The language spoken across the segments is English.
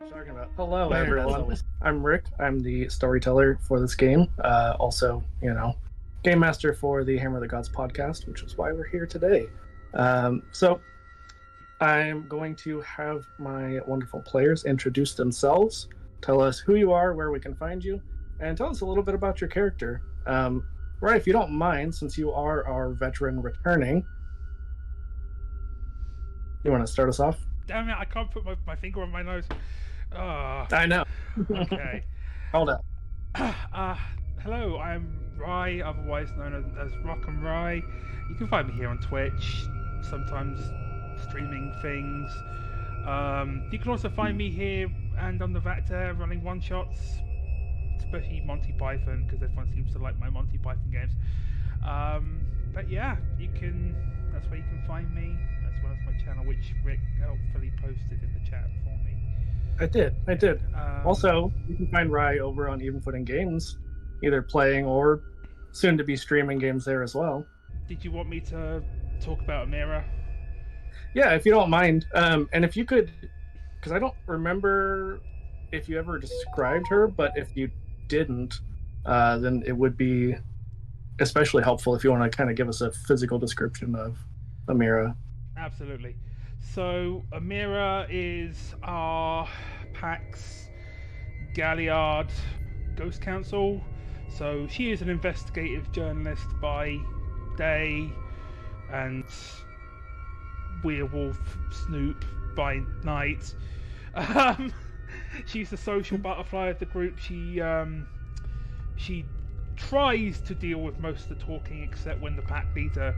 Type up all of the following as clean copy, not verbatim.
Talking about. Hello, There, everyone. I'm Rick. I'm the storyteller for this game. Also, game master for the Hammer of the Gods podcast, which is why we're here today. So, I'm going to have my wonderful players introduce themselves, tell us who you are, where we can find you, and tell us a little bit about your character. Right, if you don't mind, since you are our veteran returning, you want to start us off? Damn it, I can't put my finger on my nose. I know. Okay. Hold up. Hello, I'm Rye, otherwise known as Rock and Rye. You can find me here on Twitch, sometimes streaming things. You can also find me here and on the Vector running one-shots, especially Monty Python, because everyone seems to like my Monty Python games. But yeah, that's where you can find me, as well as my channel, which Rick helpfully posted in the chat for me. I did. Also, you can find Rye over on Even Footing Games, either playing or soon to be streaming games there as well. Did you want me to talk about Amira? Yeah, if you don't mind. And if you could, because I don't remember if you ever described her, but if you didn't, then it would be especially helpful if you want to kind of give us a physical description of Amira. Absolutely. So Amira is our PAX Galliard Ghost Council. So she is an investigative journalist by day and werewolf snoop by night. She's the social butterfly of the group. She tries to deal with most of the talking, except when the pack leader,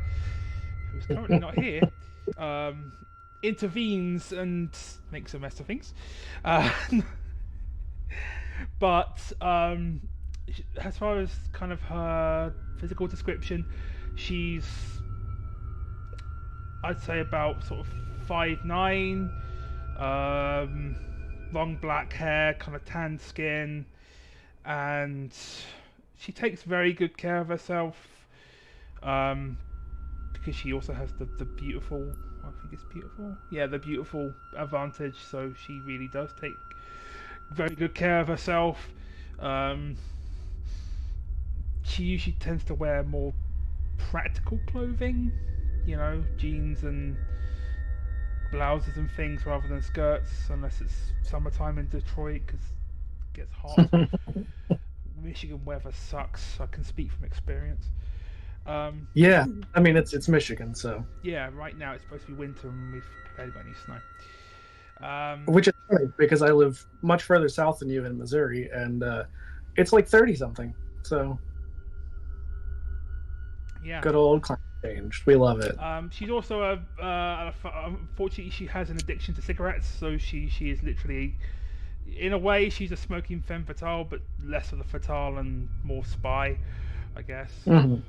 who's currently not here, intervenes and makes a mess of things. But as far as kind of her physical description, she's, I'd say, about sort of 5'9", long black hair, kind of tan skin, and she takes very good care of herself, because she also has the beautiful, I think it's beautiful, yeah, the beautiful advantage, so she really does take very good care of herself. She usually tends to wear more practical clothing, jeans and blouses and things rather than skirts, unless it's summertime in Detroit because it gets hot. Michigan weather sucks. I can speak from experience. Yeah, I mean it's Michigan, so yeah. Right now it's supposed to be winter and we've barely got any snow. Which is funny because I live much further south than you in Missouri, and it's like 30 something. So yeah, good old climate change. We love it. She's also unfortunately she has an addiction to cigarettes, so she is literally, in a way, she's a smoking femme fatale, but less of the fatale and more spy, I guess. Mm-hmm.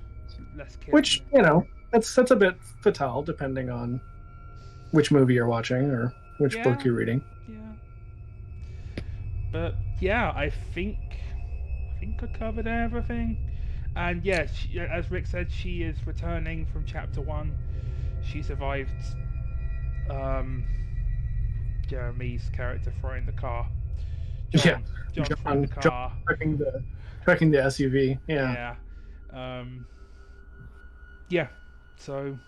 Less kid. Which, that's a bit fatale, depending on which movie you're watching or which book you're reading. Yeah. But yeah, I think I covered everything. And yeah, as Rick said, she is returning from chapter 1. She survived Jeremy's character throwing the car. John throwing the car. Tracking the SUV. Yeah. Yeah. So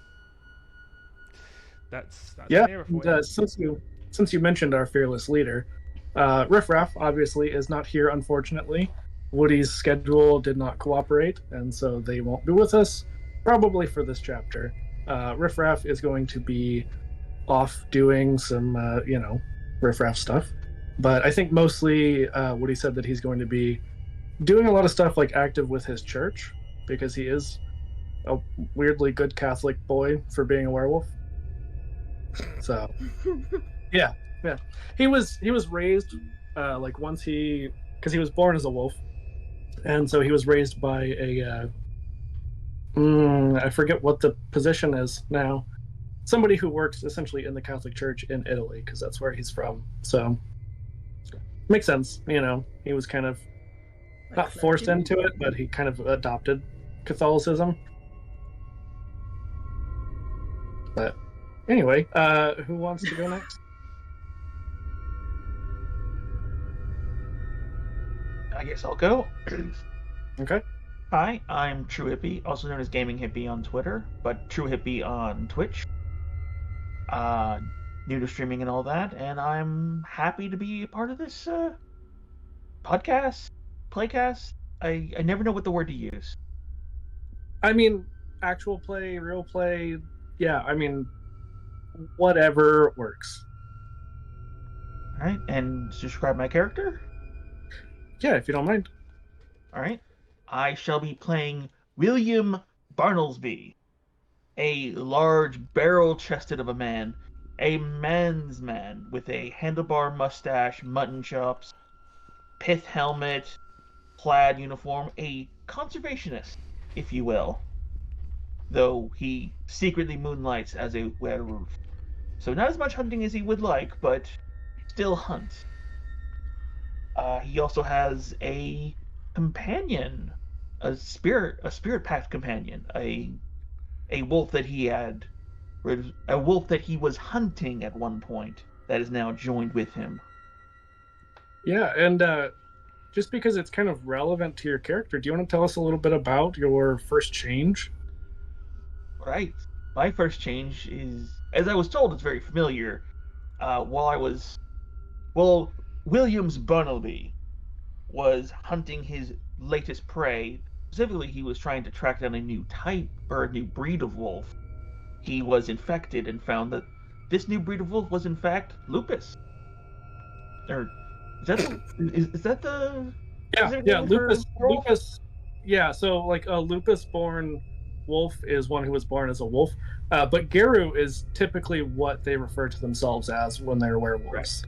that's yeah. And, since you mentioned our fearless leader, Riff Raff obviously is not here, unfortunately. Woody's schedule did not cooperate, and so they won't be with us, probably for this chapter. Riff Raff is going to be off doing some, Riff Raff stuff. But I think mostly Woody said that he's going to be doing a lot of stuff like active with his church, because he is a weirdly good Catholic boy for being a werewolf. So, yeah. He was raised, because he was born as a wolf. And so he was raised by a, I forget what the position is now. Somebody who works essentially in the Catholic Church in Italy, because that's where he's from. So, makes sense. He was kind of not forced into it, but he kind of adopted Catholicism. But anyway, who wants to go next? I guess I'll go. Okay. Hi, I'm True Hippie, also known as Gaming Hippie on Twitter, but True Hippie on Twitch. Uh, New to streaming and all that, and I'm happy to be a part of this podcast, playcast. I never know what the word to use. I mean, actual play, real play. Yeah, I mean, whatever works. All right, and describe my character. Yeah, if you don't mind. All right, I shall be playing William Barnlesby, a large barrel-chested of a man, a man's man with a handlebar mustache, mutton chops, pith helmet, plaid uniform, a conservationist, if you will, though he secretly moonlights as a werewolf. So not as much hunting as he would like, but still hunts. He also has a companion, a spirit pact companion, a wolf that he had, a wolf that he was hunting at one point that is now joined with him. Yeah, and just because it's kind of relevant to your character, do you want to tell us a little bit about your first change? Right. My first change is, as I was told, it's very familiar. Williams Barnaby was hunting his latest prey. Specifically, he was trying to track down a new type or a new breed of wolf. He was infected and found that this new breed of wolf was in fact lupus. Or is that the Yeah, lupus. Yeah, so like a lupus-born wolf is one who was born as a wolf, but Geru is typically what they refer to themselves as when they're werewolves. Right.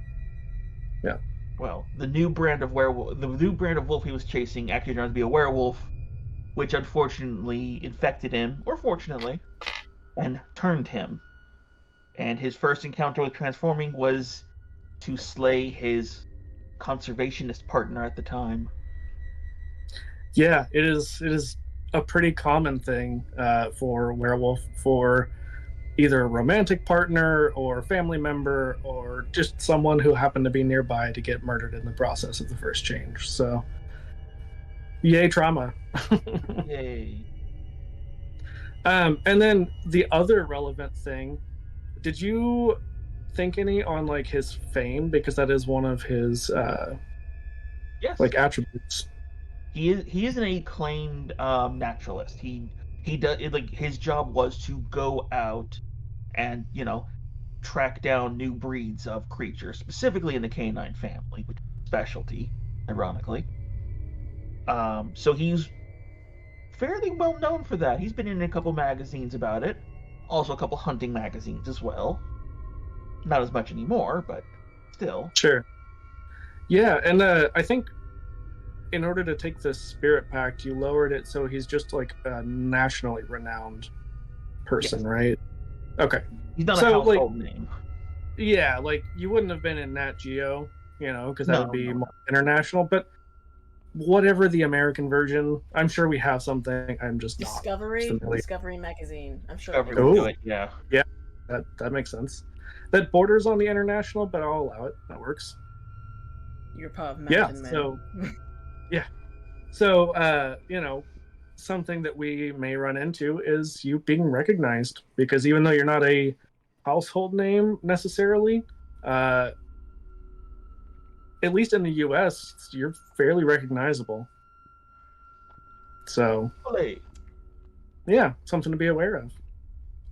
Yeah. Well, the new brand of wolf he was chasing actually turned out to be a werewolf, which unfortunately infected him, or fortunately, and turned him. And his first encounter with transforming was to slay his conservationist partner at the time. Yeah, it is a pretty common thing for werewolf, for either a romantic partner or family member or just someone who happened to be nearby to get murdered in the process of the first change. So, yay, trauma. Yay. And then the other relevant thing, did you think any on like his fame, because that is one of his Yes. like attributes? He is an acclaimed naturalist. He does like his job was to go out and track down new breeds of creatures, specifically in the canine family, which is a specialty, ironically. So he's fairly well known for that. He's been in a couple magazines about it, also a couple hunting magazines as well. Not as much anymore, but still. Sure. Yeah, and I think in order to take the spirit pact, you lowered it so he's just like a nationally renowned person, Yes. right? Okay. He's not So, a household name. Yeah, like you wouldn't have been in Nat Geo, because that No, would be no. more international, but whatever the American version, I'm sure we have something. I'm just not familiar. Discovery magazine. I'm sure. Discovery they would do. do it, yeah. That makes sense. That borders on the international, but I'll allow it. That works. You're part of Yeah, Mountain Man. So, something that we may run into is you being recognized, because even though you're not a household name necessarily, at least in the US, you're fairly recognizable. So, Olé. yeah, something to be aware of.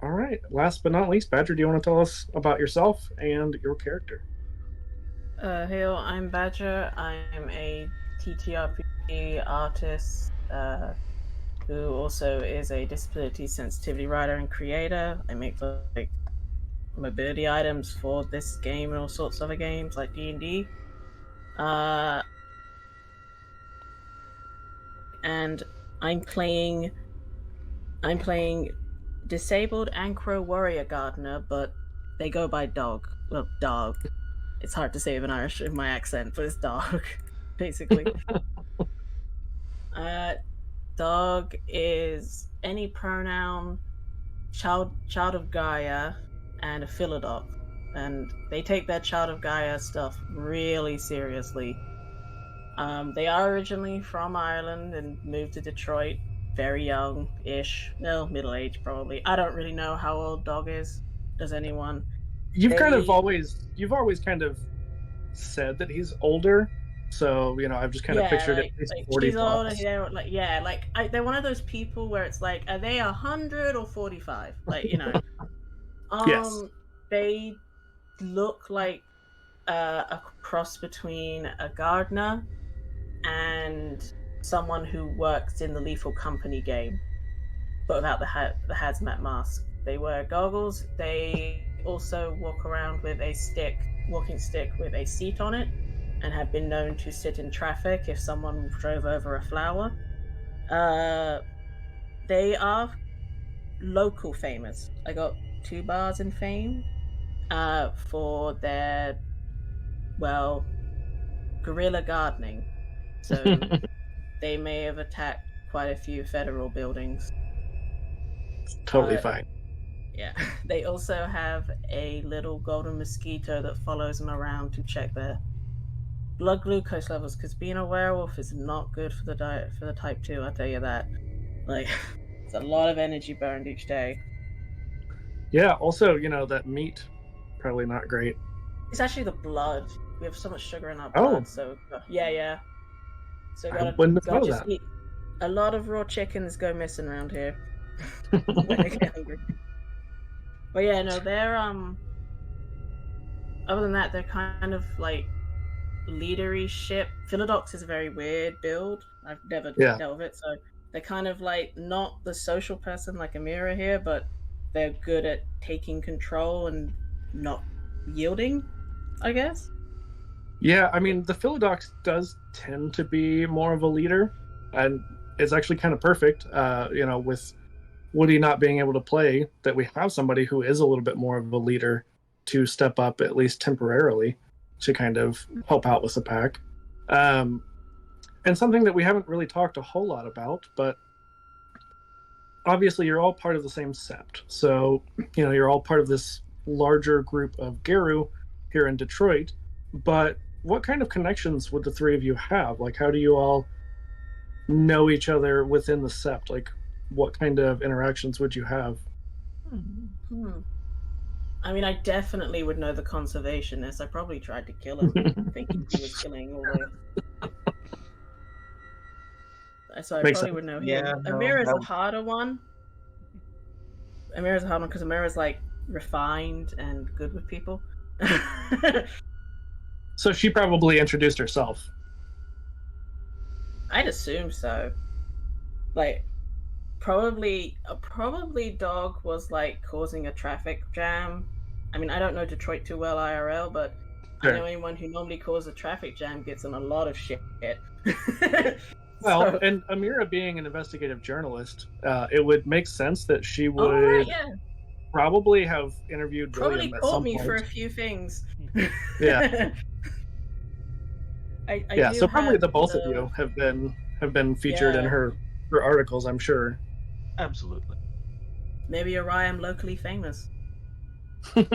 All right, last but not least, Badger, do you want to tell us about yourself and your character? Hail, I'm Badger. I'm a TTRPG artist who also is a disability sensitivity writer and creator. I make like mobility items for this game and all sorts of other games like D&D. And I'm playing disabled Ankro warrior gardener, but they go by dog. Well, dog. It's hard to say with my accent, but it's dog, basically. Dog is any pronoun, child of Gaia, and a philodog. And they take their child of Gaia stuff really seriously. They are originally from Ireland and moved to Detroit very young-ish. No, middle-aged probably. I don't really know how old Dog is. Does anyone? You've always kind of said that he's older, so I've just kind of pictured like, at least like 40 she's older. plus. They're one of those people where it's like, are they 100 or 45? Yes. They look like a cross between a gardener and someone who works in the Lethal Company game, but without the hazmat mask. They wear goggles. They also walk around with a walking stick with a seat on it, and have been known to sit in traffic if someone drove over a flower. They are local famous. I got 2 bars in fame for their, guerrilla gardening. So they may have attacked quite a few federal buildings. Totally fine. Yeah. They also have a little golden mosquito that follows them around to check their blood glucose levels, because being a werewolf is not good for the diet for the type 2, I'll tell you that. It's a lot of energy burned each day. Yeah, also, that meat, probably not great. It's actually the blood. We have so much sugar in our blood, so yeah. So I wouldn't have known that. eat. A lot of raw chickens go missing around here when they get hungry. But yeah, no, they're other than that, they're kind of like leadery ship. Philodox is a very weird build. I've never dealt with it, so they're kind of like not the social person like Amira here, but they're good at taking control and not yielding, I guess. Yeah, I mean, the Philodox does tend to be more of a leader, and it's actually kind of perfect, with Woody not being able to play, that we have somebody who is a little bit more of a leader to step up, at least temporarily, to kind of help out with the pack. And something that we haven't really talked a whole lot about, but obviously you're all part of the same sept. So, you're all part of this larger group of Geru here in Detroit, but what kind of connections would the 3 of you have? Like, how do you all know each other within the sept? Like, what kind of interactions would you have? I mean, I definitely would know the conservationist. I probably tried to kill him, thinking he was killing all the... So I probably would know him. Yeah, Amira's a harder one. Amira's a hard one because Amira's like refined and good with people. So she probably introduced herself. I'd assume so. Like, probably Dog was like causing a traffic jam. I mean, I don't know Detroit too well IRL, but sure. I know anyone who normally causes a traffic jam gets in a lot of shit. Well, and Amira being an investigative journalist, it would make sense that she would probably have interviewed William at some point. Probably caught me for a few things. Yeah. So probably the both of you have been featured in her articles, I'm sure. Absolutely. Maybe I am locally famous. You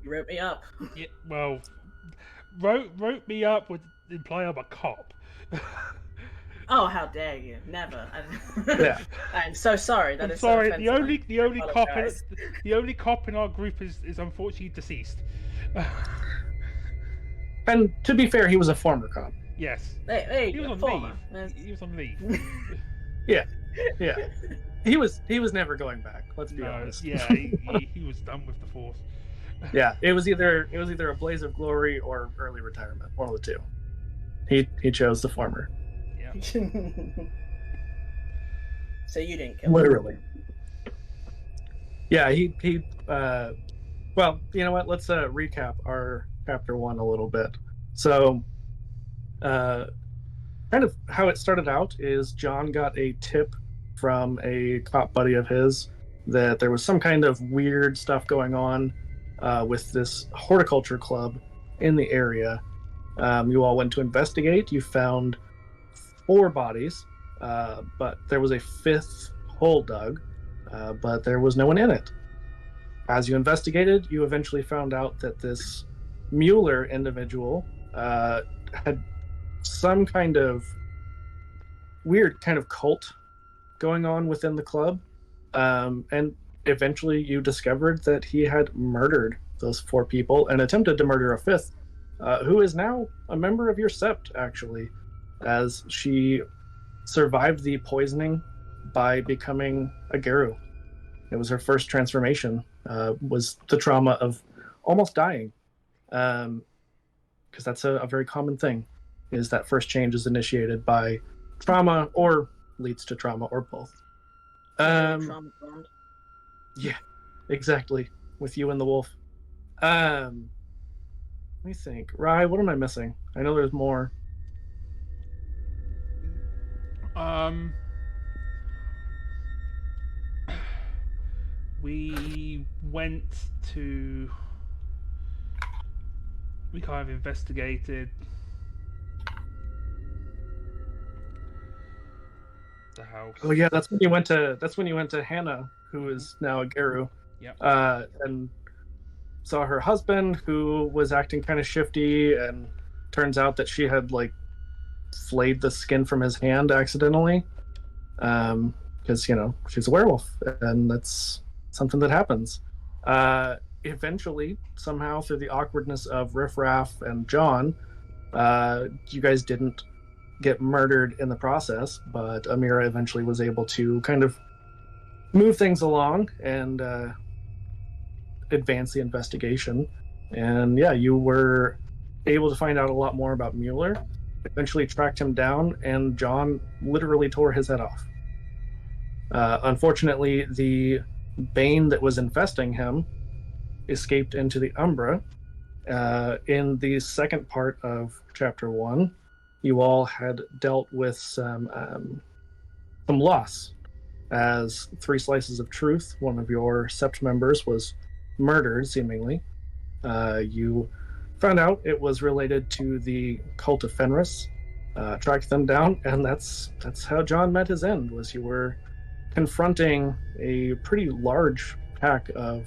wrote me up. Yeah, well, wrote me up would imply I'm a cop. Oh, how dare you! Never. Yeah. I'm so sorry. I'm sorry. The only cop in our group is unfortunately deceased. And to be fair, he was a former cop. Yes. He was on leave. He was on leave. Yeah. He was never going back. Let's be honest. Yeah, he was done with the force. Yeah, it was either a blaze of glory or early retirement. One of the two. He chose the former. Yeah. So you didn't kill him. Literally. Yeah, he well, you know what? Let's recap our chapter 1 a little bit. So kind of how it started out is John got a tip from a cop buddy of his that there was some kind of weird stuff going on with this horticulture club in the area. You all went to investigate. You found 4 bodies, but there was a 5th hole dug, but there was no one in it. As you investigated, you eventually found out that this Mueller individual had some kind of weird kind of cult going on within the club. And eventually you discovered that he had murdered those 4 people and attempted to murder a 5th, who is now a member of your sept, actually, as she survived the poisoning by becoming a Geru. It was her first transformation, was the trauma of almost dying. Because that's a very common thing, is that first change is initiated by trauma or leads to trauma or both. Trauma bond. Yeah, exactly. With you and the wolf. Let me think. Rye, what am I missing? I know there's more. We went to. We kind of investigated the house. Oh yeah, that's when you went to Hannah, who is now a Geru. Yep. And saw her husband, who was acting kind of shifty, and turns out that she had like flayed the skin from his hand accidentally. Because she's a werewolf, and that's something that happens. Eventually, somehow, through the awkwardness of Riff Raff and John, you guys didn't get murdered in the process, but Amira eventually was able to kind of move things along and advance the investigation. And yeah, you were able to find out a lot more about Mueller, eventually tracked him down, and John literally tore his head off. Unfortunately, the Bane that was infesting him escaped into the Umbra. In the second part of Chapter 1, you all had dealt with some loss, as 3 slices of truth, one of your sept members, was murdered, seemingly. You found out it was related to the cult of Fenris, tracked them down, and that's how John met his end. Was you were confronting a pretty large pack of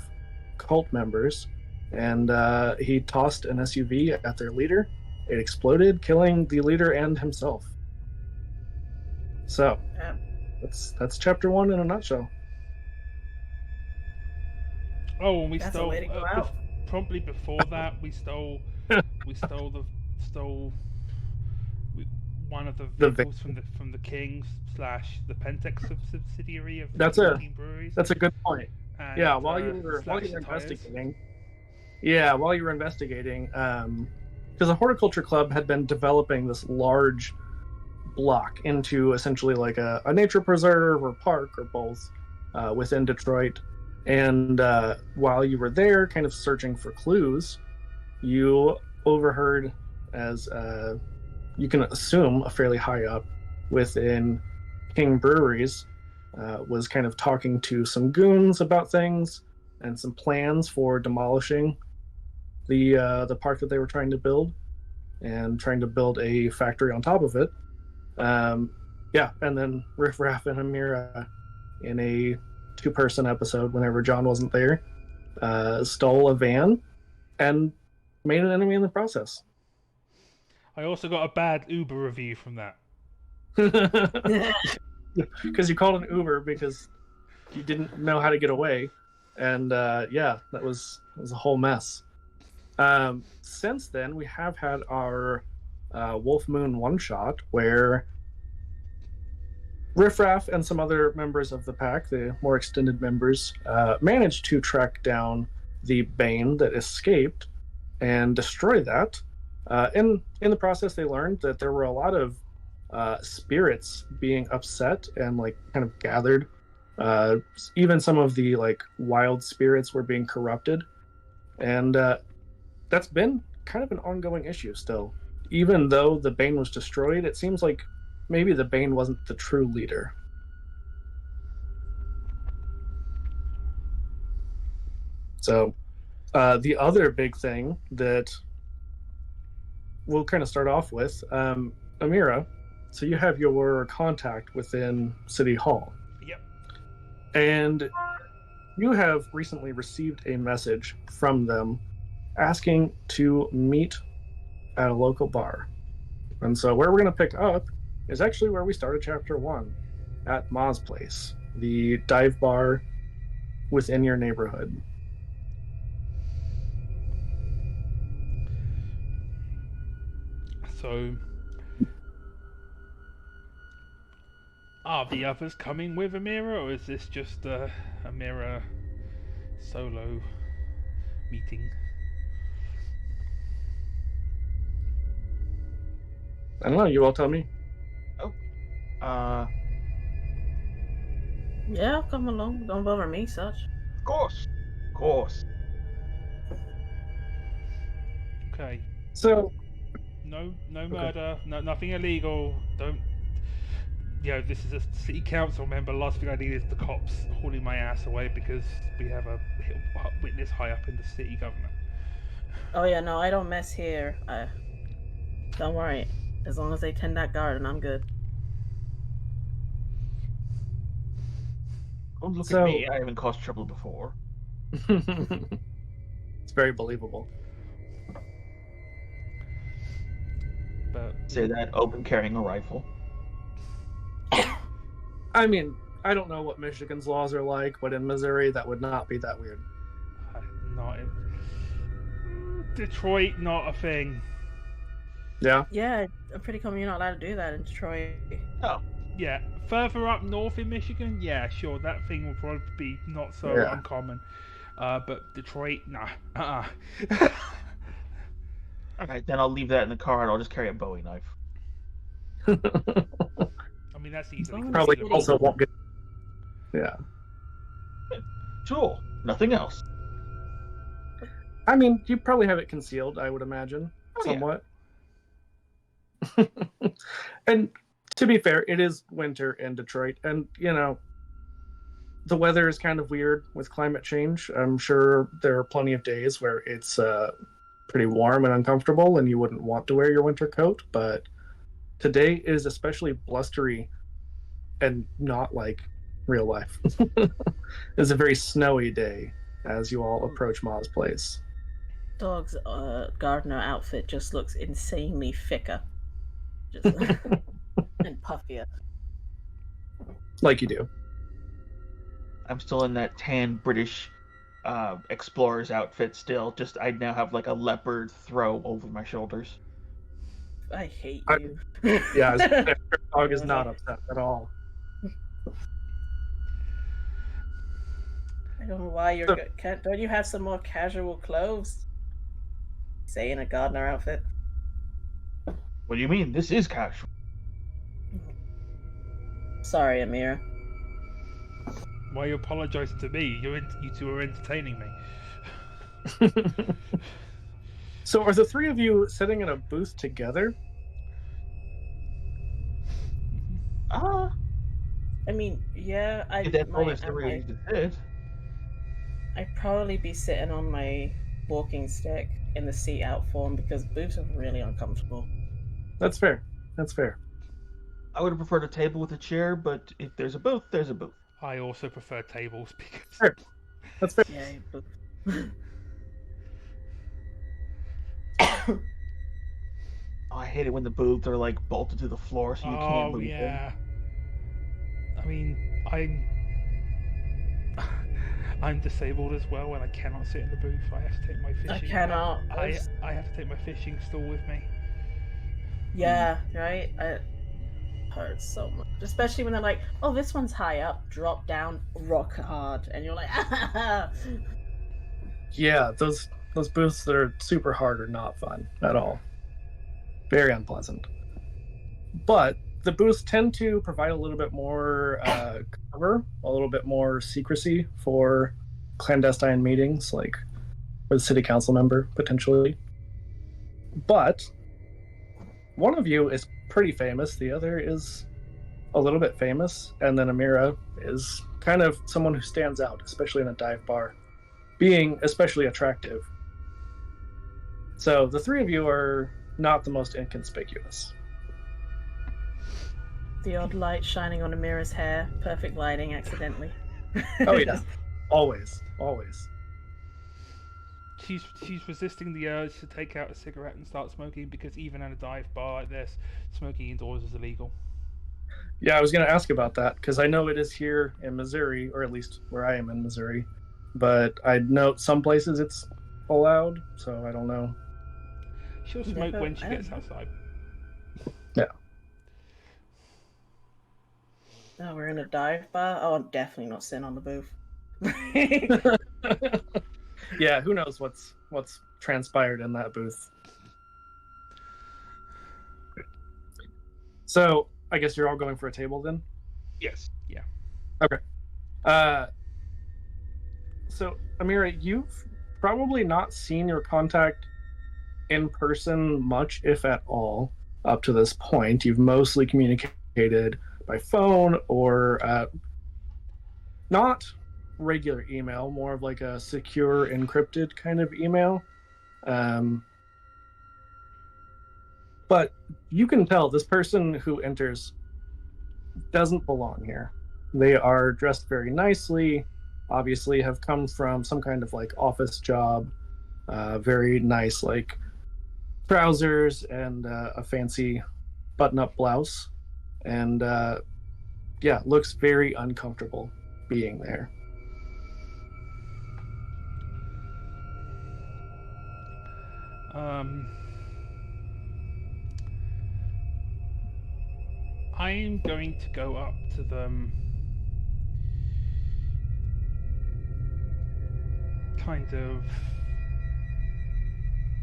cult members, and he tossed an SUV at their leader. It exploded, killing the leader and himself. So that's Chapter 1 in a nutshell. Oh, and we That's a stole way to go out. promptly before that. We stole one of the vehicles from the Kings / the Pentex subsidiary of That's 15 breweries. That's a good point. And, Yeah, while you were slashed tires. investigating. Yeah, while you were investigating, because the horticulture club had been developing this large block into essentially like a nature preserve or park or both within Detroit. And while you were there, kind of searching for clues, you overheard, as you can assume, a fairly high up within King Breweries, was kind of talking to some goons about things and some plans for demolishing the park that they were trying to build, and trying to build a factory on top of it. Yeah, and then Riff Raff and Amira, in a 2-person episode, whenever John wasn't there, stole a van and made an enemy in the process. I also got a bad Uber review from that. Because you called an Uber because you didn't know how to get away, and yeah, that was a whole mess. Since then, we have had our Wolf Moon one-shot, where Riff Raff and some other members of the pack, the more extended members, managed to track down the Bane that escaped and destroy that. In the process, they learned that there were a lot of spirits being upset and like kind of gathered. Even some of the like wild spirits were being corrupted, and that's been kind of an ongoing issue still. Even though the Bane was destroyed, it seems like maybe the Bane wasn't the true leader. So the other big thing that we'll kind of start off with, Amira, so you have your contact within City Hall. Yep. And you have recently received a message from them asking to meet at a local bar. And so where we're going to pick up is actually where we started chapter 1, at Ma's Place, the dive bar within your neighborhood. So, are the others coming with Amira, or is this just a Amira solo meeting? I don't know, you all tell me. Of Yeah, I'll come along. Don't bother me, such. course. Of course. Okay. So, No murder, nothing illegal. Don't. This is a city council member. Last thing I need is the cops hauling my ass away because we have a witness high up in the city government. Oh yeah, no, I don't mess here. Don't worry. As long as they tend that garden, I'm good. Don't look So- at me. I haven't caused trouble before. it's very believable. But Say that open carrying a rifle. I mean, I don't know what Michigan's laws are like, but in Missouri, that would not be that weird. not in Detroit, not a thing. Yeah? Yeah, I'm pretty common you're not allowed to do that in Detroit. Oh, Yeah, further up north in Michigan, yeah, sure, that thing will probably be not so Yeah. uncommon. But Detroit, nah. alright, then I'll leave that in the car and I'll just carry a Bowie knife. I mean, that's easily Probably concealable. also won't get. Yeah. Tool. Nothing else. I mean, you probably have it concealed, I would imagine, Oh, yeah. somewhat. And to be fair, it is winter in Detroit, and the weather is kind of weird with climate change. I'm sure there are plenty of days where it's pretty warm and uncomfortable, and you wouldn't want to wear your winter coat. But today is especially blustery and not like real life. It's a very snowy day as you all approach Ma's place. Dog's gardener outfit just looks insanely thicker. Just and puffier. Like you do. I'm still in that tan British explorer's outfit still. Just I now have like a leopard throw over my shoulders. I hate I- you. Yeah, the dog is not upset at all. I don't know why you're So- good. Don't you have some more casual clothes? Say in a gardener outfit. What do you mean? This is casual. Sorry, Amira. Why are you apologising to me? You two are entertaining me. So are the three of you sitting in a booth together? Ah, I mean, yeah, if that's all there's really did. I'd probably be sitting on my walking stick in the seat out form because boots are really uncomfortable. That's fair. That's fair. I would have preferred a table with a chair, but if there's a booth, there's a booth. I also prefer tables because Sure. That's fair. Yeah, Oh, I hate it when the booths are like bolted to the floor so you can't move yeah. I mean, I'm disabled as well, and I cannot sit in the booth. I have to take my fishing. I cannot. I have to take my fishing stool with me. Yeah, right? It hurts so much. Especially when they're like, oh, this one's high up, drop down, rock hard. And you're like, Yeah, those booths that are super hard are not fun at all. Very unpleasant. But the booths tend to provide a little bit more cover, a little bit more secrecy for clandestine meetings, like with a city council member, potentially. But one of you is pretty famous, the other is a little bit famous, and then Amira is kind of someone who stands out, especially in a dive bar, being especially attractive. So the three of you are not the most inconspicuous. the odd light shining on Amira's hair, perfect lighting accidentally. Oh yeah, always. she's resisting the urge to take out a cigarette and start smoking because even at a dive bar like this, smoking indoors is illegal. Yeah, I was going to ask about that because I know it is here in Missouri, or at least where I am in Missouri. But I know some places it's allowed, so I don't know. She'll smoke when she gets outside. Yeah. Oh, we're in a dive bar? Oh, I'm definitely not sitting on the booth. Yeah, who knows what's transpired in that booth. So I guess you're all going for a table then? Yes. Yeah. Okay. So Amira, you've probably not seen your contact in person much, if at all, up to this point. You've mostly communicated by phone or not regular email, more of like a secure encrypted kind of email. But you can tell this person who enters doesn't belong here. They are dressed very nicely, obviously have come from some kind of like office job, very nice like trousers and a fancy button-up blouse, and yeah, looks very uncomfortable being there. I'm going to go up to them, kind of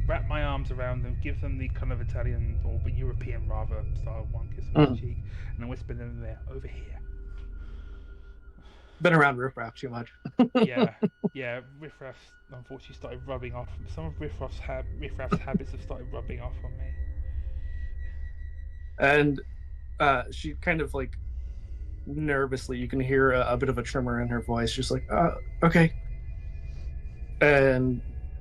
wrap my arms around them, give them the kind of Italian or European rather style one kiss on the cheek, and then whisper them in there, over here. Been around riffraff too much. yeah. Riffraff unfortunately started rubbing off. Some of Riffraff's habits have started rubbing off on me. And she kind of like nervously, you can hear a bit of a tremor in her voice, just like, okay. And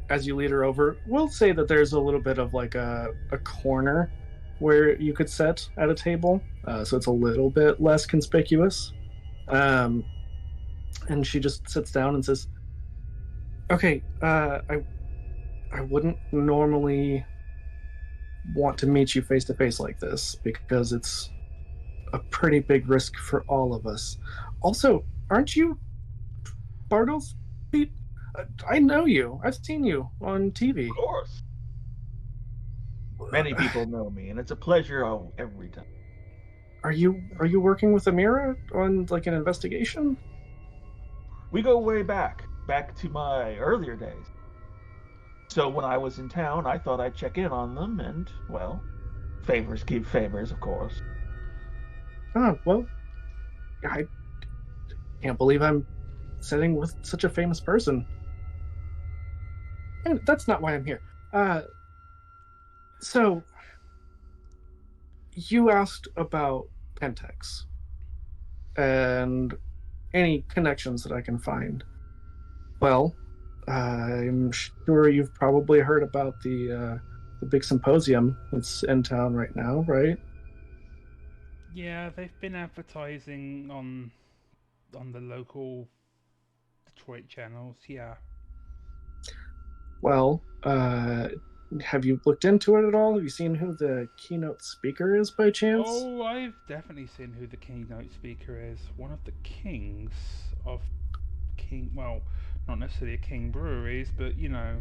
as you lead her over, we'll say that there's a little bit of like a corner where you could sit at a table, so it's a little bit less conspicuous. And she just sits down and says, okay, I wouldn't normally want to meet you face to face like this because it's a pretty big risk for all of us. Also, aren't you Bartles? I know you. I've seen you on TV. Of course. Many people know me, and it's a pleasure every time. Are you working with Amira on like an investigation? We go way back to my earlier days. So when I was in town, I thought I'd check in on them, and, well, favors keep favors, of course. Oh, well, I can't believe I'm sitting with such a famous person. And that's not why I'm here. So, you asked about Pentex and any connections that I can find. Well, I'm sure you've probably heard about the big symposium that's in town right now, right? Yeah, they've been advertising on the local Detroit channels. Yeah. Well, have you looked into it at all? Have you seen who the keynote speaker is by chance? Oh, I've definitely seen who the keynote speaker is. One of the kings of well, not necessarily a king breweries, but you know,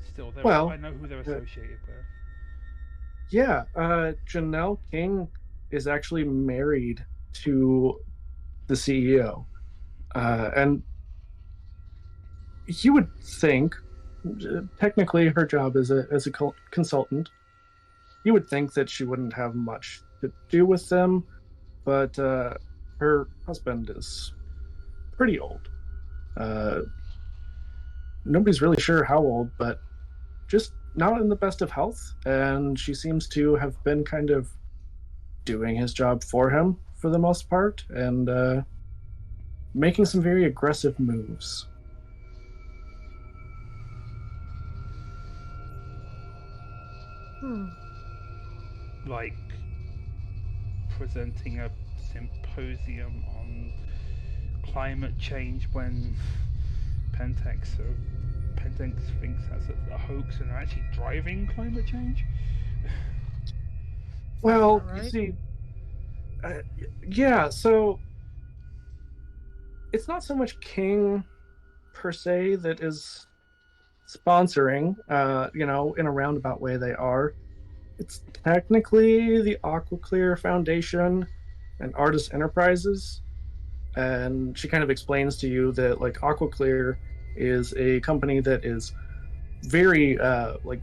still, well, I know who they're associated with. Yeah, Janelle King is actually married to the CEO, and you would think, technically, her job as a consultant, you would think that she wouldn't have much to do with them, but her husband is pretty old. Nobody's really sure how old, but just not in the best of health, and she seems to have been kind of doing his job for him for the most part, and making some very aggressive moves. Like presenting a symposium on climate change when Pentex Pentex thinks that's a hoax and are actually driving climate change? Well, All you right. see, yeah, so it's not so much King per se that is sponsoring, in a roundabout way they are. It's technically the Aquaclear Foundation and Artist Enterprises. And she kind of explains to you that like Aquaclear is a company that is very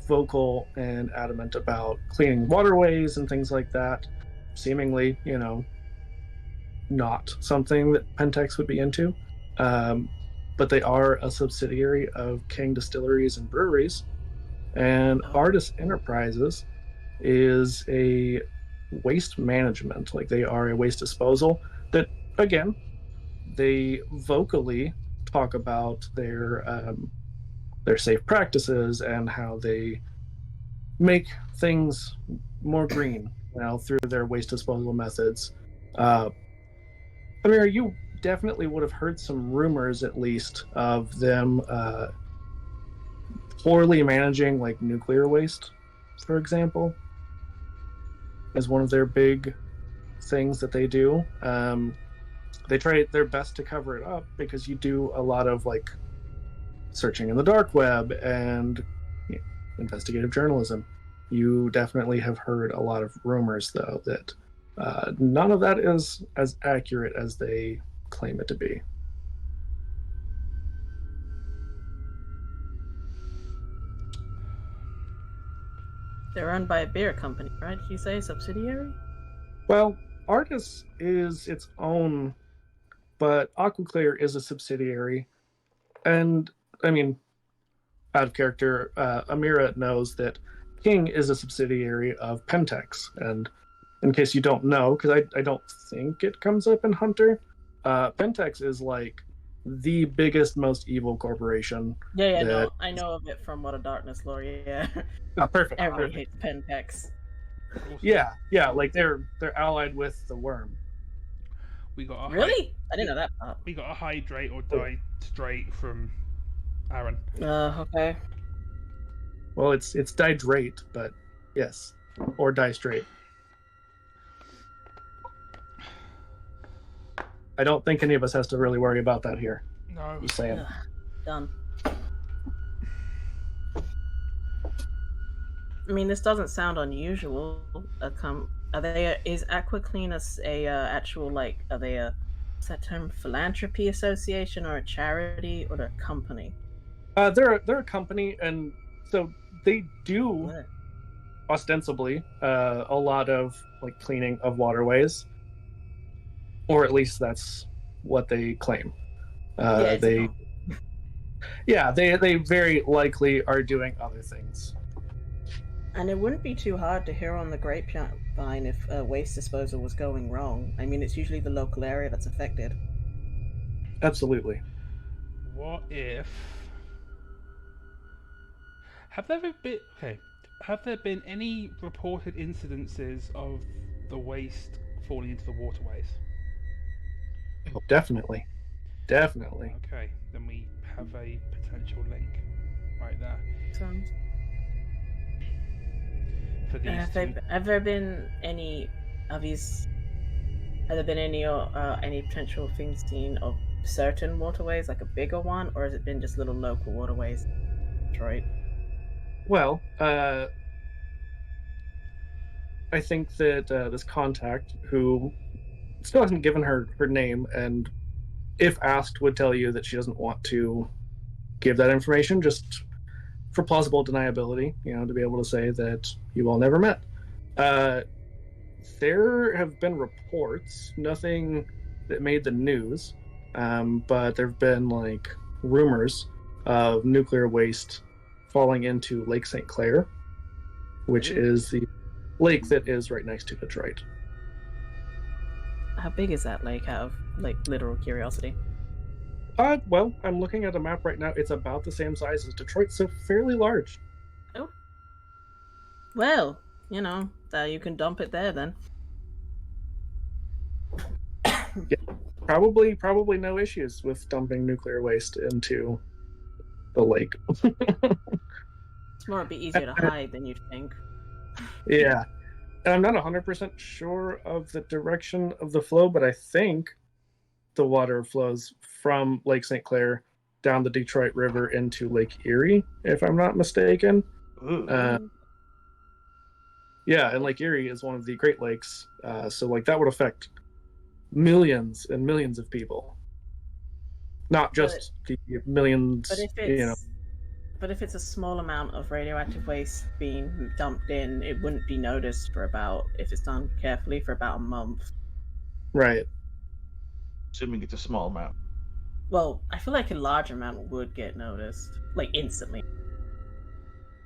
vocal and adamant about cleaning waterways and things like that. Seemingly, not something that Pentex would be into. Um, but they are a subsidiary of King Distilleries and Breweries, and Oh. Artist Enterprises is a waste management. Like they are a waste disposal that, again, they vocally talk about their safe practices and how they make things more green, through their waste disposal methods. Uh, Amir, you definitely would have heard some rumors, at least, of them poorly managing like nuclear waste, for example, as one of their big things that they do. They try their best to cover it up because you do a lot of like searching in the dark web and investigative journalism. You definitely have heard a lot of rumors, though, that none of that is as accurate as they claim it to be. They're run by a beer company, right? Did you say subsidiary? Well, Artis is its own, but Aquaclear is a subsidiary. And, I mean, out of character, Amira knows that King is a subsidiary of Pentex. And in case you don't know, because I don't think it comes up in Hunter, Pentex is like the biggest, most evil corporation. Yeah, that... no, I know of it from What a Darkness lore. Yeah, Oh, perfect. everybody Perfect. hates Pentex. Also, Yeah, like they're allied with the Wyrm. we got a Really? I didn't know that part. we got a hydrate or die straight from Aaron. Okay. Well, it's dihydrate, but yes, or die straight. I don't think any of us has to really worry about that here. No. Just saying. Ugh, done. I mean, this doesn't sound unusual. Are they? Is AquaClean a actual like? Are they a? Is that term philanthropy association or a charity or a company? They're a company, and so they do What? ostensibly a lot of like cleaning of waterways, or at least that's what they claim. They very likely are doing other things. And it wouldn't be too hard to hear on the grapevine if waste disposal was going wrong. I mean, it's usually the local area that's affected. Absolutely. What if? Have there been any reported incidences of the waste falling into the waterways? Oh, definitely. Okay, then we have a potential link right there. Sounds. For these two. Have there been any of these? Have there been any potential things seen of certain waterways, like a bigger one, or has it been just little local waterways? Detroit. Well, I think that this contact, who still hasn't given her name, and if asked, would tell you that she doesn't want to give that information, just for plausible deniability, to be able to say that you all never met. There have been reports, nothing that made the news, but there have been like rumors of nuclear waste falling into Lake St. Clair, which is the lake that is right next to Detroit. How big is that lake? Out of like literal curiosity. Well, I'm looking at a map right now. It's about the same size as Detroit, so fairly large. Oh. Well, you can dump it there then. Yeah, probably no issues with dumping nuclear waste into the lake. It's more a bit easier to hide than you'd think. Yeah. And I'm not 100% sure of the direction of the flow, but I think the water flows from Lake St. Clair down the Detroit River into Lake Erie, if I'm not mistaken. Ooh. Yeah, and Lake Erie is one of the Great Lakes, so like that would affect millions and millions of people, not just the millions. But if it's a small amount of radioactive waste being dumped in, it wouldn't be noticed for about, if it's done carefully, for about a month. Right. Assuming it's a small amount. Well, I feel like a large amount would get noticed, like instantly.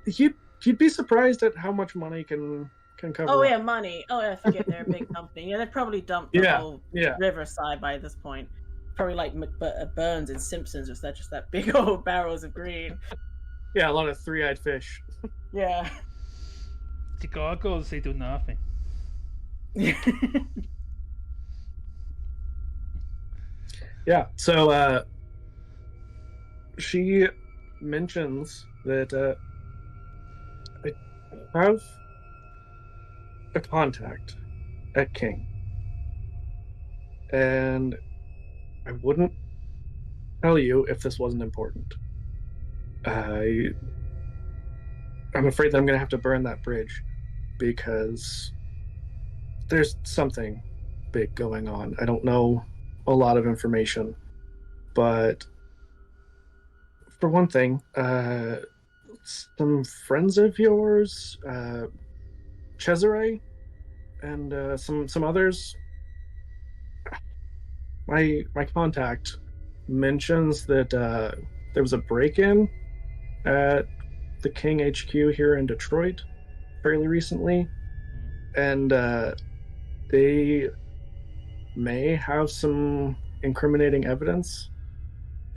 You'd be surprised at how much money can cover. Oh yeah, money. Oh yeah, I forget they're a big company. Yeah, they probably dumped the whole riverside by this point. Probably like Burns and Simpsons, or just that big old barrels of green. Yeah, a lot of three-eyed fish. Yeah. The gargoyles, they do nothing. Yeah, so she mentions that I have a contact at King, and I wouldn't tell you if this wasn't important. I'm afraid that I'm going to have to burn that bridge because there's something big going on. I don't know a lot of information, but for one thing, some friends of yours, Cesare, and some others. My contact mentions that there was a break-in at the King HQ here in Detroit fairly recently, and they may have some incriminating evidence.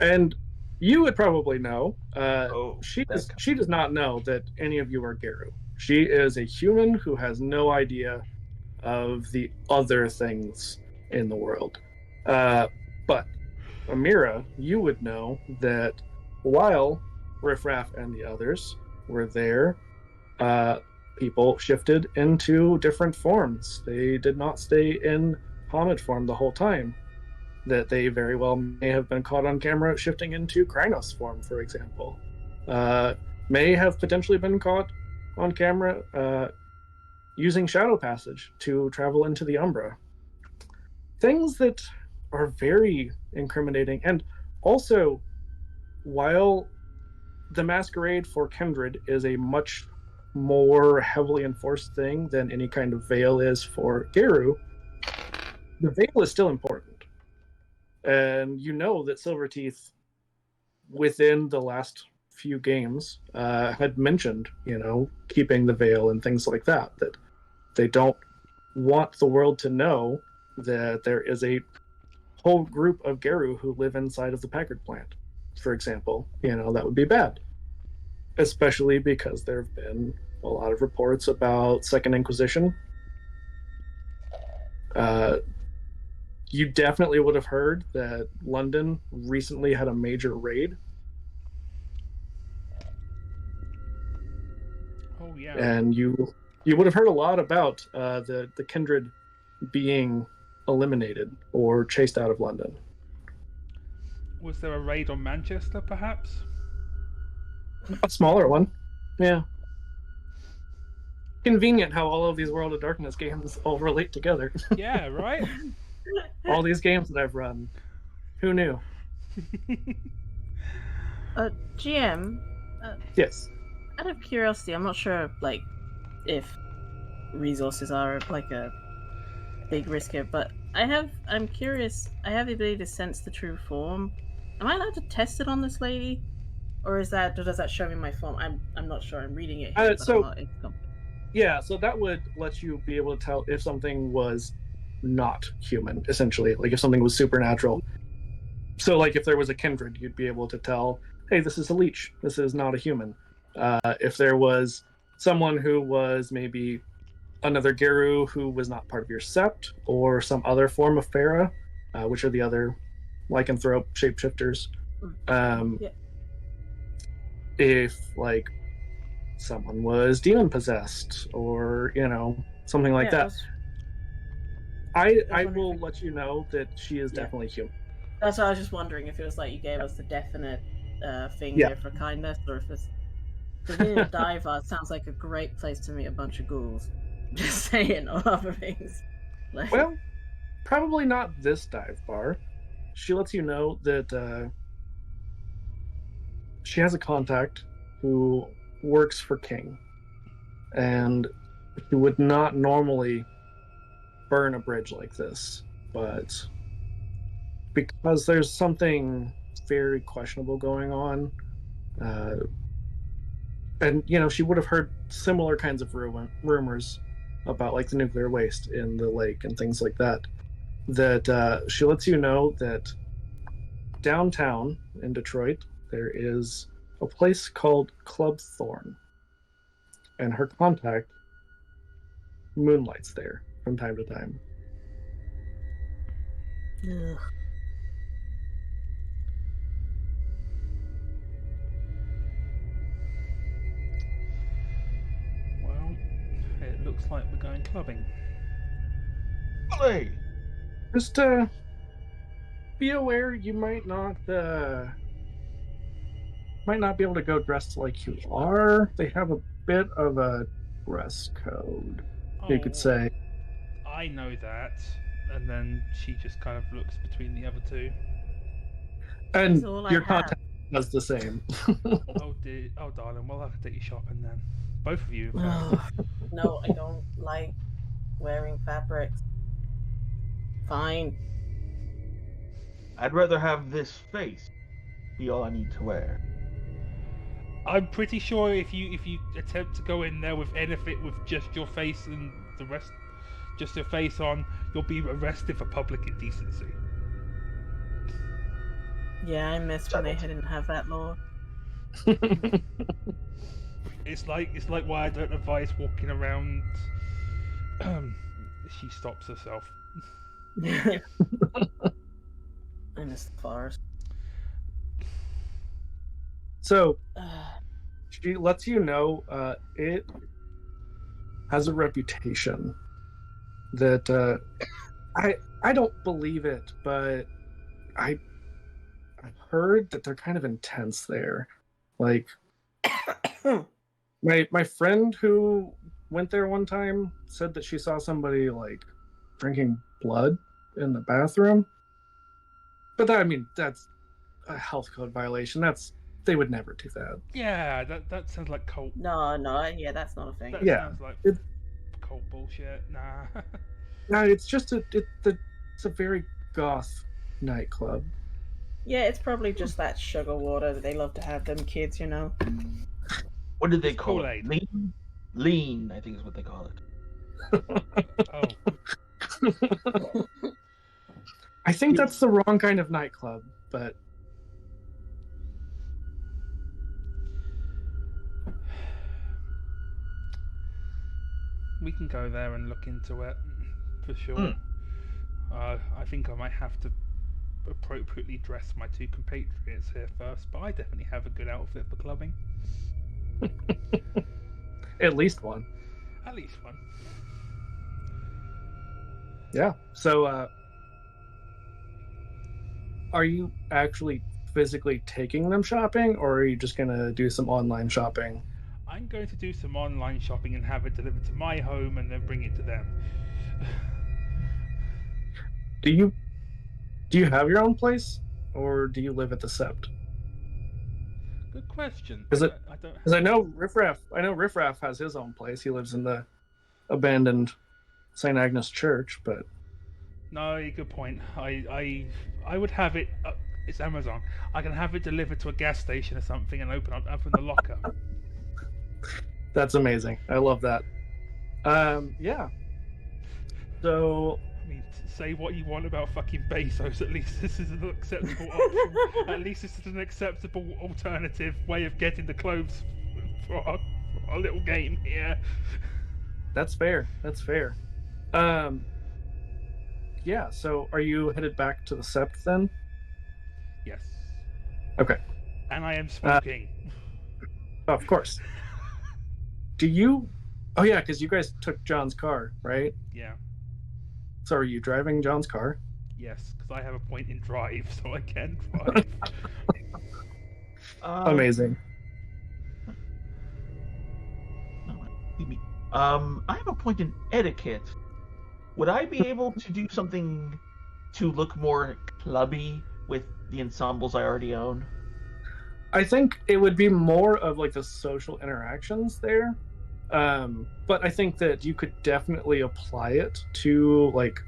And you would probably know. She does not know that any of you are Garu. She is a human who has no idea of the other things in the world. But Amira, you would know that while Riffraff and the others were there, people shifted into different forms. They did not stay in Hamid form the whole time. That they very well may have been caught on camera shifting into Krynos form, for example. May have potentially been caught on camera using Shadow Passage to travel into the Umbra. Things that are very incriminating. And also, while the Masquerade for Kindred is a much more heavily enforced thing than any kind of veil is for Garu, the veil is still important. And you know that Silverteeth, within the last few games, had mentioned, keeping the veil and things like that, that they don't want the world to know that there is a whole group of Garu who live inside of the Packard plant, for example. That would be bad. Especially because there have been a lot of reports about Second Inquisition. You definitely would have heard that London recently had a major raid. Oh yeah. And you would have heard a lot about the Kindred being eliminated or chased out of London. Was there a raid on Manchester, perhaps? A smaller one, yeah. Convenient how all of these World of Darkness games all relate together. Yeah, right? All these games that I've run. Who knew? GM? Yes. Out of curiosity, I'm not sure, if resources are, a big risk here, but I'm curious, I have the ability to sense the true form. Am I allowed to test it on this lady? Or does that show me my form? I'm not sure. I'm reading it here, but I'm not incompetent. Yeah, so that would let you be able to tell if something was not human, essentially. Like if something was supernatural. So if there was a kindred, you'd be able to tell, hey, this is a leech. This is not a human. If there was someone who was maybe another Garu who was not part of your sept, or some other form of Pharaoh, which are the other lycanthrope shapeshifters. if like someone was demon possessed or something like that. I will let you know that she is definitely human. That's what I was just wondering, if it was like you gave us the definite thing here for kindness, or if it's... The dive bar sounds like a great place to meet a bunch of ghouls. Just saying, or other things. Like... Well, probably not this dive bar. She lets you know that she has a contact who works for King, and he would not normally burn a bridge like this, but because there's something very questionable going on, and she would have heard similar kinds of rumors about like the nuclear waste in the lake and things like that, that she lets you know that downtown in Detroit there is a place called Club Thorn, and her contact Moonlight's there from time to time. Ugh. Well, it looks like we're going clubbing. Hey! Just be aware you might not be able to go dressed like you are. They have a bit of a dress code, you could say. I know that. And then she just kind of looks between the other two. And your contact does the same. Oh dear, oh darling, we'll have to take you shopping then. Both of you. No, I don't like wearing fabrics. Fine. I'd rather have this face be all I need to wear. I'm pretty sure if you attempt to go in there with anything with just your face and the rest, just your face on, you'll be arrested for public indecency. Yeah, I miss when they didn't have that law. It's like why I don't advise walking around. She stops herself. I miss the forest. So she lets you know it has a reputation that I don't believe it, but I've heard that they're kind of intense there. Like my friend who went there one time said that she saw somebody like drinking blood in the bathroom. But that's a health code violation. They would never do that. Yeah, that sounds like cult. No, yeah, that's not a thing. That sounds like cult bullshit. Nah. No, it's just it's a very goth nightclub. Yeah, it's probably just that sugar water that they love to have them kids, What did they call Kool-Aid. it? Lean, I think is what they call it. Oh. I think that's the wrong kind of nightclub, but We can go there and look into it for sure. I think I might have to appropriately dress my two compatriots here first, but I definitely have a good outfit for clubbing. at least one. At least one. Yeah. So, are you actually physically taking them shopping, or are you just gonna do some online shopping? I'm going to do some online shopping and have it delivered to my home and then bring it to them. Do you have your own place, or do you live at the Sept? Good question. Because I know don't. Riffraff has his own place. He lives in the abandoned St. Agnes Church, but No, good point. I would have it. It's Amazon. I can have it delivered to a gas station or something and open the locker. That's amazing. I love that. Yeah. So, I mean, say what you want about fucking Bezos. At least this is an acceptable option. At least this is an acceptable alternative way of getting the clothes for our little game here. that's fair. Yeah. So, are you headed back to the Sept then? Yes. Okay. And I am smoking. Of course. Do you? Oh yeah, because you guys took John's car, right? Yeah. So are you driving John's car? Yes, because I have a point in drive, so I can drive. Amazing. I have a point in etiquette. Would I be able to do something to look more clubby with the ensembles I already own? I think it would be more of like the social interactions there. But I think that you could definitely apply it to like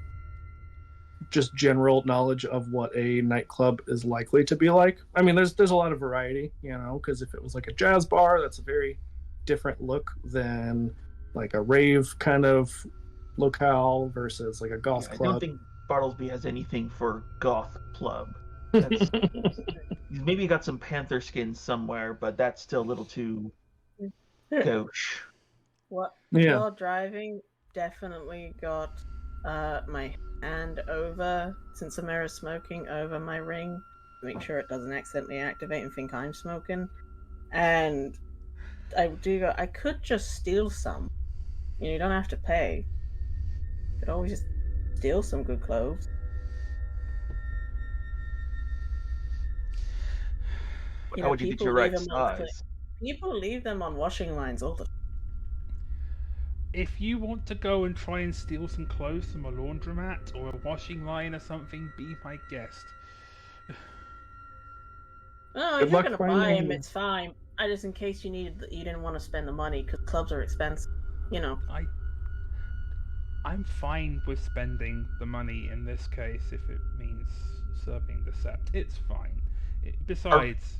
just general knowledge of what a nightclub is likely to be like. I mean, there's a lot of variety, because if it was like a jazz bar, that's a very different look than like a rave kind of locale versus like a goth I club. don't think Bartlesby has anything for goth club. That's, he's maybe got some panther skin somewhere, but that's still a little too gauche. What? Yeah. While driving, definitely got my hand over, since Amira's smoking, over my ring. Make sure it doesn't accidentally activate and think I'm smoking. And I could just steal some. You don't have to pay. You could always just steal some good clothes. How would you get your right size? People leave them on washing lines all the time. If you want to go and try and steal some clothes from a laundromat or a washing line or something, be my guest. Oh, Good if you're luck gonna buy finding- them, it's fine. I just, in case you didn't want to spend the money, because clubs are expensive. I'm fine with spending the money in this case if it means serving the sept. It's fine. Besides,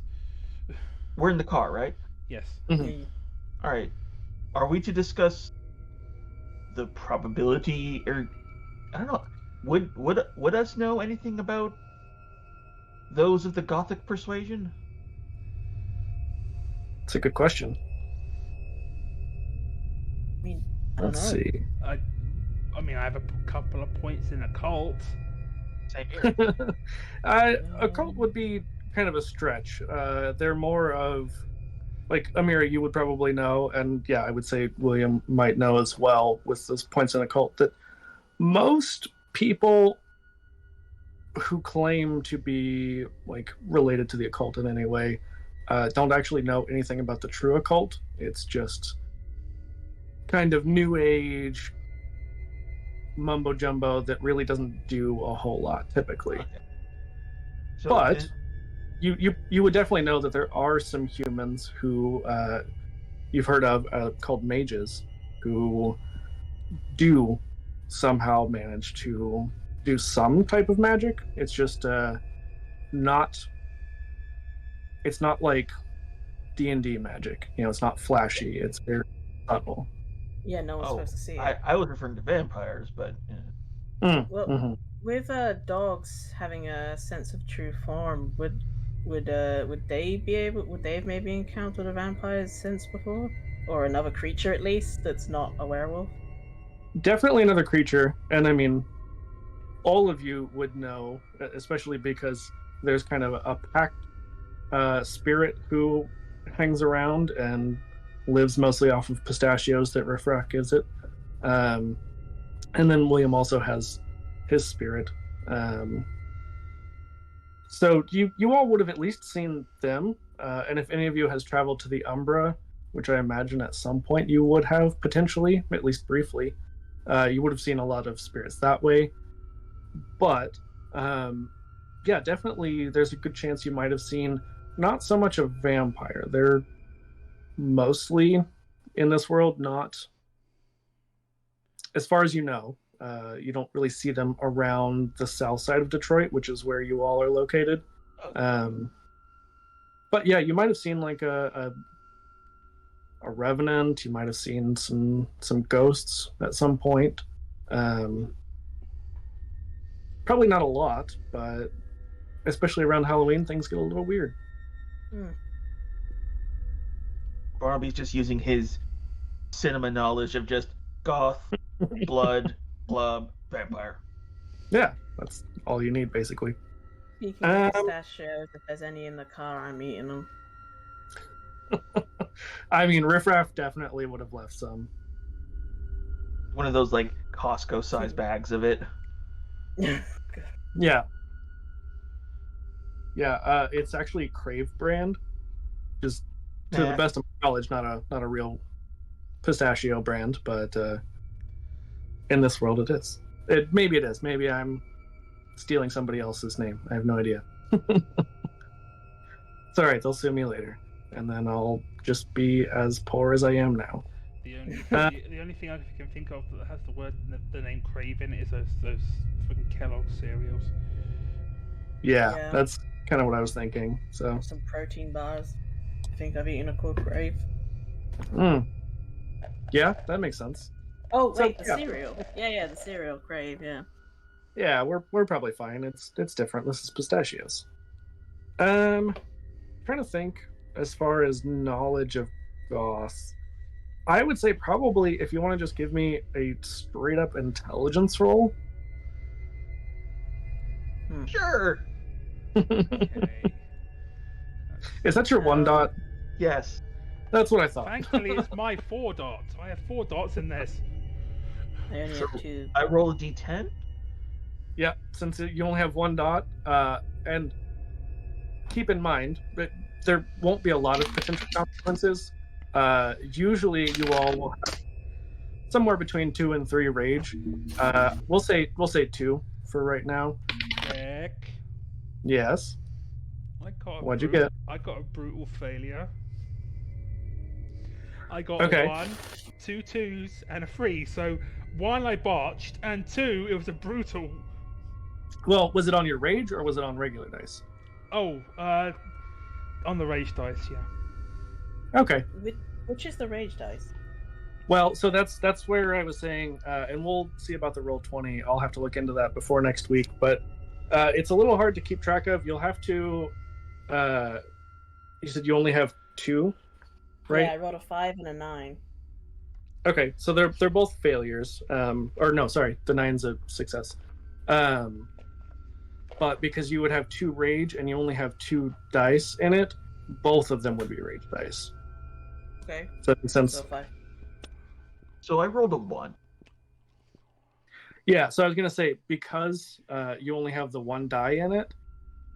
We're in the car, right? yes. Mhm. All right. Are we to discuss the probability, or I don't know? Would us know anything about those of the Gothic persuasion? It's a good question. I mean, I don't Let's know. see. I mean, I have a couple of points in occult. Same here. A cult would be kind of a stretch. They're more of like Amira, you would probably know, and yeah, I would say William might know as well with those points in a cult, that most people who claim to be like related to the occult in any way don't actually know anything about the true occult. It's just kind of new age mumbo jumbo that really doesn't do a whole lot typically. Okay. So But you would definitely know that there are some humans who you've heard of called mages who do somehow manage to do some type of magic. It's just not like D&D magic. It's not flashy. It's very subtle. Yeah, no one's supposed to see it. I was referring to vampires, but Well, with dogs having a sense of true form, would they have maybe encountered a vampire's sense before, or another creature at least that's not a werewolf? Definitely another creature, and I mean, all of you would know, especially because there's kind of a pact spirit who hangs around and lives mostly off of pistachios that Riffraff gives it. And then William also has his spirit. So you all would have at least seen them. And if any of you has traveled to the Umbra, which I imagine at some point you would have potentially, at least briefly, you would have seen a lot of spirits that way. But yeah, definitely there's a good chance you might have seen not so much a vampire. They're mostly in this world not, as far as you know, you don't really see them around the south side of Detroit, which is where you all are located. But yeah, you might have seen like a revenant. You might have seen some ghosts at some point. Probably not a lot, but especially around Halloween, things get a little weird. Barnaby's just using his cinema knowledge of just goth, blood, club, vampire. Yeah, that's all you need, basically. Speaking of pistachios, if there's any in the car, I'm eating them. I mean, Riffraff definitely would have left some. One of those like Costco size bags of it. Yeah. Yeah, it's actually Crave brand. Just to the best of my knowledge, not a real pistachio brand, but in this world it is. Maybe it is. Maybe I'm stealing somebody else's name. I have no idea. It's all right. They'll sue me later, and then I'll just be as poor as I am now. The only thing I can think of that has the name Craven is those fucking Kellogg's cereals. Yeah, that's kind of what I was thinking. So some protein bars. I think I've eaten a called Crave. Yeah, that makes sense. Oh wait, the cereal. Yeah, the cereal Crave. Yeah. Yeah, we're probably fine. It's different. This is pistachios. Trying to think as far as knowledge of goth. I would say probably if you want to just give me a straight up intelligence roll. Sure. Okay. Is that your 1 dot? Yes. That's what I thought. Thankfully, it's my 4 dots. I have 4 dots in this. I only have 2. I roll a d10. Yeah, since you only have 1 dot, and keep in mind that there won't be a lot of potential consequences. Usually, you all will have somewhere between 2 and 3 rage. We'll say 2 for right now. Heck. Yes. What'd you get? I got a brutal failure. I got Okay. 1, 2 2s, and a 3. So 1 I botched, and 2 it was a brutal. Well, was it on your rage or was it on regular dice? Oh, on the rage dice, yeah. Okay. Which is the rage dice? Well, so that's where I was saying, and we'll see about the Roll20. I'll have to look into that before next week, but it's a little hard to keep track of. You'll have to. You said you only have 2, right? Yeah, I rolled a 5 and a 9. Okay, so they're both failures. Or no, sorry, the 9's a success. But because you would have 2 rage and you only have 2 dice in it, both of them would be rage dice. Okay. Does that make sense? So 5. So I rolled a 1. Yeah, so I was gonna say because you only have the 1 die in it,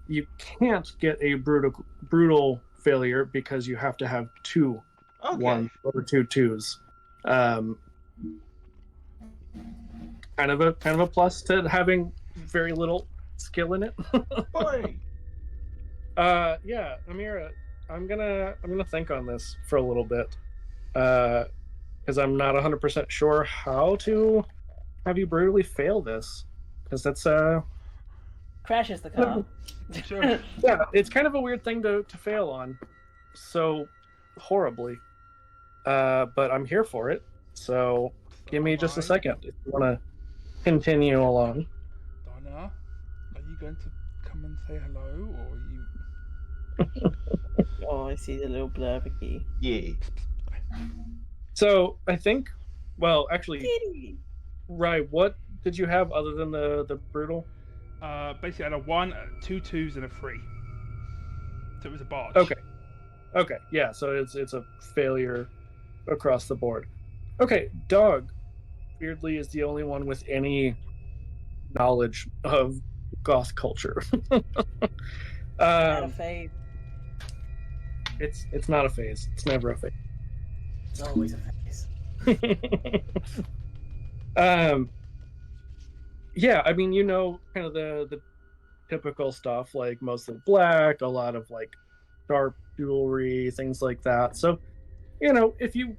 you can't get a brutal failure because you have to have 2 1 or 2 2s. Kind of a plus to having very little skill in it. Boy. Yeah, Amira, I'm gonna think on this for a little bit, because I'm not 100% sure how to have you brutally fail this, because that's Crashes the car. Sure. yeah, it's kind of a weird thing to fail on, so horribly. But I'm here for it, so give me just a second if you want to continue along. Donna, are you going to come and say hello, or are you? Oh, I see the little blurb key. Yeah. So I think, well, actually, Kitty. Rye, what did you have other than the brutal? Basically, I had a 1, 2 2s, and a 3. So it was a botch. Okay, yeah. So it's a failure across the board. Okay, Dog, weirdly, is the only one with any knowledge of goth culture. Not a phase. It's not a phase. It's never a phase. It's always a phase. Yeah, I mean, kind of the typical stuff, like mostly black, a lot of like sharp jewelry, things like that. So, if you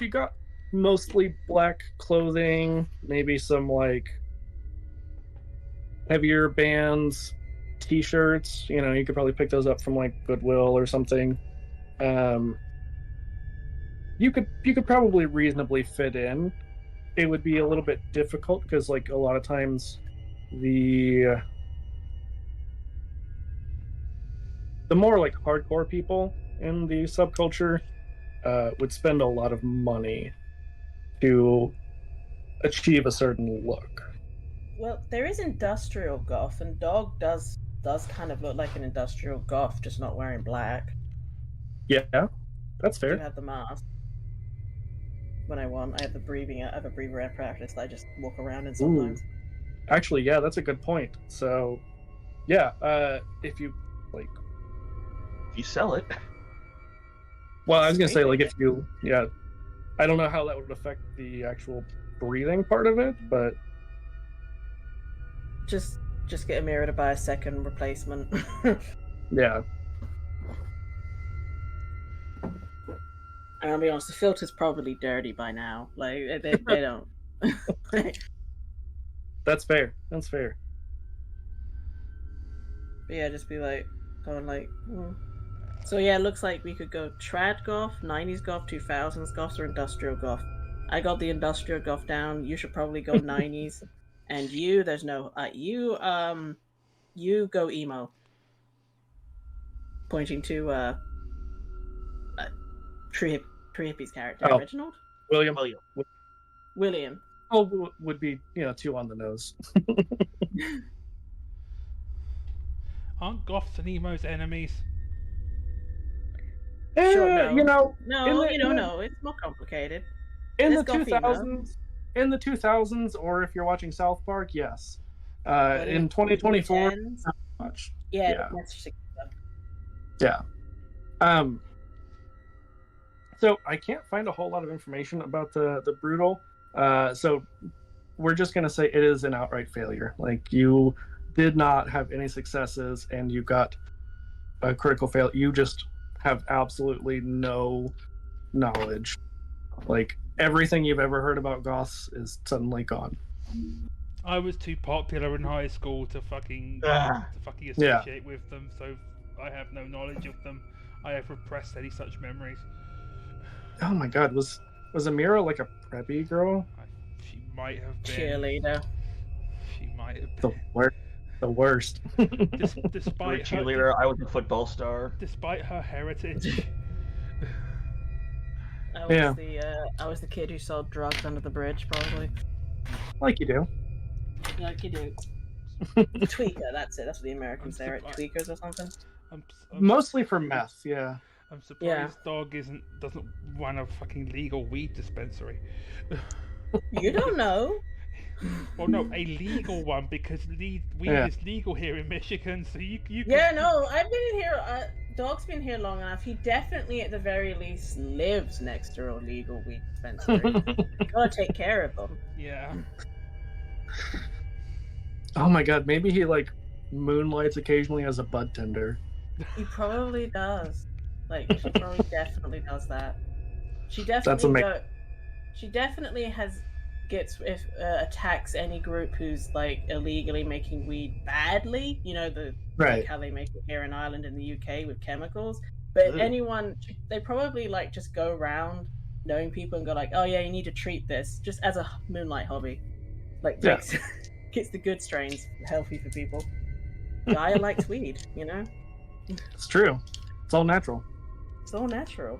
got mostly black clothing, maybe some like heavier bands, t-shirts, you could probably pick those up from like Goodwill or something. You could probably reasonably fit in. It would be a little bit difficult because like a lot of times the more like hardcore people in the subculture would spend a lot of money to achieve a certain look. Well, there is industrial goth, and Dog does kind of look like an industrial goth, just not wearing black. Yeah. That's I do fair. have the mask. When I want, I have the breathing. I have a breather apparatus that I just walk around in sometimes. Actually, yeah, that's a good point. So, yeah, if you like, If you sell it, well, I was gonna say like Sweet. if you, yeah, I don't know how that would affect the actual breathing part of it, but Just get a mirror to buy a second replacement. yeah, And I'll be honest, the filter's probably dirty by now. Like they don't. that's fair. That's fair. But yeah, just be like going like. So yeah, it looks like we could go trad goth, 90s goth, 2000s goth, or industrial goth. I got the industrial goth down. You should probably go 90s. And you, there's no you go emo. Pointing to Tree Hippie's character, Oh. Reginald? William, William. would be two on the nose. Aren't goths and emos enemies? Sure, no. You know, No, in the- no, it's more complicated. in the There's goth emo. 2000s, or if you're watching South Park, yes. But In 2024, 10s, not much. yeah, Yeah. that's just Yeah. So I can't find a whole lot of information about the brutal. So we're just gonna say it is an outright failure. Like you did not have any successes, and you got a critical fail. You just have absolutely no knowledge. Like everything you've ever heard about goths is suddenly gone. I was too popular in high school to fucking Ah. Yeah. associate with them, so I have no knowledge of them. I have repressed any such memories. Oh my god, was Amira like a preppy girl? She might have been. cheerleader. She might have The been. worst. The worst. you were a Despite cheerleader. I was a football star. despite her heritage. I was the kid who sold drugs under the bridge, probably. Like you do. Like you do. Tweaker, that's it. That's what the Americans say, right? Tweakers or something. I'm Mostly for meth, yeah. I'm surprised Yeah. Dog doesn't run a fucking legal weed dispensary. You don't know. Well, no, a legal one because weed Yeah. is legal here in Michigan. So you Yeah, no, I've been in here. Dog's been here long enough. He definitely, at the very least, lives next to a legal weed dispensary. Gotta take care of them. Yeah. Oh my god, maybe he like moonlights occasionally as a bud tender. He probably does. Like, she probably definitely does that. She That's definitely amazing. she definitely attacks any group who's like illegally making weed badly. You know, like Right. how they make it here in Ireland and the UK with chemicals. But Ugh. anyone, they probably like just go around knowing people and go like, oh yeah, you need to treat this just as a moonlight hobby. Like, Yeah. gets the good strains healthy for people. Gaia likes weed, you know? It's true. It's all natural. It's all natural.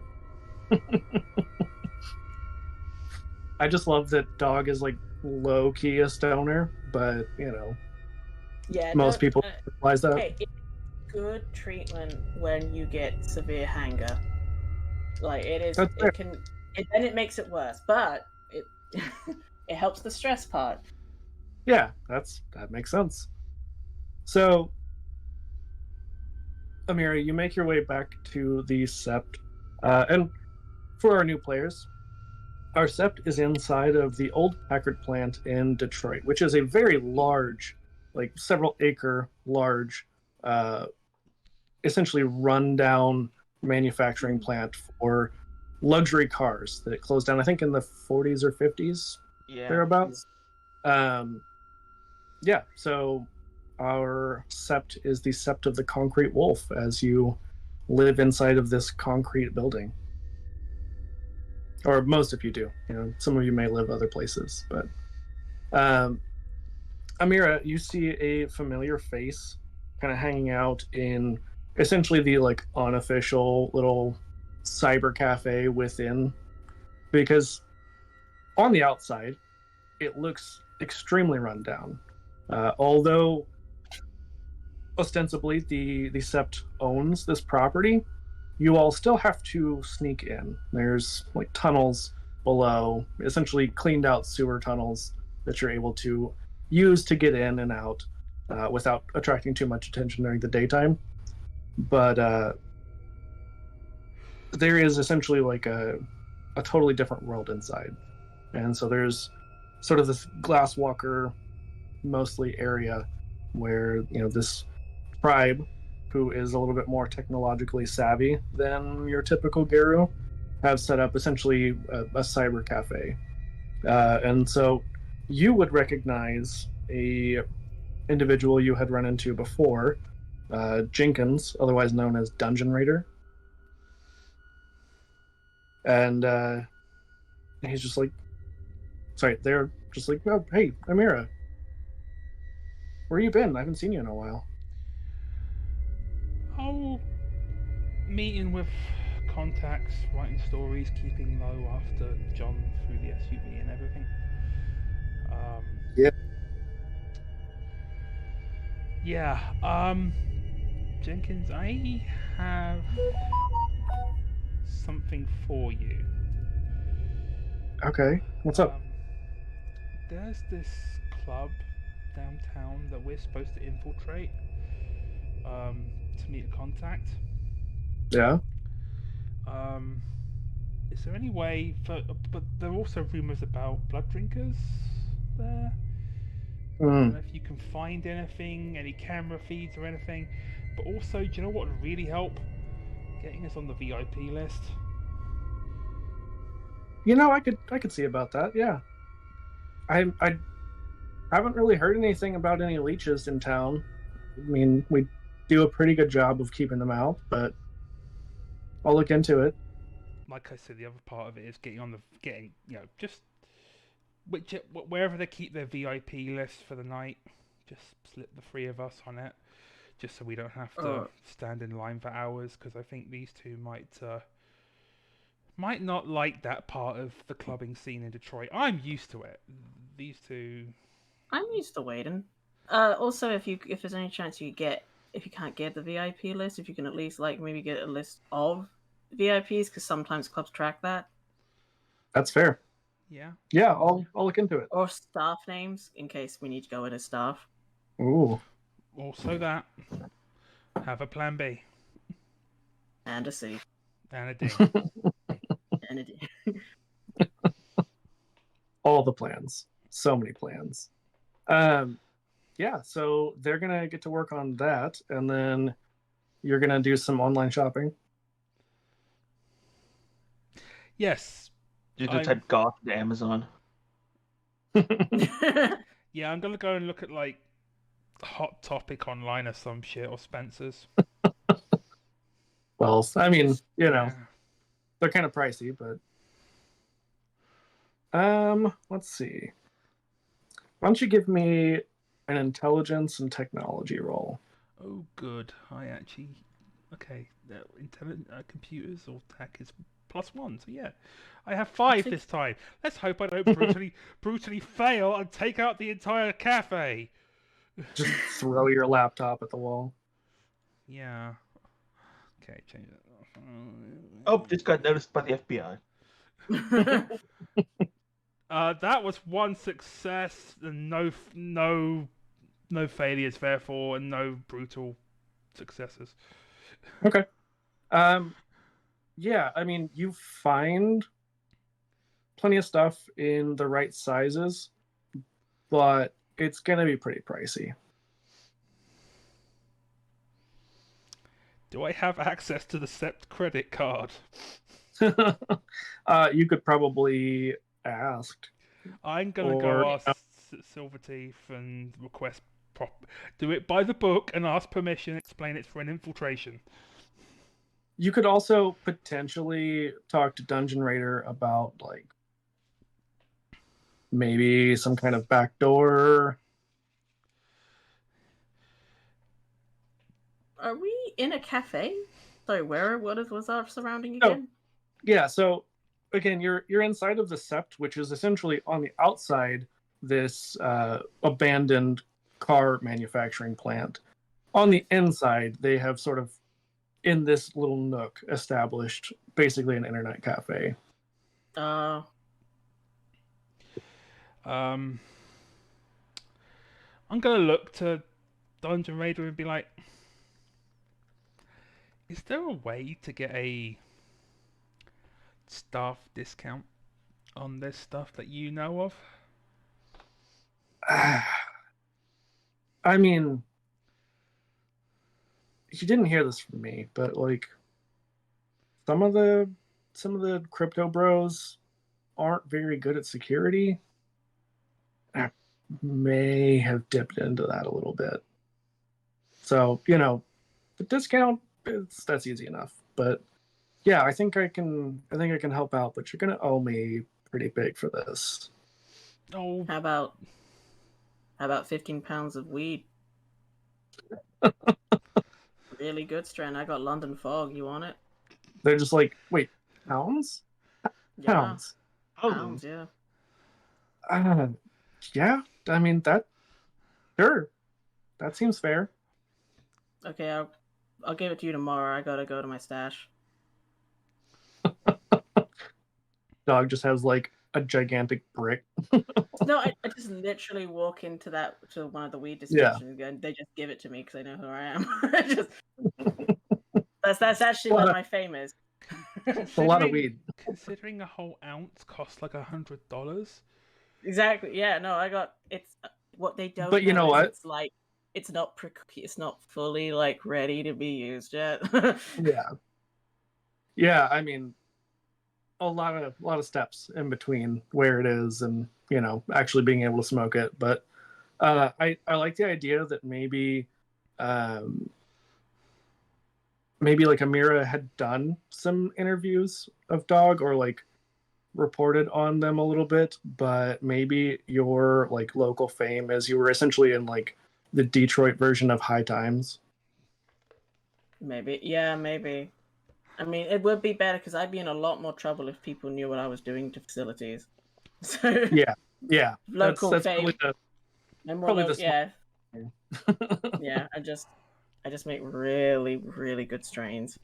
I just love that Dog is like low key a stoner, but you know, Yeah. most people realize that. Okay, it's good treatment when you get severe hanger. Like it is, That's fair. then it makes it worse, but it it helps the stress part. Yeah, that makes sense. So, Amira, you make your way back to the Sept, and for our new players, our Sept is inside of the old Packard plant in Detroit, which is a very large, like several acre large, essentially rundown manufacturing plant for luxury cars that closed down, I think, in the 40s or 50s, Yeah. thereabouts. Yeah, so our Sept is the Sept of the Concrete Wolf as you live inside of this concrete building. Or most of you do. You know, some of you may live other places, but Amira, you see a familiar face kind of hanging out in essentially the like unofficial little cyber cafe within, because on the outside it looks extremely run down. Although ostensibly the Sept owns this property, you all still have to sneak in. There's like tunnels below, essentially cleaned out sewer tunnels that you're able to use to get in and out without attracting too much attention during the daytime. But there is essentially like a totally different world inside. And so there's sort of this glasswalker mostly area where, this tribe, who is a little bit more technologically savvy than your typical Geru, have set up essentially a cyber cafe. And so you would recognize a individual you had run into before, Jenkins, otherwise known as Dungeon Raider. And he's just like, sorry, they're just like, oh, hey, Amira, where you been? I haven't seen you in a while. Oh, meeting with contacts, writing stories, keeping low after John through the SUV and everything. Yeah. Yeah, Jenkins, I have something for you. Okay, what's up? There's this club downtown that we're supposed to infiltrate to meet a contact. Yeah. Is there any way for? But there are also rumors about blood drinkers there. I don't know if you can find anything, any camera feeds or anything. But also, do you know what would really help? Getting us on the VIP list. I could see about that. Yeah. I haven't really heard anything about any leeches in town. I mean, we do a pretty good job of keeping them out, but I'll look into it. Like I said, the other part of it is getting just wherever they keep their VIP list for the night, just slip the three of us on it, just so we don't have to stand in line for hours. Because I think these two might not like that part of the clubbing scene in Detroit. I'm used to it. These two, I'm used to waiting. Also, if there's any chance if you can't get the VIP list, if you can at least maybe get a list of VIPs, because sometimes clubs track that. That's fair. Yeah. Yeah, I'll look into it. Or staff names in case we need to go in as staff. Ooh. Also that. Have a plan B. And a C. And a D. And a D. All the plans. So many plans. Yeah, so they're gonna get to work on that, and then you're gonna do some online shopping. Just Yes. type goth to Amazon. Yeah, I'm gonna go and look at Hot Topic online or some shit, or Spencer's. Well, I mean, Yeah. they're kind of pricey, but let's see. Why don't you give me an intelligence and technology roll? Oh, good. Okay. Computers or tech is +1, so yeah, I have 5 this time. Let's hope I don't brutally fail and take out the entire cafe. Just throw your laptop at the wall. Yeah. Okay, change that. Oh, just got noticed by the FBI. That was 1 success and no failures, therefore, and no brutal successes. Okay. Yeah, I mean, you find plenty of stuff in the right sizes, but it's gonna be pretty pricey. Do I have access to the SEPT credit card? You could probably ask. I'm gonna go ask Silverteeth and request do it by the book and ask permission. Explain it's for an infiltration. You could also potentially talk to Dungeon Raider about maybe some kind of backdoor. Are we in a cafe? Sorry, was our surrounding again? Yeah, so again, you're inside of the Sept, which is essentially on the outside this abandoned car manufacturing plant. On the inside, they have sort of in this little nook established basically an internet cafe. I'm gonna look to Dungeon Raider and be like, is there a way to get a staff discount on this stuff that you know of? I mean, you didn't hear this from me, but like some of the crypto bros aren't very good at security. I may have dipped into that a little bit. So, the discount that's easy enough. But yeah, I think I can help out, but you're gonna owe me pretty big for this. Oh, How about 15 pounds of weed? Really good strain. I got London Fog. You want it? They're just like, wait, pounds? Yeah, Pounds. pounds. Yeah. Yeah, I mean sure. That seems fair. Okay, I'll give it to you tomorrow. I gotta go to my stash. Dog just has like a gigantic brick. No, I just literally walk to one of the weed Yeah. dispensaries and they just give it to me because they know who I am. That's actually where my fame is. It's a lot of weed. Considering a whole ounce costs like $100. Exactly. Yeah. No, it's what they don't. But you know what? It's like it's not fully like ready to be used yet. Yeah. Yeah, I mean, a lot of steps in between where it is and actually being able to smoke it. But I like the idea that maybe like Amira had done some interviews of Dog or like reported on them a little bit, but maybe your like local fame is you were essentially in like the Detroit version of High Times. Maybe. Yeah. Maybe. I mean, it would be better because I'd be in a lot more trouble if people knew what I was doing to facilities. So Yeah. local that's fame. probably the Yeah. Yeah. I just make really, really good strains.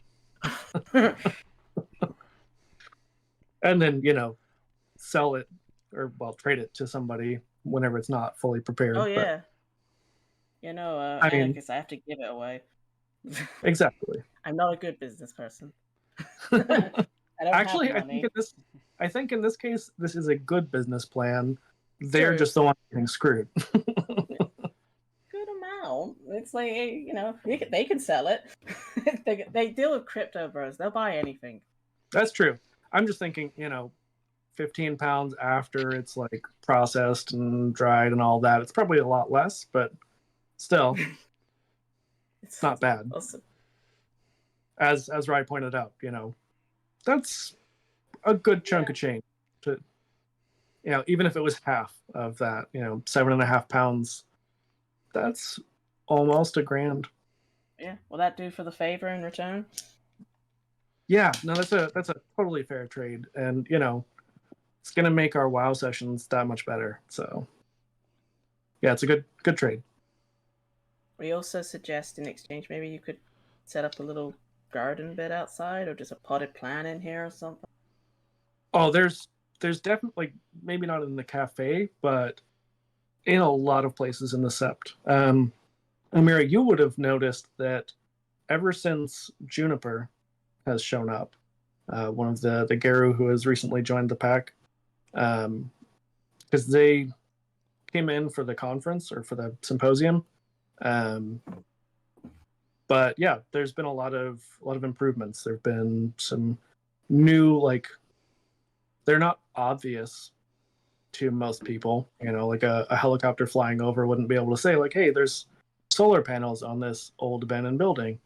and then sell it or trade it to somebody whenever it's not fully prepared. Oh yeah. I mean, Anarchist, I have to give it away. exactly. I'm not a good business person. I don't Actually, have money. I think in this case, this is a good business plan. They're True. just the one getting screwed. Good amount. It's like they can sell it. they deal with crypto bros. They'll buy anything. That's true. I'm just thinking, 15 pounds after it's like processed and dried and all that. It's probably a lot less, but still, it's not bad. Awesome. As Rye pointed out, that's a good chunk of change. To even if it was half of that, 7.5 pounds, that's almost $1,000. Yeah. Will that do for the favor in return? Yeah, no, that's a totally fair trade, and it's gonna make our WoW sessions that much better. So, yeah, it's a good trade. We also suggest in exchange maybe you could set up a little garden bed outside, or just a potted plant in here or something. Oh, there's definitely, maybe not in the cafe, but in a lot of places in the Sept. Amira, you would have noticed that ever since Juniper has shown up, one of the Garu who has recently joined the pack, because they came in for the conference or for the symposium. But yeah, there's been a lot of improvements. There've been some new, like, they're not obvious to most people. Like a helicopter flying over wouldn't be able to say like, hey, there's solar panels on this old abandoned building.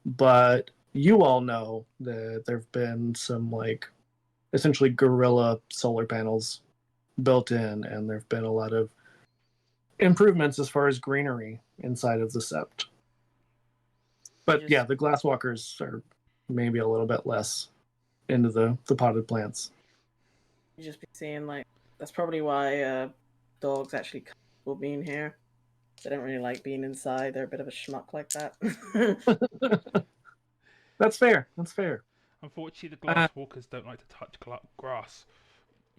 But you all know that there've been some like essentially guerrilla solar panels built in, and there've been a lot of improvements as far as greenery inside of the Sept. But yeah, the glasswalkers are maybe a little bit less into the potted plants. You just be seeing like that's probably why dogs actually will be in here. They don't really like being inside. They're a bit of a schmuck like that. That's fair. That's fair. Unfortunately, the glass walkers don't like to touch grass.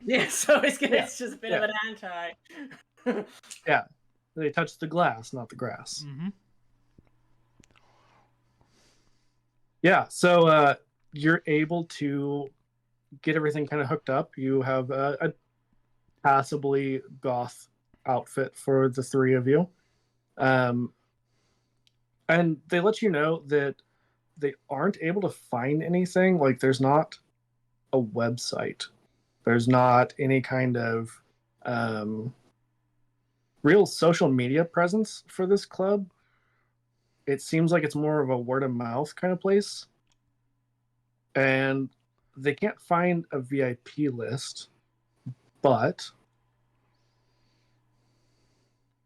Yeah, so it's Yeah, just a bit yeah. of an anti. Yeah, they touch the glass, not the grass. Mm-hmm. Yeah, so you're able to get everything kind of hooked up. You have a passably goth outfit for the three of you. And they let you know that they aren't able to find anything. Like, there's not a website, there's not any kind of real social media presence for this club. It seems like it's more of a word of mouth kind of place. And they can't find a VIP list, but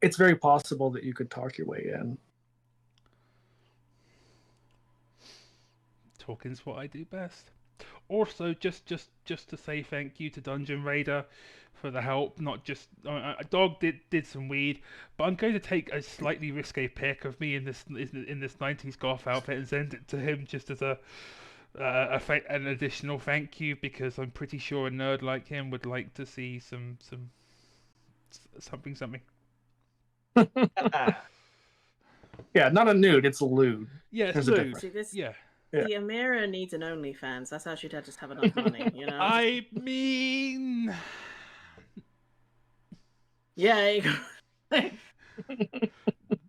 it's very possible that you could talk your way in. Talking's what I do best. Also, just to say thank you to Dungeon Raider for the help. Not just Dog did some weed, but I'm going to take a slightly risque pic of me in this 90s goth outfit and send it to him just as an additional thank you, because I'm pretty sure a nerd like him would like to see something. Yeah, not a nude, it's a lewd. Yeah, There's a lewd. difference. See, this, Yeah. Yeah. the Amira needs an OnlyFans. That's how she'd have to have enough money, you know? I mean, Yeah, you go.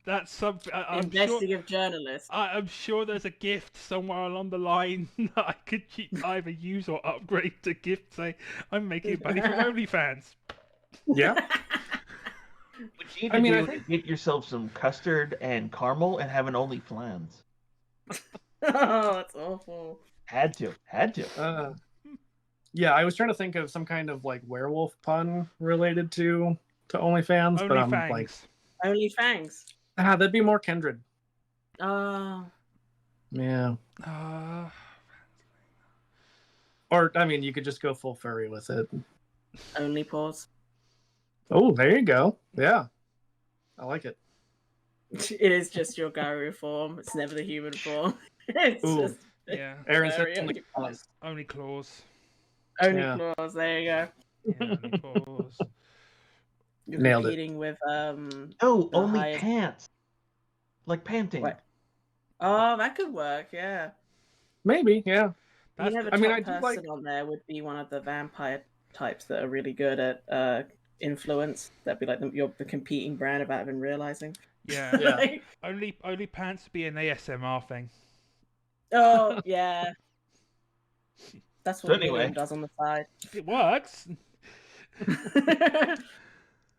that's something. I'm sure. Investigative journalist. I'm sure there's a gift somewhere along the line that I could either use or upgrade to gift. Say, I'm making money from OnlyFans. Yeah. What you need I to mean, do I is think- get yourself some custard and caramel and have an OnlyFans. Oh, that's awful. Had to. Yeah, I was trying to think of some kind of like werewolf pun related to OnlyFans, but I'm like, OnlyFangs. Only fangs. that'd be more kindred. Oh, Yeah. Uh, Or I mean, you could just go full furry with it. only paws. Oh, there you go. Yeah, I like it. It is just your Garu form. It's never the human form. It's Ooh. just yeah. Aaron said Very only claws. Only claws. only Yeah. claws. There you go. Yeah, only claws. You're Nailed it. competing with Oh, The only highest- pants. Like panting. What? Oh, that could work. Yeah. Maybe, yeah. That's You know, the I mean, top I do person like- on there would be one of the vampire types that are really good at influence. That'd be like the competing brand without even realizing. yeah. Yeah. Like, Only pants to be an ASMR thing. oh yeah. That's So what anyway. William does on the side. It works.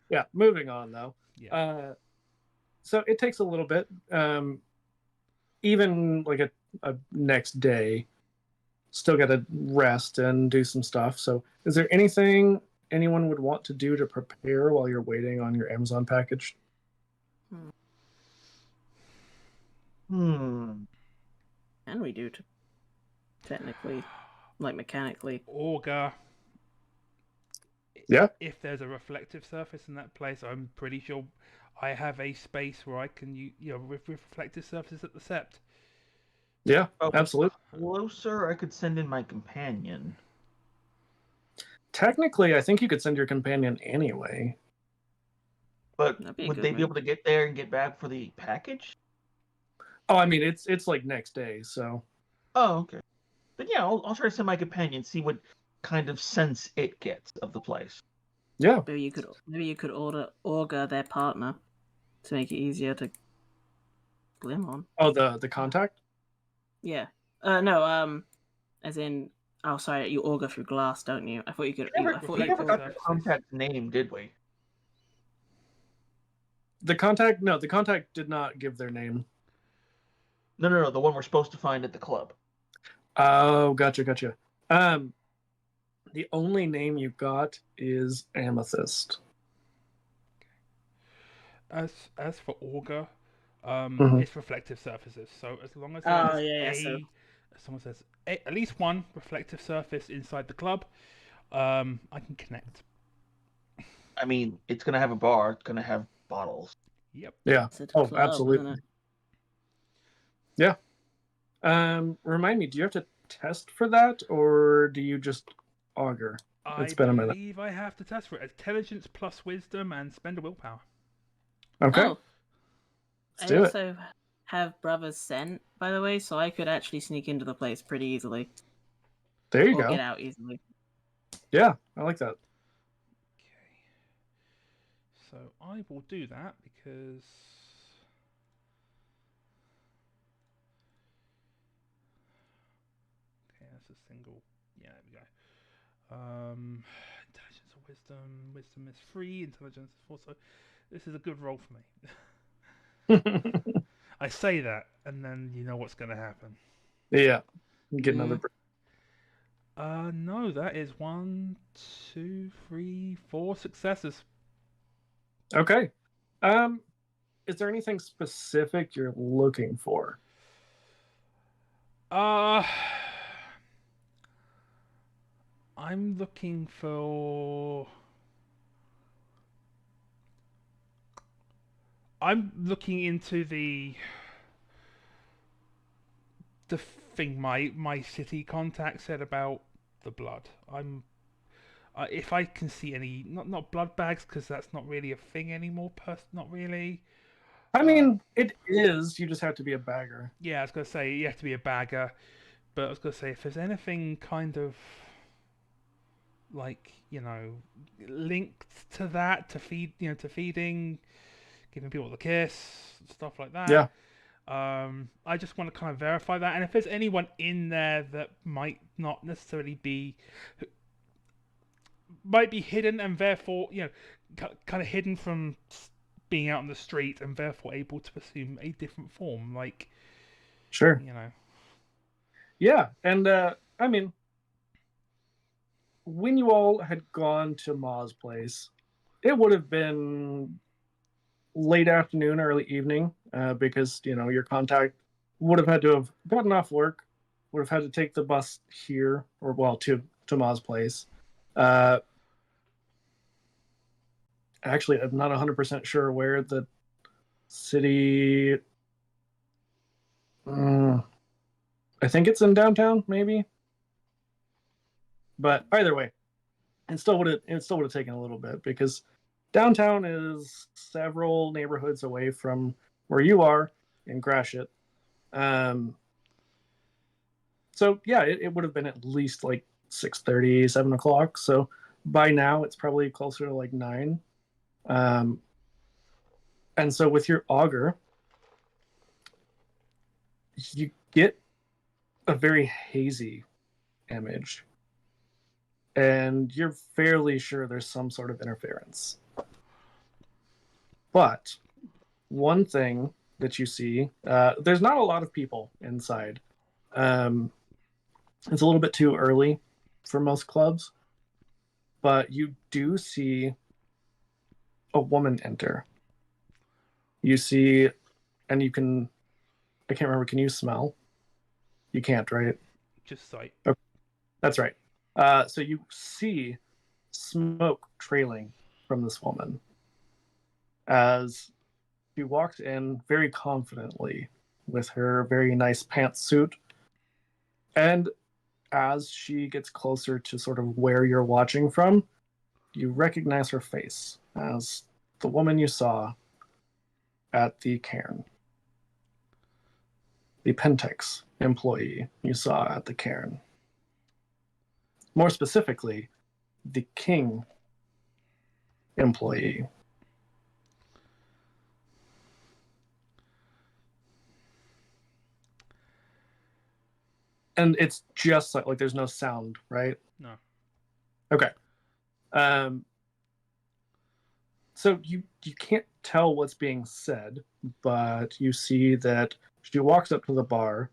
Yeah, moving on though. Yeah. So it takes a little bit. Even like a next day, still got to rest and do some stuff. So, is there anything anyone would want to do to prepare while you're waiting on your Amazon package? Can we do technically, like mechanically? Auger. Yeah. If there's a reflective surface in that place, I'm pretty sure I have a space where I can with reflective surfaces at the sept. Yeah, Oh. absolutely. Closer, I could send in my companion. Technically, I think you could send your companion anyway. But That'd be a would good they be move. able to get there and get back for the package? Oh, I mean, it's like next day, so Oh, okay. Then yeah, I'll try to send my companion, see what kind of sense it gets of the place. yeah. Maybe you could auger their partner to make it easier to glim on. Oh, the contact. Yeah. No. As in, oh, sorry, you auger through glass, don't you? I thought you could. We never, I thought we you never could. got the contact name, did we? The contact. No, the contact did not give their name. No, the one we're supposed to find at the club. Oh, gotcha. The only name you got is Amethyst. As for auger, Mhm. it's reflective surfaces. So as long as Oh, there's yeah, so- as long as there's at least one reflective surface inside the club, I can connect. I mean, it's gonna have a bar. It's gonna have bottles. Yep. Yeah. It's a Oh, club, absolutely. isn't it? Yeah. Remind me, do you have to test for that, or do you just augur? It's I been a minute. believe I have to test for it. Intelligence plus wisdom and spend a willpower. Okay, Oh, let's I do it. also have Brother's Scent, by the way, so I could actually sneak into the place pretty easily. There you Or go. get out easily. Yeah, I like that. Okay. So I will do that because. Okay, that's a single. Yeah, there we go. Intelligence or wisdom. Wisdom is 3, intelligence is 4, so this is a good roll for me. I say that, and then you know what's going to happen. Yeah, get another. No, that is 1, 2, 3, 4 successes. Okay. Is there anything specific you're looking for? Uh, I'm looking for. I'm looking into the thing my city contact said about the blood. I'm if I can see any not blood bags because that's not really a thing anymore. Not really. I mean, it is. You just have to be a bagger. Yeah, I was gonna say you have to be a bagger, but I was gonna say if there's anything kind of like linked to that to feeding, giving people the kiss, stuff like that. Yeah. I just want to kind of verify that, and if there's anyone in there that might not necessarily might be hidden and therefore kind of hidden from being out on the street and therefore able to assume a different form, like Sure. Yeah, and I mean, when you all had gone to Ma's place, it would have been late afternoon, early evening, because your contact would have had to have gotten off work, would have had to take the bus here, or well, to Ma's place. Actually, I'm not 100% sure where the city. I think it's in downtown, maybe. But either way, it still would have taken a little bit because downtown is several neighborhoods away from where you are in Gratiot. So yeah, it would have been at least like 6:30, 7 o'clock. So by now it's probably closer to like 9. And so with your augur, you get a very hazy image, and you're fairly sure there's some sort of interference. But one thing that you see, there's not a lot of people inside. Um, it's a little bit too early for most clubs, but you do see a woman enter. You see, and you can, I can't remember, can you smell? You can't, right? Just sight. Okay, that's right. So you see smoke trailing from this woman as she walks in very confidently with her very nice pantsuit. And as she gets closer to sort of where you're watching from, you recognize her face as the woman you saw at the cairn, the Pentex employee you saw at the cairn. More specifically, the king employee. And it's just like there's no sound, right? No. Okay. So you can't tell what's being said, but you see that she walks up to the bar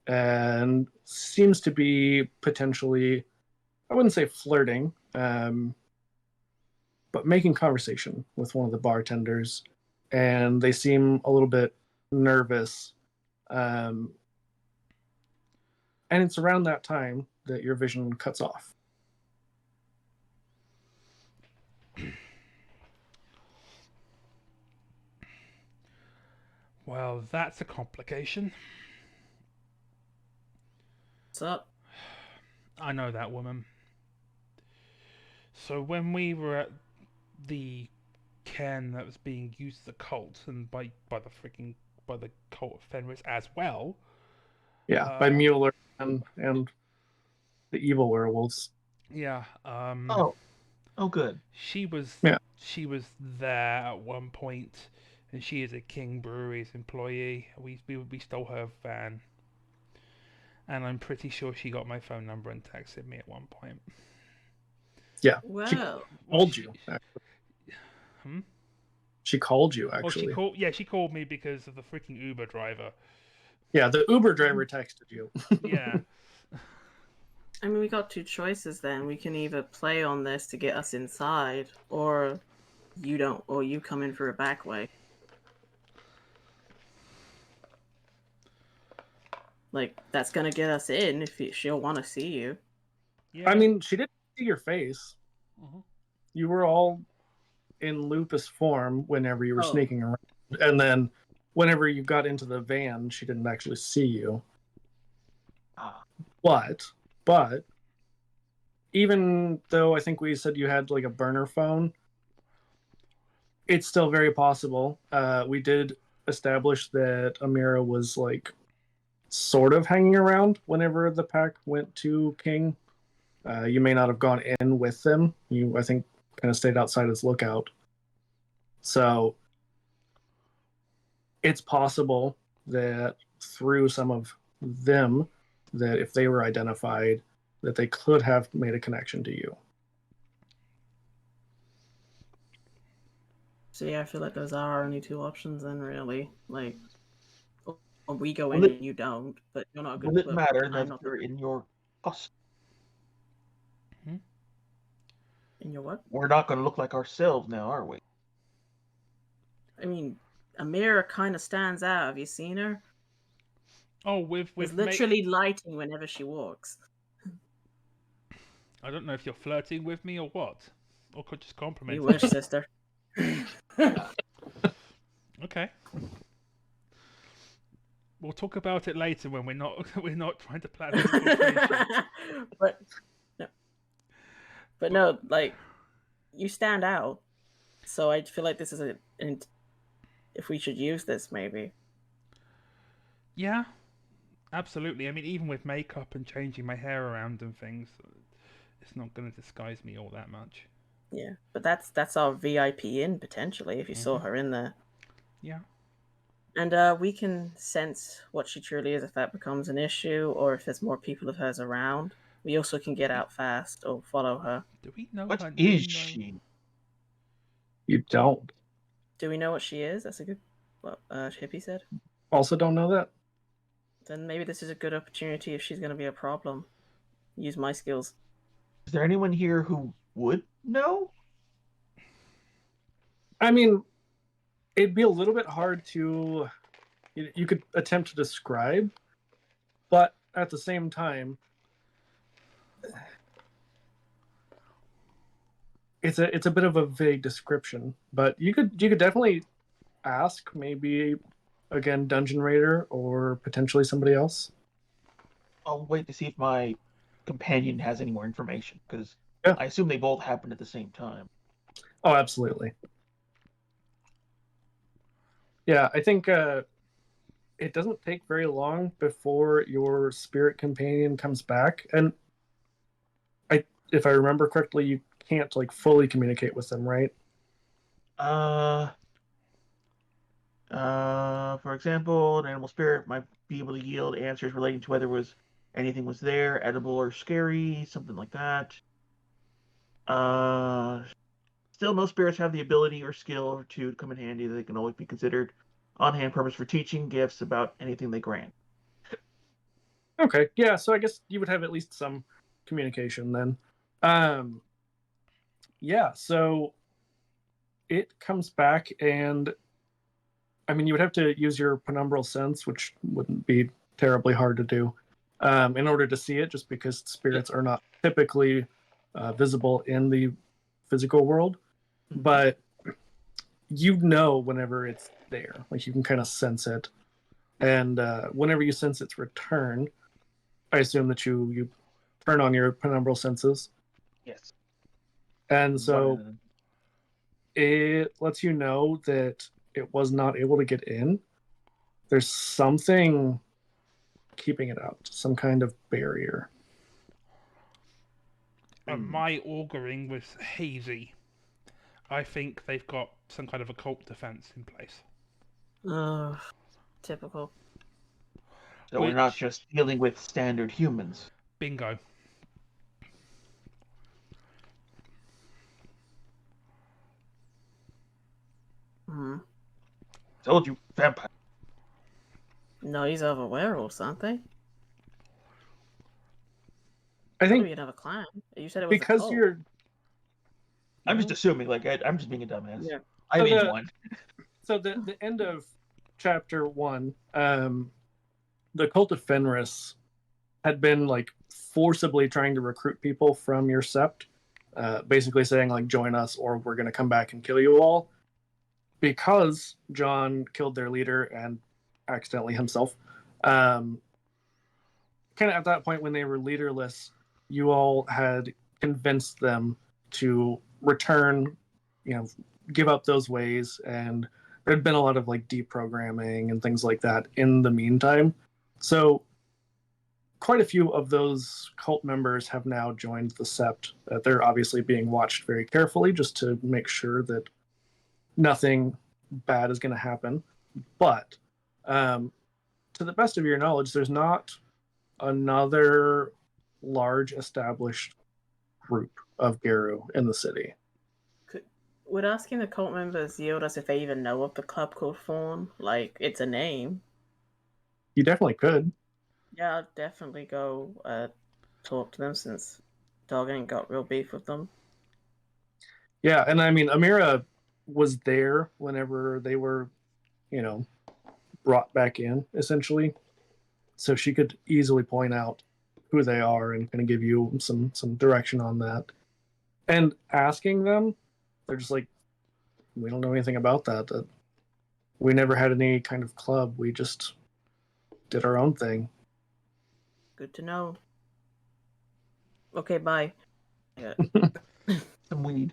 and seems to be potentially, I wouldn't say flirting, but making conversation with one of the bartenders, and they seem a little bit nervous. And it's around that time that your vision cuts off. Well, that's a complication. What's up? I know that woman. So when we were at the cairn that was being used as a cult, and by the cult of Fenris as well. Yeah, by Mueller and the evil werewolves. Yeah. Oh, good. She was Yeah. she was there at one point, and she is a King Brewery's employee. We stole her van, and I'm pretty sure she got my phone number and texted me at one point. Yeah. She Well, called you. Hmm? She called you, Oh, actually. she called me because of the freaking Uber driver. Yeah, the Uber driver texted you. Yeah. I mean, we got two choices then. We can either play on this to get us inside, or you come in for a back way. Like, that's gonna get us in if she'll want to see you. Yeah. I mean, she didn't see your face. Uh-huh. You were all in lupus form whenever you were Oh. sneaking around. And then whenever you got into the van, she didn't actually see you. But even though I think we said you had like a burner phone, it's still very possible. We did establish that Amira was like sort of hanging around whenever the pack went to King. You may not have gone in with them. You, I think, kind of stayed outside as lookout. So it's possible that through some of them, that if they were identified, that they could have made a connection to you. So yeah, I feel like those are our only two options then, really. Like, or we go in Will it- and you don't, but you're not a good. Will it well, matter I'm that not you're in your costume? in your what? We're not going to look like ourselves now, are we? I mean, Amira kind of stands out. Have you seen her? Oh, with It's literally lighting whenever she walks. I don't know if you're flirting with me or what, or could just compliment. You wish, sister. Okay. We'll talk about it later when we're not trying to plan an infiltration. but no, like you stand out. So I feel like this is if we should use this, maybe. Yeah, absolutely. I mean, even with makeup and changing my hair around and things, it's not going to disguise me all that much. Yeah, but that's our VIP in potentially if you saw her in there. Yeah. And we can sense what she truly is if that becomes an issue, or if there's more people of hers around. We also can get out fast or follow her. Do we know What her is name, though? she? You don't. Do we know what she is? That's a good. What Hippie said. Also, don't know that. Then maybe this is a good opportunity if she's going to be a problem. Use my skills. Is there anyone here who would know? I mean, it'd be a little bit hard to. You could attempt to describe, but at the same time, it's a bit of a vague description. But you could definitely ask, maybe again, Dungeon Raider or potentially somebody else. I'll wait to see if my companion has any more information, because Yeah. I assume they both happened at the same time. Oh, absolutely. Yeah, I think it doesn't take very long before your spirit companion comes back, and if I remember correctly, you can't like fully communicate with them, right? For example, an animal spirit might be able to yield answers relating to whether anything was there, edible or scary, something like that. Still, most spirits have the ability or skill to come in handy. They can always be considered on-hand purpose for teaching gifts about anything they grant. Okay, yeah. So I guess you would have at least some communication then. Yeah. So it comes back, and I mean, you would have to use your penumbral sense, which wouldn't be terribly hard to do, in order to see it, just because spirits are not typically visible in the physical world. But you know whenever it's there, like you can kind of sense it, and whenever you sense its return, I assume that you turn on your penumbral senses, Yes. and so One- it lets you know that it was not able to get in. There's something keeping it out, some kind of barrier. My auguring was hazy. I think they've got some kind of occult defense in place. Ugh, typical. So we're not Which- just dealing with standard humans. Bingo. Hmm. Told you, vampire. No, these other werewolves, aren't they? I Gotta think be another clan. You said it was a because cult. you're I'm just assuming, like, I'm just being a dumbass. Yeah. I So made the- one. so the end of chapter 1, the cult of Fenris had been like forcibly trying to recruit people from your sept, basically saying like join us or we're going to come back and kill you all, because John killed their leader and accidentally himself. Kind of at that point when they were leaderless, you all had convinced them to return, give up those ways, and there'd been a lot of like deprogramming and things like that in the meantime. So quite a few of those cult members have now joined the sept. They're obviously being watched very carefully just to make sure that nothing bad is going to happen. But to the best of your knowledge, there's not another large established group of Geru in the city. Would asking the cult members yield us if they even know of the club called Fawn? Like, it's a name. You definitely could. Yeah, I'd definitely go talk to them since Dog ain't got real beef with them. Yeah, and I mean, Amira was there whenever they were, brought back in, essentially. So she could easily point out who they are and kind of give you some direction on that. And asking them, they're just like, we don't know anything about that. We never had any kind of club. We just did our own thing. Good to know. Okay, bye. Yeah. Some weed.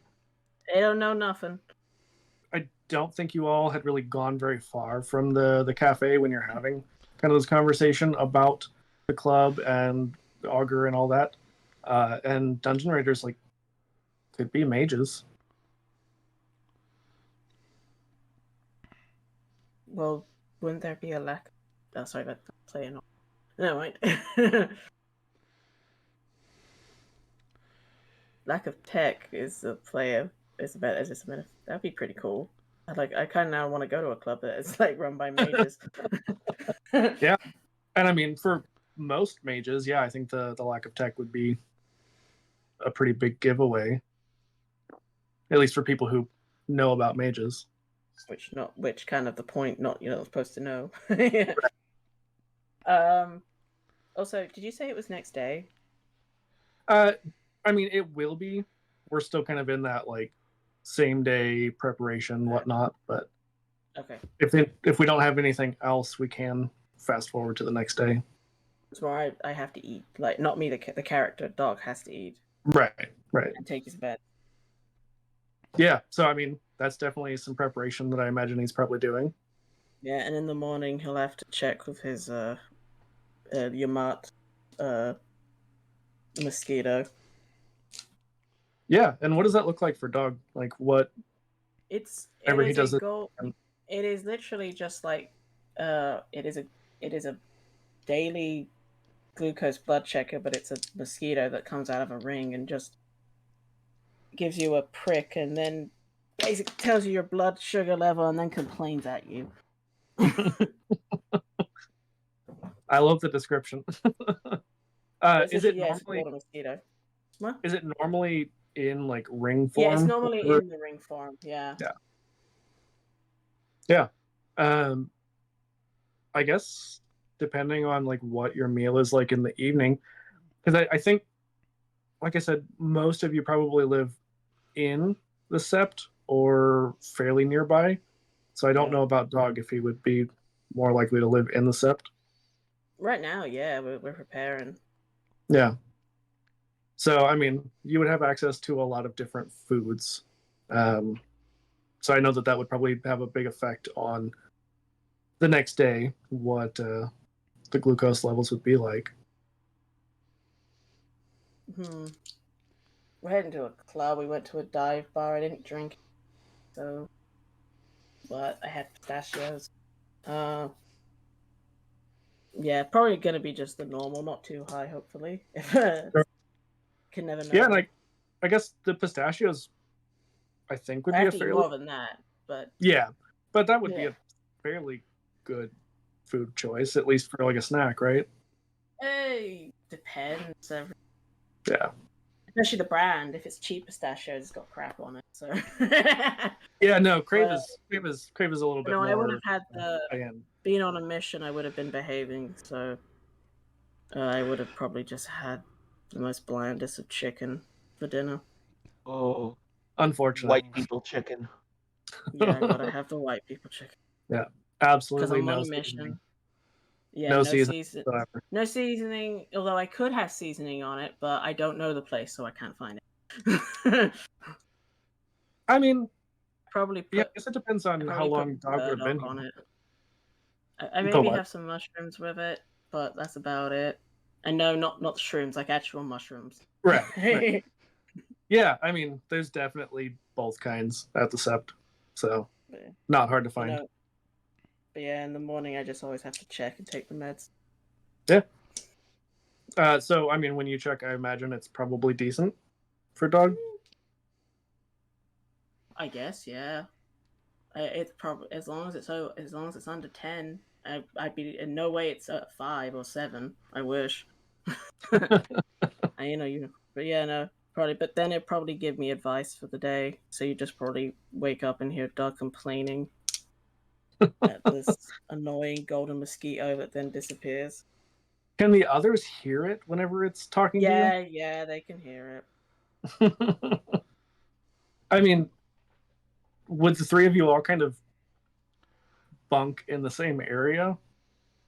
They don't know nothing. I don't think you all had really gone very far from the cafe when you're having kind of this conversation about the club and the augur and all that. And Dungeon Raiders like could be mages. Well, wouldn't there be a lack? Oh, sorry, that's playing on. No, right. Lack of tech is a player. Is about as just a minute. That'd be pretty cool. I kind of now want to go to a club that is like run by mages. Yeah, and I mean for most mages, yeah, I think the lack of tech would be a pretty big giveaway. At least for people who know about mages. Which kind of the point. Not supposed to know. Also, did you say it was next day? I mean, it will be. We're still kind of in that like same day preparation, whatnot. But Okay. if we don't have anything else, we can fast forward to the next day. It's where I have to eat. Like, not me, the character. Dog has to eat Right. and take his bed. Yeah. So I mean, that's definitely some preparation that I imagine he's probably doing. Yeah, and in the morning he'll have to check with his Yamat mosquito. Yeah. And what does that look like for Dog? Like what? Whenever he does it. It is literally just like it is a daily glucose blood checker, but it's a mosquito that comes out of a ring and just gives you a prick and then basically tells you your blood sugar level and then complains at you. I love the description. Is it normally a mosquito? What? Is it normally in like ring form? Yeah, it's normally in the ring form. Yeah. Yeah. I guess depending on like what your meal is like in the evening, because I think, like I said, most of you probably live in the sept or fairly nearby. So I don't know about Dog if he would be more likely to live in the sept. Right now, yeah, we're preparing. Yeah. So, I mean, you would have access to a lot of different foods. So I know that would probably have a big effect on the next day, what the glucose levels would be like. We're heading to a club. We went to a dive bar. I didn't drink, so, but I had pistachios. Yeah, probably gonna be just the normal, not too high, hopefully. Can never know. Yeah, and I guess the pistachios, I think, would I be have a to eat fairly more than that, but yeah, but that would be yeah. a fairly good food choice, at least for like a snack, right? Hey, depends. Yeah. Especially the brand. If it's cheap pistachios, it's got crap on it. So Yeah, no, Crave Well, is a little bit no, I would more have had the high-end. being on a mission. I would have been behaving, so I would have probably just had the most blandest of chicken for dinner. Oh, Unfortunate. white people chicken. Yeah, I gotta have the white people chicken Yeah, because absolutely I'm on no a mission. seasoning. Yeah, No no seasoning season, whatsoever. no seasoning. Although I could have seasoning on it, but I don't know the place, so I can't find it. I mean, Probably yeah, I put guess it depends on how long dog would have been burdock on here. it. I The maybe what? have some mushrooms with it, but that's about it. And no, not shrooms, like actual mushrooms. Right. Right. Yeah, I mean, there's definitely both kinds at the Sept, so not hard to You find. know, but yeah, in the morning I just always have to check and take the meds. Yeah. So I mean, when you check, I imagine it's probably decent for dog. I guess, yeah. It's probably as long as it's under 10. I'd be in no way it's at 5 or 7. I wish. But yeah, no, probably. But then it'd probably give me advice for the day. So you just probably wake up and hear dog complaining at this annoying golden mosquito that then disappears. Can the others hear it whenever it's talking to Yeah, they can hear you? I mean, would the three of you all kind of bunk in the same area?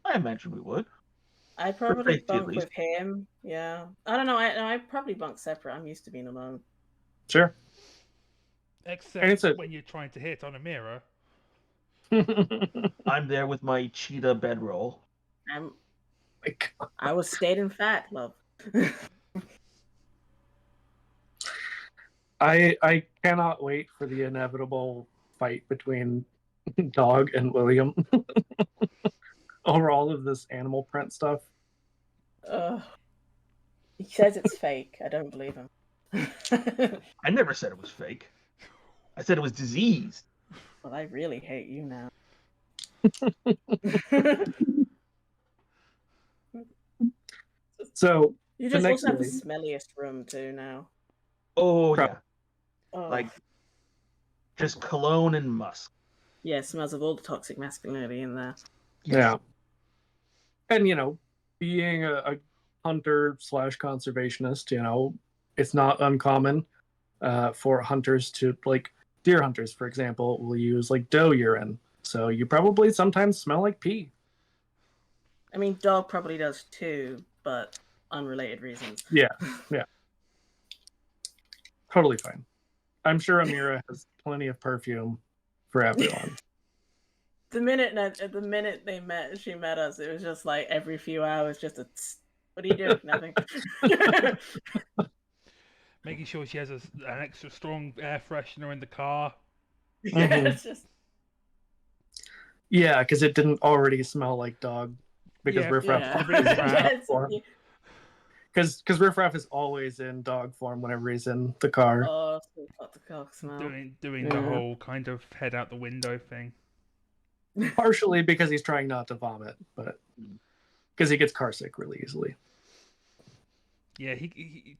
I imagine we would. I probably safety, at bunk least. with him. Yeah, I don't know. I probably bunk separate. I'm used to being alone. Sure. Except when you're trying to hit on a mirror. I'm there with my cheetah bedroll. I was staying fat, love. I cannot wait for the inevitable fight between Dog and William over all of this animal print stuff. He says it's fake. I don't believe him. I never said it was fake. I said it was diseased. Well, I really hate you now. So you the just next also have the day, smelliest room too now. Oh, yeah. Oh. Like, just cologne and musk. Yeah, it smells of all the toxic masculinity in there. yeah. And, being a hunter / conservationist, it's not uncommon for hunters to, like, deer hunters, for example, will use, like, doe urine. So you probably sometimes smell like pee. I mean, dog probably does too, but unrelated reasons. Yeah. Totally fine. I'm sure Amira has plenty of perfume for everyone. The minute she met us, it was just like every few hours, just a what are you doing? Nothing. Making sure she has an extra strong air freshener in the car. Yeah, it's just. Yeah, because it didn't already smell like dog. Because Because Riff Raff is always in dog form whenever he's in the car. Oh, so got the cock smell. Doing the whole kind of head out the window thing. Partially because he's trying not to vomit, but because he gets car sick really easily. Yeah, he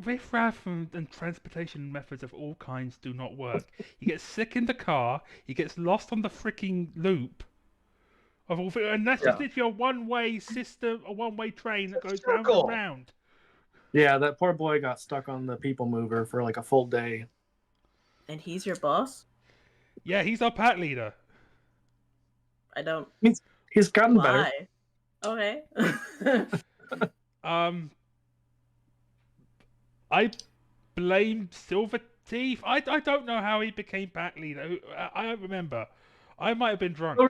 Riff Raff and transportation methods of all kinds do not work. He gets sick in the car. He gets lost on the freaking loop. And that's just literally a one-way system, a one-way train that goes round and round. Yeah, that poor boy got stuck on the people mover for like a full day. And he's your boss? Yeah, he's our pack leader. I don't. He's gotten better. Okay. I blame Silver Teeth. I don't know how he became pack leader. I don't remember. I might have been drunk.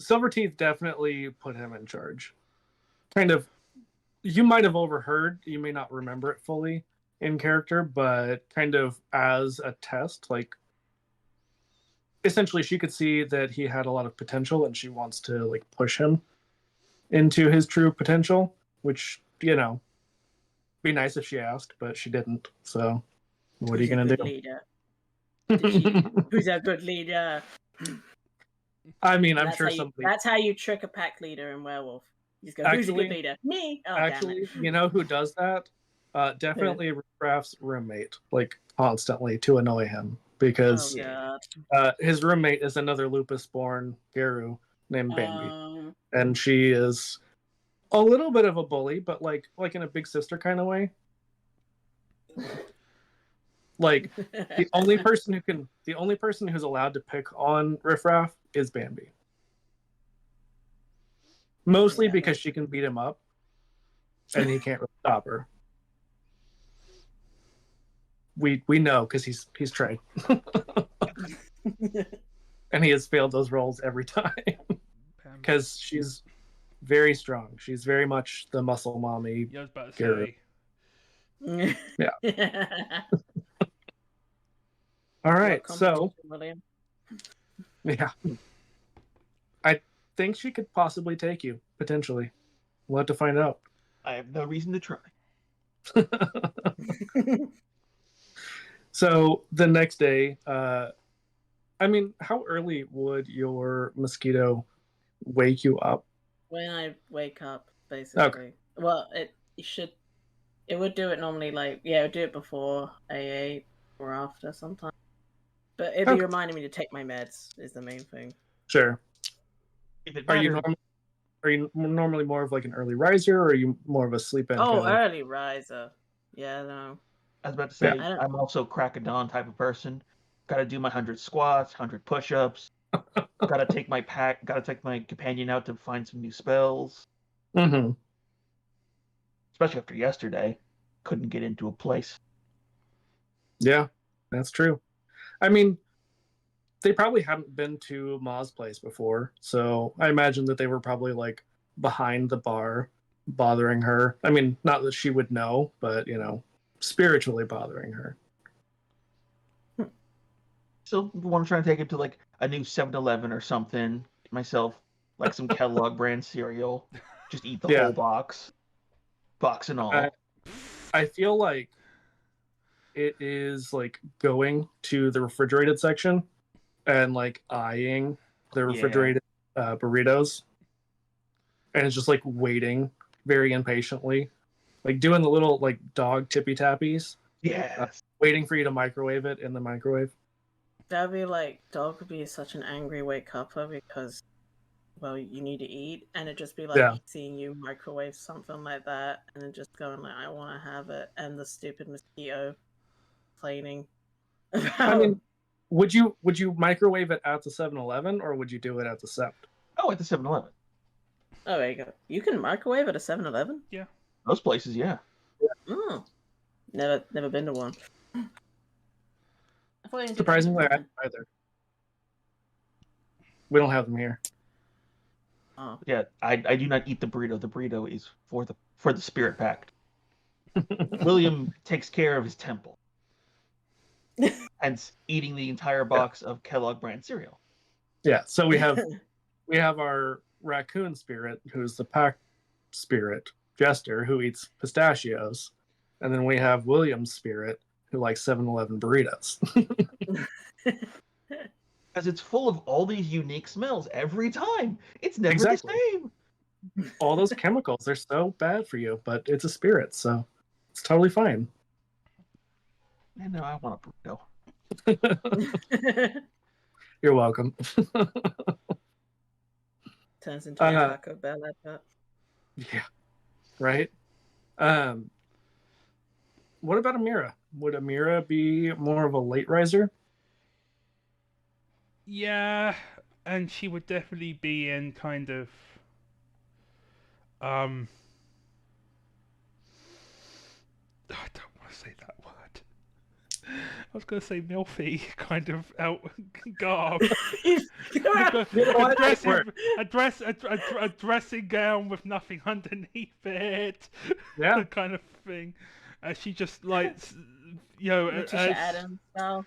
Silverteeth definitely put him in charge. Kind of, you might have overheard, you may not remember it fully in character, but kind of as a test, like essentially she could see that he had a lot of potential and she wants to like push him into his true potential, which, be nice if she asked, but she didn't. So what are you going to do? Leader? Who's a good leader? I mean, I'm sure somebody. That's how you trick a pack leader in Werewolf. You just go, who's a good leader? Me. Oh, actually, damn it. you know who does that? Definitely Raph's roommate, like constantly to annoy him because his roommate is another lupus-born Garu named Bambi, and she is a little bit of a bully, but like in a big sister kind of way. Like the only person who's allowed to pick on Riffraff is Bambi. Mostly because she can beat him up and he can't really stop her. We know because he's tried. And he has failed those roles every time. Because she's very strong. She's very much the muscle mommy. Yeah, I was about to say. Yeah. All right, so yeah, I think she could possibly take you potentially. We'll have to find out. I have no reason to try. So the next day, I mean, how early would your mosquito wake you up? When I wake up, basically. Okay. Well, it would do it normally, like, it would do it before AA or after sometimes. But it'd be reminding me to take my meds is the main thing. Sure. Are you normally more of like an early riser, or are you more of a sleep in? Early riser. Yeah, no. I was about to say, I'm also crack of dawn type of person. Got to do my 100 squats, 100 push-ups. got to take my companion out to find some new spells. Mm-hmm. Especially after yesterday, couldn't get into a place. Yeah, that's true. I mean, they probably hadn't been to Ma's place before, so I imagine that they were probably like behind the bar, bothering her. I mean, not that she would know, but spiritually bothering her. So want to try and take it to like a new 7-Eleven or something. Get myself like some Kellogg brand cereal. Just eat the whole box and all. I feel like it is like going to the refrigerated section and like eyeing the refrigerated burritos, and it's just like waiting very impatiently, like doing the little like dog tippy tappies. Yes. Waiting for you to microwave it in the microwave. That'd be like, dog would be such an angry wake upper because, well, you need to eat, and it'd just be like seeing you microwave something like that, and then just going like, I want to have it, and the stupid mosquito complaining. I mean, would you microwave it at the 7-Eleven, or would you do it at the Sept? Oh, at the 7-Eleven. Oh, there you go. You can microwave at a 7-Eleven? Yeah. Most places, yeah. Oh. Never been to one. Surprisingly, I haven't either. We don't have them here. Oh. Yeah, I do not eat the burrito. The burrito is for the spirit pact. William takes care of his temple. Hence eating the entire box of Kellogg brand cereal. Yeah, so we have our raccoon spirit, who's the pack spirit, Jester, who eats pistachios. And then we have William's spirit, who likes 7-Eleven burritos. Because it's full of all these unique smells every time. It's never the same. All those chemicals, they're so bad for you, but it's a spirit, so it's totally fine. I know, I want a burrito. You're welcome. Turns into a Taco Bell like that. Yeah, right? What about Amira? Would Amira be more of a late riser? Yeah, and she would definitely be in kind of I don't want to say that word. I was going to say milfy kind of garb. A dressing gown with nothing underneath it. Yeah. Kind of thing. She just like, you know, Letitia Adams style.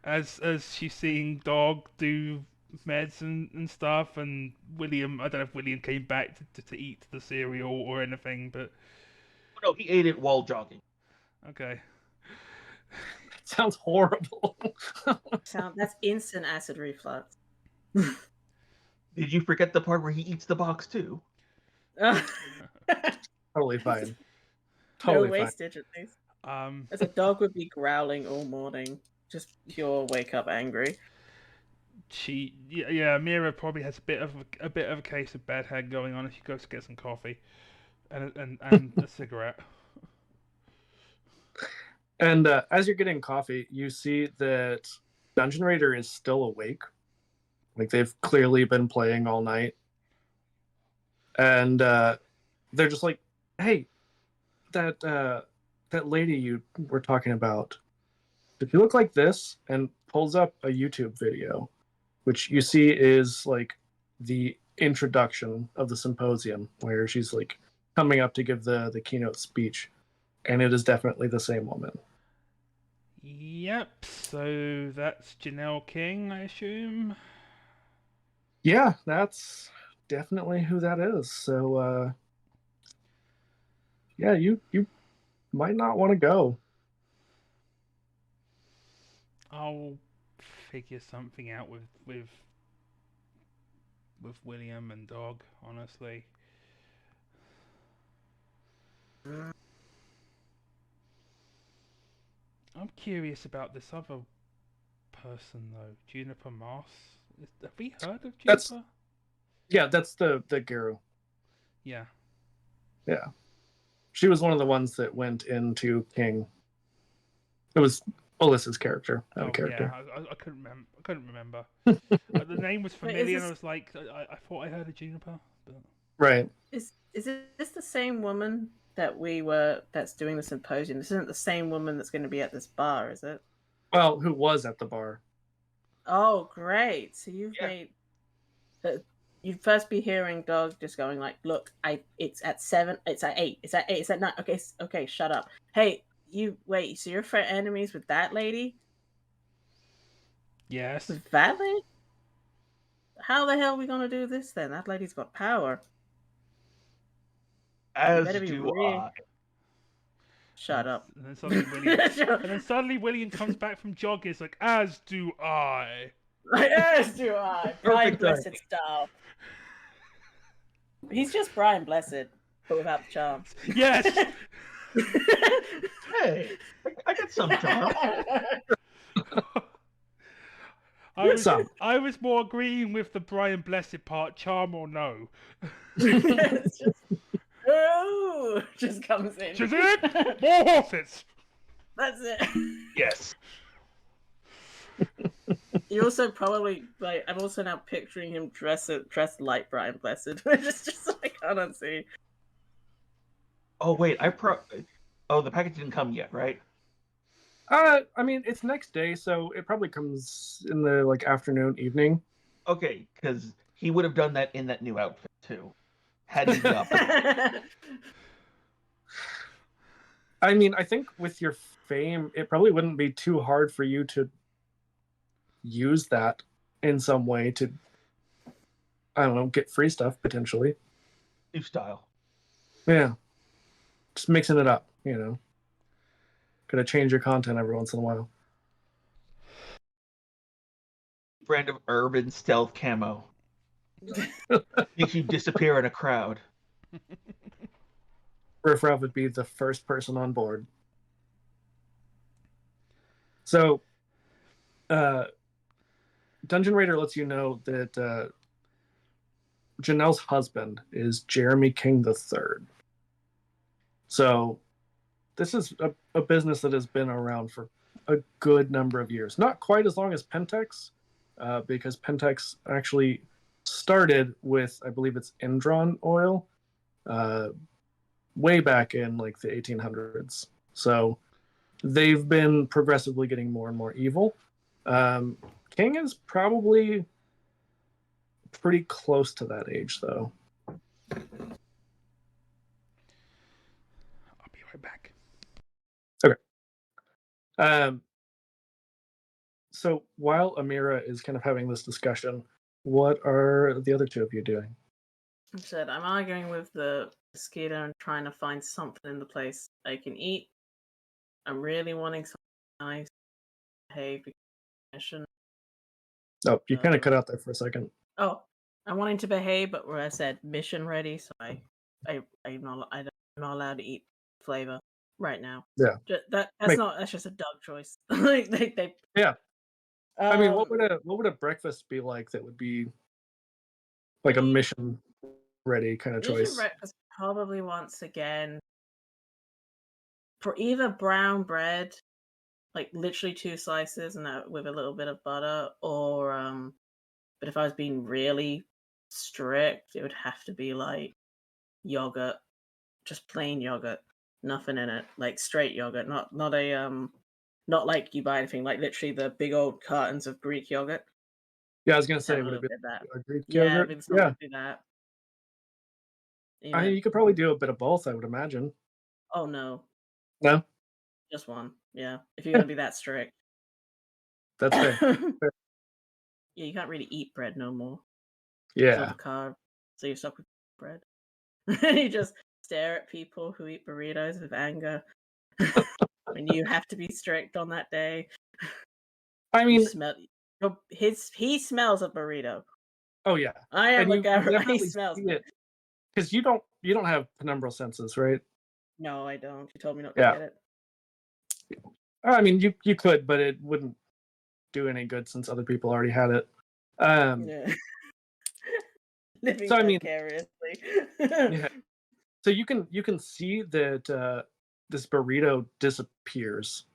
As she's seeing Dog do meds and stuff, and William. I don't know if William came back to eat the cereal or anything, but No, he ate it while jogging. okay. Sounds horrible. That's instant acid reflux. Did you forget the part where he eats the box too? Totally fine. No Totally fine. wastage at least. As a dog would be growling all morning, just pure wake up angry. Mira probably has a bit of a case of bad head going on, and she goes to get some coffee and a cigarette. And as you're getting coffee, you see that Dungeon Raider is still awake. Like, they've clearly been playing all night. And they're just like, hey, that lady you were talking about, did she look like this? And pulls up a YouTube video, which you see is like the introduction of the symposium, where she's like coming up to give the keynote speech. And it is definitely the same woman. Yep, so that's Janelle King, I assume. Yeah, that's definitely who that is. So, yeah, you might not want to go. I'll figure something out with William and Dog, honestly. I'm curious about this other person though, Juniper Moss. Have we heard of Juniper? That's the Guru. Yeah. Yeah. She was one of the ones that went into King. It was Alyssa's character, not a character. Yeah, I couldn't remember. The name was familiar, and I was like, I thought I heard of Juniper. But... Right. Is this the same woman that's doing the symposium? This isn't the same woman that's going to be at this bar, is it? Well, who was at the bar? Oh, great! So you've made. You'd first be hearing Dog just going like, "Look, it's at 7. It's at 8. It's at 8. It's at 9. Okay, shut up. Hey, you wait. So you're enemies with that lady? Yes. With that lady? How the hell are we gonna do this then? That lady's got power. As do I. Shut up. And then suddenly William comes back from jogging. It's like, as do I. As do I. Brian Blessed style. He's just Brian Blessed, but without the charm. Yes. Hey, I got some charm. I was more agreeing with the Brian Blessed part, charm or no. It's just comes in. Just it? More horses. That's it. Yes. You also probably like. I'm also now picturing him dressed like Brian Blessed, which is just like I can't unsee. Oh wait, the package didn't come yet, right? I mean, it's next day, so it probably comes in the like afternoon, evening. Okay, because he would have done that in that new outfit too, had he been I mean, I think with your fame, it probably wouldn't be too hard for you to use that in some way to, I don't know, get free stuff potentially. New style. Yeah. Just mixing it up, you know. Gotta change your content every once in a while. Brand of urban stealth camo. Makes you disappear in a crowd. Riff Raff would be the first person on board. So, Dungeon Raider lets you know that Janelle's husband is Jeremy King III. So, this is a business that has been around for a good number of years. Not quite as long as Pentex, because Pentex actually started with, I believe it's Endron oil, way back in like the 1800s. So they've been progressively getting more and more evil. King is probably pretty close to that age, though. I'll be right back. So while Amira is kind of having this discussion, what are the other two of you doing? I said I'm arguing with the mosquito and trying to find something in the place I can eat. I'm really wanting something nice. Behave mission. Oh, you kind of cut out there for a second. Oh, I'm wanting to behave, but where I said mission ready, so I'm not allowed to eat flavor right now. Yeah, that's just a dog choice. they yeah. I mean, what would a breakfast be like that would be like a mission ready kind of choice? Breakfast probably once again for either brown bread, like literally 2 slices and with a little bit of butter, or but if I was being really strict, it would have to be like yogurt, just plain yogurt, nothing in it, like straight yogurt, not not like you buy anything, like literally the big old cartons of Greek yogurt. Yeah, I was gonna Just have say, a would it little be bit of that. a Greek Yeah, yogurt? maybe Yeah, something like that. I mean, you could probably do a bit of both, I would imagine. Oh no, No, just one. Yeah, if you're yeah, gonna be that strict. that's fair. Yeah, you can't really eat bread no more. It's all Yeah, the carb, so you're stuck with bread. You just stare at people who eat burritos with anger when you have to be strict on that day. I You mean, smell he smells a burrito. oh yeah, I am and a you guy. He definitely smells see it. it because you don't have penumbral senses, right? No, I don't. You told me not to Yeah, get it. I mean, you could, but it wouldn't do any good since other people already had it. Yeah. Living So I mean, vicariously. yeah. So you can see that this burrito disappears,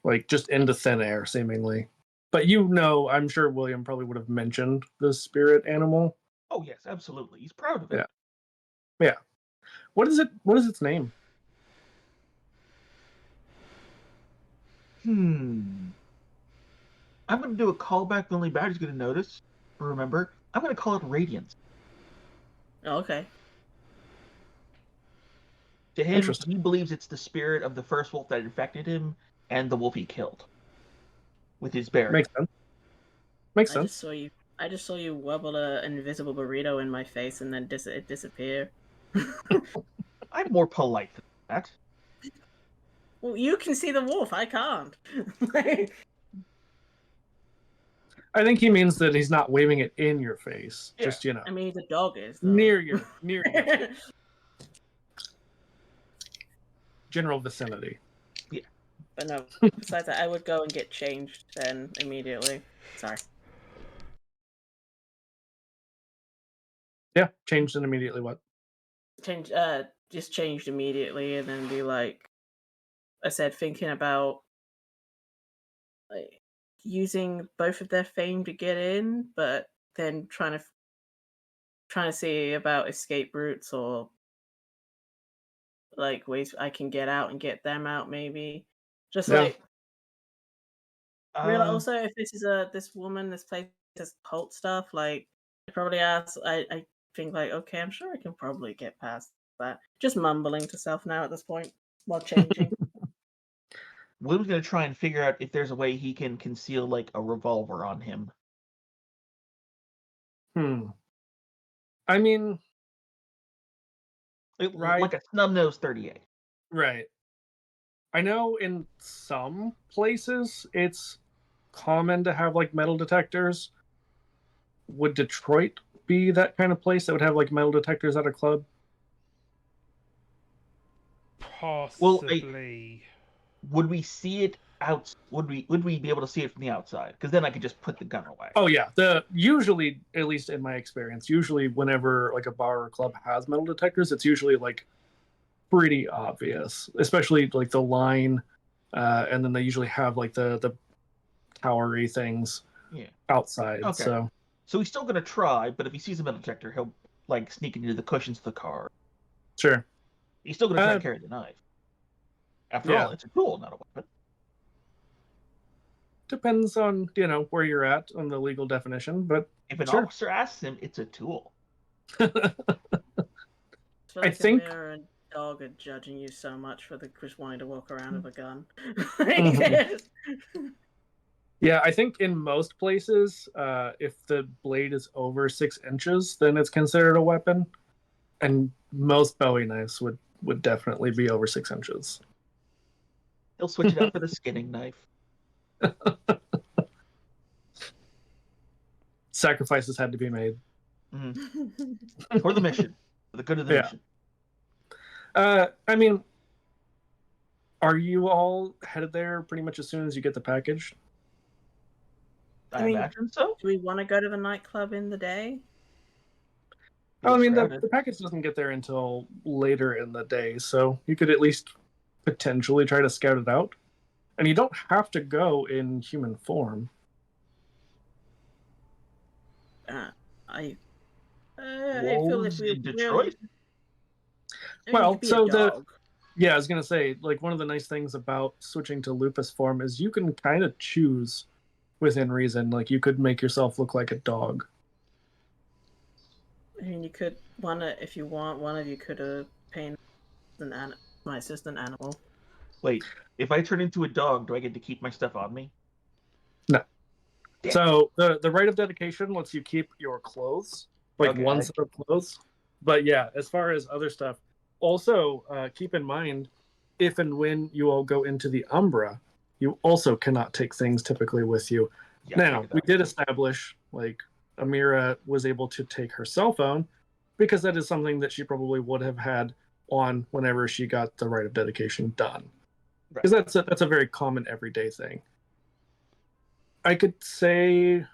like just into thin air, seemingly. But I'm sure William probably would have mentioned the spirit animal. Oh yes, absolutely. He's proud of it. Yeah, yeah. What is it? What is its name? I'm going to do a callback that only Badger's going to notice. Remember, I'm going to call it Radiance. Oh, okay. To him, Interesting. he believes it's the spirit of the first wolf that infected him and the wolf he killed with his berry. Makes sense. Makes I sense. just saw you wobble an invisible burrito in my face and then it disappear. I'm more polite than that. Well, you can see the wolf. I can't. I think he means that he's not waving it in your face. Yeah. Just I mean, the dog is though. near your general vicinity. Yeah. But no. Besides that, I would go and get changed then immediately. Sorry. Yeah, changed and immediately what? Just changed immediately and then be like, I said, thinking about like using both of their fame to get in, but then trying to see about escape routes or like ways I can get out and get them out, maybe. Just Yeah. like also if this woman, this place has cult stuff, like I probably ask I think like, okay, I'm sure I can probably get past that. Just mumbling to self now at this point while changing. William's going to try and figure out if there's a way he can conceal like a revolver on him. I mean, Right. Like a snub-nosed 38. Right. I know in some places it's common to have like metal detectors. Would Detroit be that kind of place that would have like metal detectors at a club? Possibly. Would we see it out? Would we be able to see it from the outside? Because then I could just put the gun away. Oh yeah. Usually, at least in my experience, usually whenever like a bar or club has metal detectors, it's usually like pretty obvious, especially like the line, and then they usually have like the towery things outside. Okay. So he's still gonna try, but if he sees a metal detector, he'll like sneak into the cushions of the car. Sure. He's still going to try to carry the knife. After all, it's a tool, not a weapon. Depends on, where you're at on the legal definition, but if an sure. officer asks him, it's a tool. I think a dog are judging you so much for just wanting to walk around with a gun. Yeah, I think in most places, if the blade is over 6 inches, then it's considered a weapon, and most Bowie knives would definitely be over 6 inches. He'll switch it out for the skinning knife. Sacrifices had to be made. Mm-hmm. For the mission. For the good of the mission. I mean, are you all headed there pretty much as soon as you get the package? I imagine so. Do we want to go to the nightclub in the day? Oh, I mean, the package doesn't get there until later in the day, so you could at least potentially try to scout it out. And you don't have to go in human form. I feel if we in Detroit. Well, so I was gonna say, like, one of the nice things about switching to lupus form is you can kind of choose within reason. Like, you could make yourself look like a dog. I mean, you could if you want, one of you could have painted my assistant animal. Wait, if I turn into a dog, do I get to keep my stuff on me? No. Damn. So the rite of dedication lets you keep your clothes, like one set of clothes. But yeah, as far as other stuff, also keep in mind, if and when you all go into the Umbra, you also cannot take things typically with you. Yeah, now, we did establish, like, Amira was able to take her cell phone because that is something that she probably would have had on whenever she got the rite of dedication done. Because that's a very common everyday thing. I could say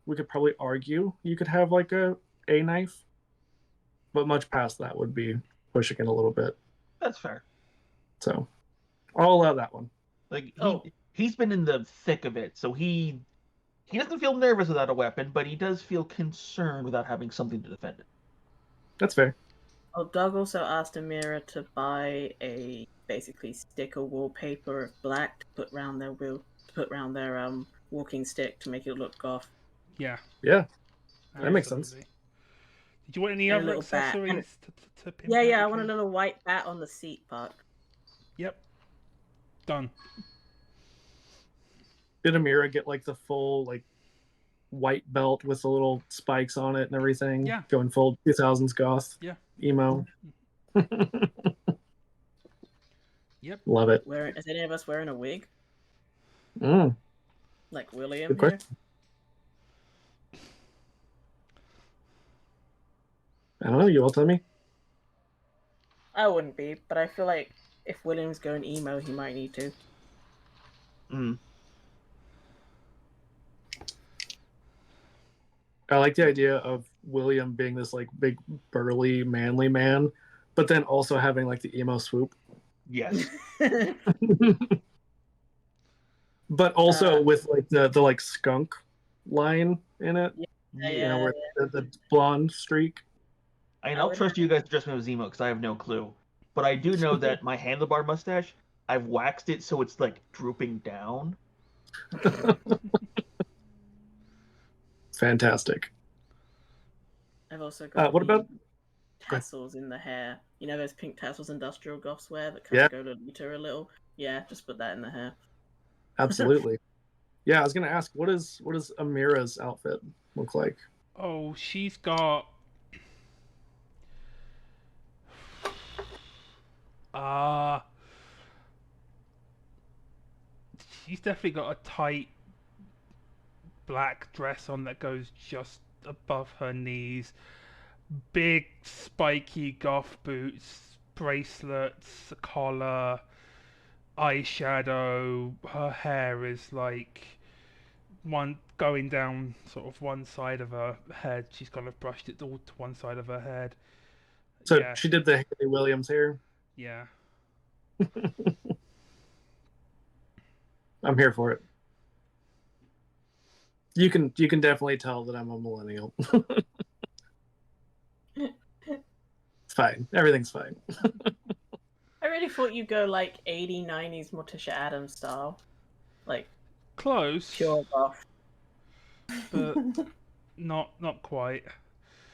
we could probably argue you could have like a knife, but much past that would be pushing it a little bit. That's fair. So I'll allow that one. Like he's been in the thick of it, so he doesn't feel nervous without a weapon, but he does feel concerned without having something to defend it. That's fair. Oh, Doug also asked Amira to buy a basically sticker wallpaper of black to put around their walking stick to make it look goth. Yeah. Yeah. That makes sense. Did you want any other accessories to pimp? Yeah, I want a little white bat on the seat part. Yep. Done. Did Amira get like the full like white belt with the little spikes on it and everything? Yeah. Going full 2000s goth. Yeah. Emo. Yep. Love it. Is any of us wearing a wig? Like William Good question. I don't know. You all tell me. I wouldn't be, but I feel like if William's going emo, he might need to. I like the idea of William being this like big, burly, manly man, but then also having like the emo swoop. Yes. But also with like the like skunk line in it. Where the blonde streak. I'll trust you guys to dress me as emo because I have no clue. But I do know that my handlebar mustache, I've waxed it so it's like drooping down. Fantastic. I've also got what about tassels in the hair? You know those pink tassels industrial goths wear that kind of go to Lita a little? Yeah, just put that in the hair. Absolutely. Yeah, I was gonna ask, what does Amira's outfit look like? Oh, she's got she's definitely got a tight black dress on that goes just above her knees. Big spiky goth boots, bracelets, a collar, eyeshadow. Her hair is like one going down sort of one side of her head. She's kind of brushed it all to one side of her head. So she did the Haley Williams hair? Yeah. I'm here for it. You can definitely tell that I'm a millennial. It's fine. Everything's fine. I really thought you'd go like 80s, 90s Morticia Adams style. Like Close, pure buff. but not quite.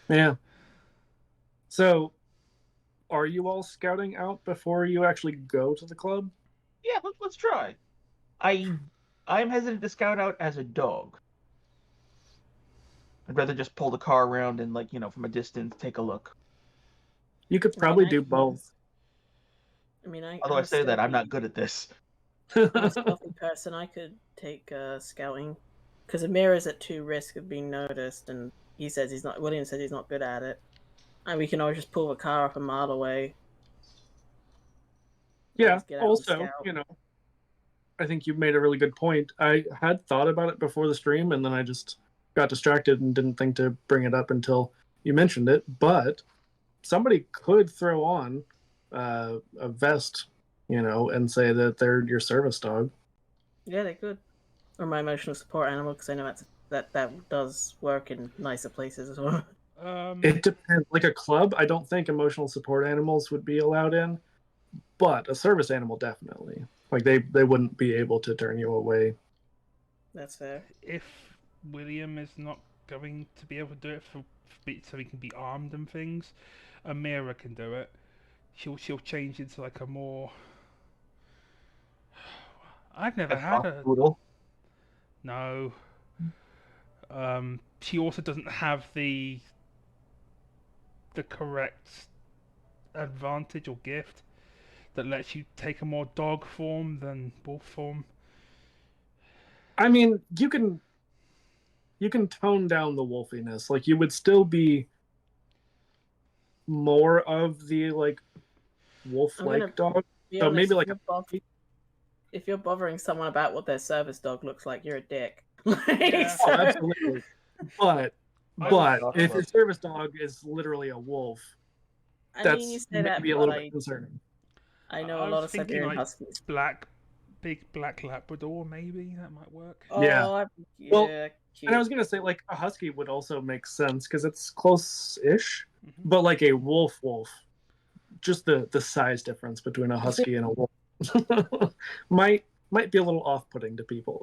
Yeah. So, are you all scouting out before you actually go to the club? Yeah, let's try. I'm hesitant to scout out as a dog. I'd rather just pull the car around and, like, from a distance, take a look. You could I mean, probably I do can- both. I mean, Although I'm I say that, I'm not stealthy. good at this. I'm a stealthy person. I could take scouting because Amira's at 2 risk of being noticed, and he says he's not. William says he's not good at it, and we can always just pull the car up a mile away. Yeah. Just get out and Also, scout. I think you've made a really good point. I had thought about it before the stream, and then I just got distracted and didn't think to bring it up until you mentioned it. But somebody could throw on a vest, and say that they're your service dog. Yeah, they could. Or my emotional support animal, because I know that does work in nicer places as well. It depends. Like a club, I don't think emotional support animals would be allowed in, but a service animal definitely. Like they wouldn't be able to turn you away. That's fair. If William is not going to be able to do it so he can be armed and things, Amira can do it. She'll change into like a more. I've never had a Poodle. no. She also doesn't have the correct advantage or gift that lets you take a more dog form than wolf form. I mean, you can tone down the wolfiness. Like you would still be more of the like wolf-like dog. Be So honest, maybe like if you're bothering someone about what their service dog looks like, you're a dick. Yeah. oh, absolutely. But I if your service dog is literally a wolf, I that's mean, you say that, maybe a but little bit concerning. I know I a was lot of thinking Siberian like Huskies. big black Labrador, maybe that might work. Yeah. Yeah, Well, cute. And I was gonna say like a husky would also make sense because it's close-ish, Mhm. but like a wolf, just the size difference between a husky and a wolf might be a little off-putting to people.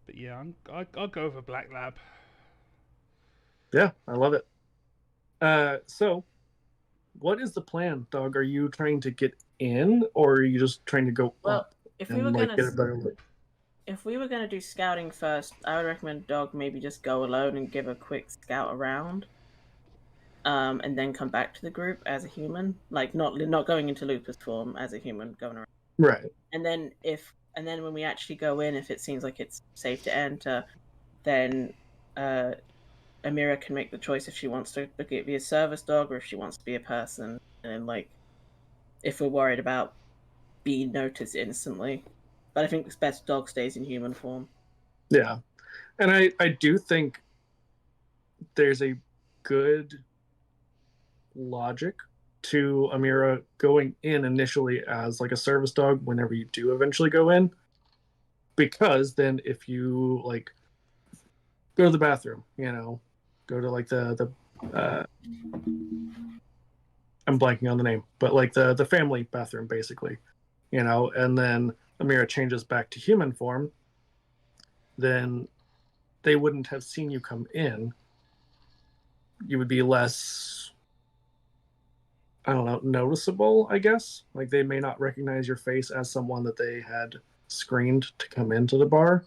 But yeah, I'll go with a black lab. Yeah, I love it. So what is the plan, dog? Are you trying to get in, or are you just trying to go Well, up if we and were like gonna get a better look? if we were gonna do scouting first, I would recommend dog maybe just go alone and give a quick scout around, and then come back to the group as a human, like not going into lupus form as a human going around. Right. And then when we actually go in, if it seems like it's safe to enter, then Amira can make the choice if she wants to be a service dog or if she wants to be a person. And then, like, if we're worried about being noticed instantly, but I think it's best dog stays in human form. Yeah, and I do think there's a good logic to Amira going in initially as like a service dog whenever you do eventually go in, because then if you like go to the bathroom, go to like the I'm blanking on the name, but like the family bathroom basically, and then Amira changes back to human form, then they wouldn't have seen you come in. You would be less, I don't know, noticeable, I guess. Like they may not recognize your face as someone that they had screened to come into the bar.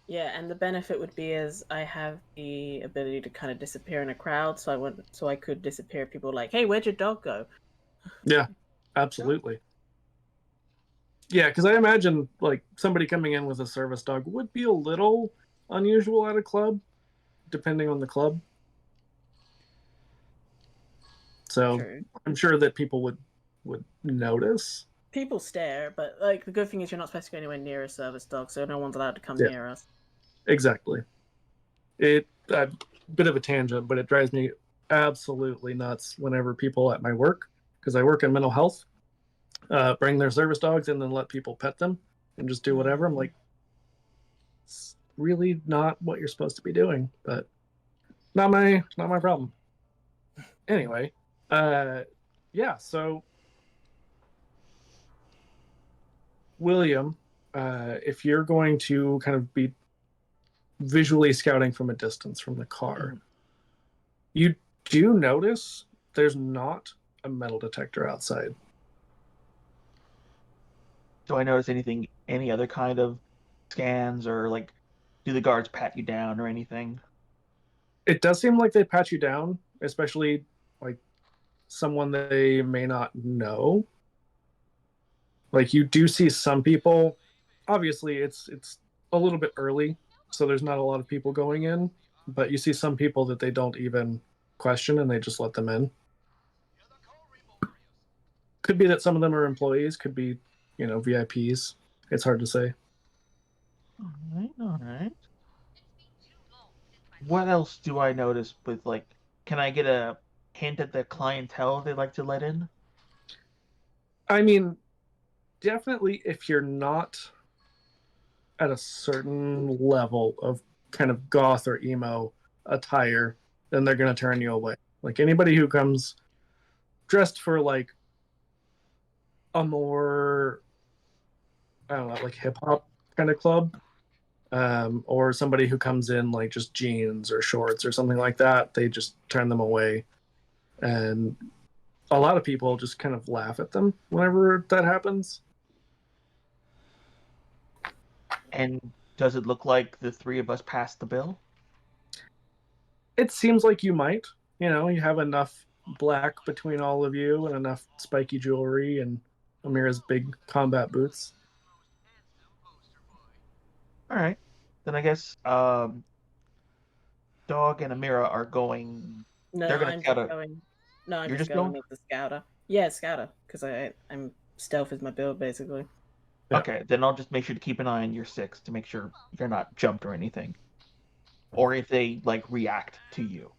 Yeah, and the benefit would be is I have the ability to kind of disappear in a crowd, so I could disappear. People like, hey, where'd your dog go? Yeah, absolutely. Yeah, because I imagine like somebody coming in with a service dog would be a little unusual at a club, depending on the club. So True. I'm sure that people would notice. People stare, but like the good thing is you're not supposed to go anywhere near a service dog, so no one's allowed to come Yeah. near us. Exactly. It a bit of a tangent, but it drives me absolutely nuts whenever people at my work, because I work in mental health, bring their service dogs and then let people pet them and just do whatever. I'm like, it's really not what you're supposed to be doing. But Not my problem. Anyway, yeah. So William, if you're going to kind of be visually scouting from a distance from the car, you do notice there's not a metal detector outside. Do I notice anything, any other kind of scans, or like, do the guards pat you down or anything? It does seem like they pat you down, especially like someone they may not know. Like you do see some people. Obviously, it's a little bit early, so there's not a lot of people going in. But you see some people that they don't even question, and they just let them in. Could be that some of them are employees. Could be, VIPs. It's hard to say. All right, all right. What else do I notice with like? Can I get a hint at the clientele they like to let in? I mean, definitely if you're not at a certain level of kind of goth or emo attire, then they're going to turn you away. Like anybody who comes dressed for like a more, I don't know, like hip hop kind of club, or somebody who comes in like just jeans or shorts or something like that, they just turn them away. And a lot of people just kind of laugh at them whenever that happens. And does it look like the three of us passed the bill? It seems like you might. You have enough black between all of you and enough spiky jewelry and Amira's big combat boots. All right, then I guess Dog and Amira are going. No, They're gonna I'm scout just a. going. No, I'm You're just just going going. with the scouter. Yeah, scouter, because I'm stealth is my build basically. Yeah. Okay, then I'll just make sure to keep an eye on your six to make sure you're not jumped or anything, or if they like react to you.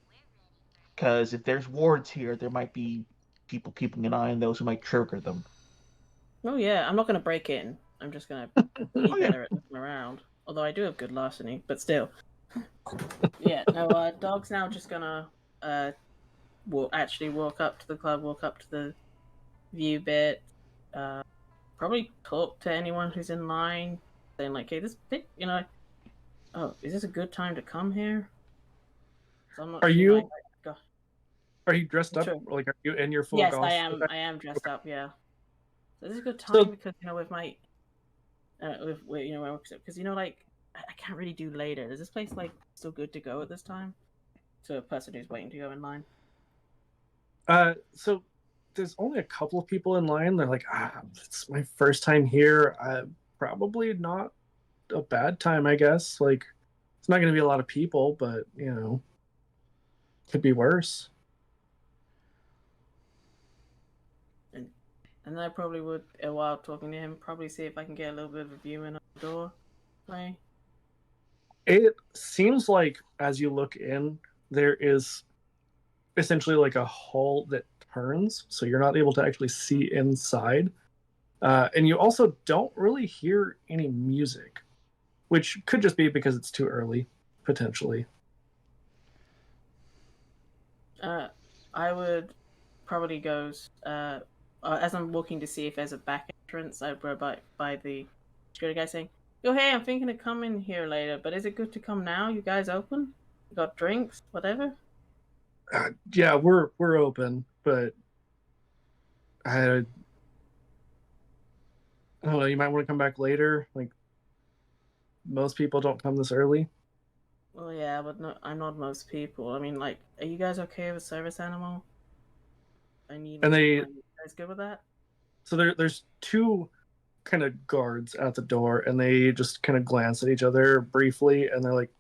Because if there's wards here, there might be people keeping an eye on those who might trigger them. Oh yeah, I'm not gonna break in. I'm just gonna be Oh yeah. better at looking around. Although I do have good larceny, but still. Yeah, no, dog's now just gonna walk up to the club, walk up to the view bit, uh, probably talk to anyone who's in line, saying like, "Hey, this bit, oh, is this a good time to come here?" So I'm not Are sure. you Go. are you dressed up? Sure. Like are you in your full Yes, goth? I am dressed up. Yeah. So this is a good time So because with my because like I can't really do later. Is this place like still good to go at this time? To a person who's waiting to go in line. so there's only a couple of people in line. They're like, it's my first time here. Probably not a bad time, I guess. Like it's not going to be a lot of people, but could be worse. And I probably would, while talking to him, probably see if I can get a little bit of a view in on the door. Right? It seems like as you look in, there is essentially like a hall that turns, so you're not able to actually see inside. And you also don't really hear any music, which could just be because it's too early, potentially. I would probably go, as I'm walking to see if there's a back entrance, I'd go by the security guy saying, "Yo, hey, I'm thinking of coming here later, but is it good to come now? You guys open? You got drinks, whatever?" Yeah, we're open, but I don't know. You might want to come back later. Like most people don't come this early. Well, yeah, but no, I'm not most people. I mean, like, are you guys okay with service animal? I need And like, they are you guys good with that? so there's two kind of guards at the door, and they just kind of glance at each other briefly, and they're like,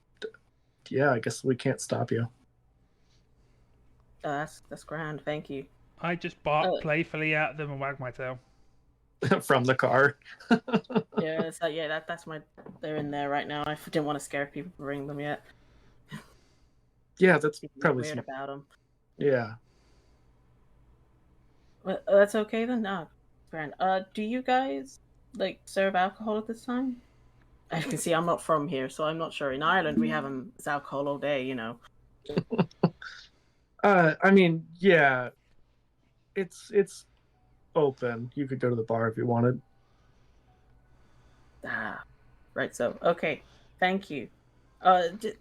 "Yeah, I guess we can't stop you." That's grand. Thank you. I just bark Oh, playfully at them and wag my tail. From the car. yeah, it's like that's my. They're in there right now. I didn't want to scare people, bring them yet. Yeah, that's People probably weird smart. about them. Yeah. But that's okay then. No, grand. Do you guys like serve alcohol at this time? As you can see, I'm not from here, so I'm not sure. In Ireland, we have them. It's alcohol all day. I mean, yeah, it's open. You could go to the bar if you wanted. Ah, right. So, okay. Thank you. I do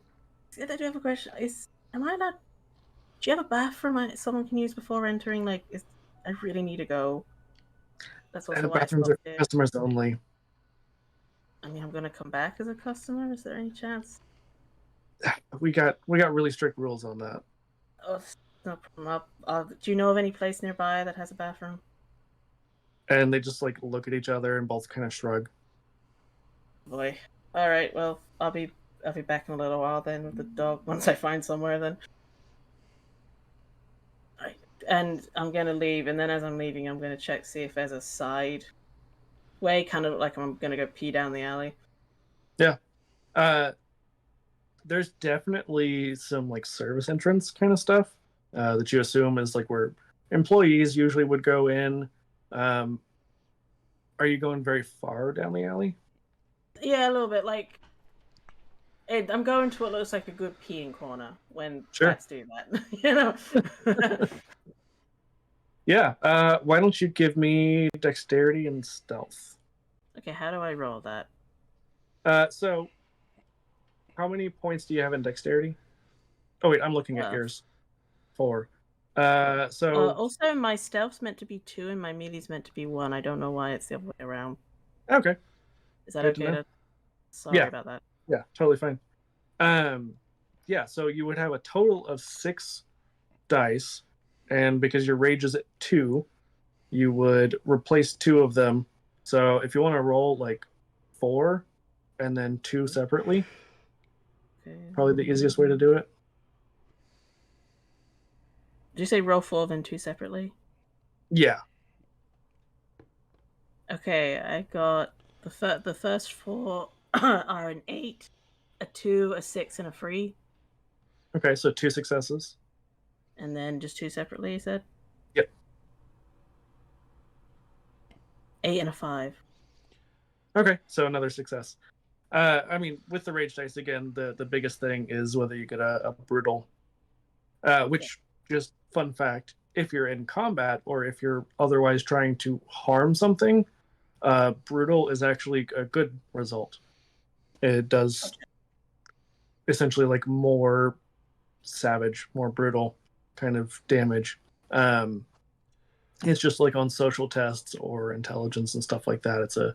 have a question. Am I allowed? Do you have a bathroom someone can use before entering? I really need to go. That's also why I Bathrooms are stopped here. customers only. I mean, I'm gonna come back as a customer. Is there any chance? We got really strict rules on that. Oh, no problem. Do you know of any place nearby that has a bathroom? And they just like look at each other and both kind of shrug. Boy. All right. Well, I'll be back in a little while then with the dog once I find somewhere then. Right. And I'm gonna leave, and then as I'm leaving, I'm gonna check see if there's a side way, kind of like I'm gonna go pee down the alley. Yeah. Uh, there's definitely some like service entrance kind of stuff that you assume is like where employees usually would go in. Um, are you going very far down the alley? Yeah, a little bit. I'm going to what looks like a good peeing corner when Sure. rats do that, you know. Yeah. Why don't you give me dexterity and stealth? Okay, how do I roll that? So how many points do you have in dexterity? Oh wait, I'm looking at yours. 4. So Also, my stealth's meant to be 2 and my melee's meant to be 1. I don't know why it's the other way around. okay. Is that Good to okay? know. Sorry Yeah. about that. Yeah, totally fine. Yeah, so you would have a total of 6 dice, and because your rage is at 2, you would replace 2 of them. So if you want to roll like 4 and then 2 separately, Okay. probably the easiest way to do it. Did you say roll 4 then 2 separately? Yeah. Okay, I got the first 4 are an 8, a 2, a 6, and a 3. Okay, so 2 successes. And then just 2 separately, you said? Yep. 8 and a 5. Okay, so another success. I mean, with the rage dice again, the biggest thing is whether you get a brutal. Which, just fun fact, if you're in combat or if you're otherwise trying to harm something, brutal is actually a good result. It does essentially like more savage, more brutal kind of damage. It's just like on social tests or intelligence and stuff like that. It's a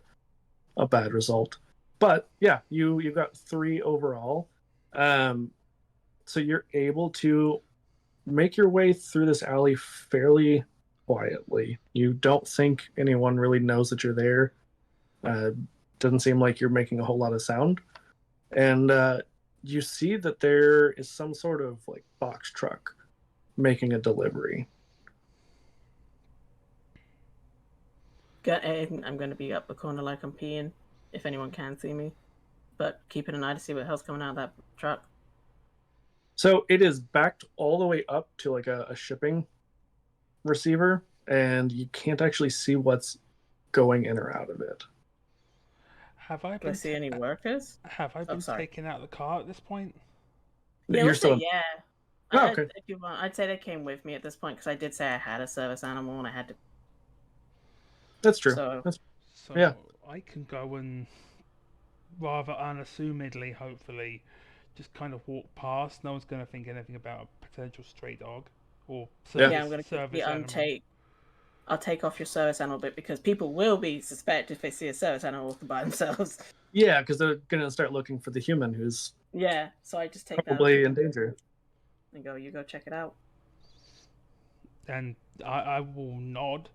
bad result. But yeah, you've got 3 overall. So you're able to make your way through this alley fairly quietly. You don't think anyone really knows that you're there. Doesn't seem like you're making a whole lot of sound. And you see that there is some sort of like box truck making a delivery. I'm going to be up the corner like I'm peeing, if anyone can see me. But keeping an eye to see what the hell's coming out of that truck. So it is backed all the way up to like a shipping receiver, and you can't actually see what's going in or out of it. Do I see any workers? Have I been taken out of the car at this point? Yeah, You're still. Yeah. Oh, okay. If you want, I'd say they came with me at this point because I did say I had a service animal and I had to. That's true. So yeah. I can go and rather unassumedly, hopefully, just kind of walk past. No one's going to think anything about a potential stray dog or service, I'm going to service animal. I'll take off your service animal bit because people will be suspect if they see a service animal by themselves. Yeah, because they're going to start looking for the human who's so I just take probably that in danger. And go, you go check it out. And I will nod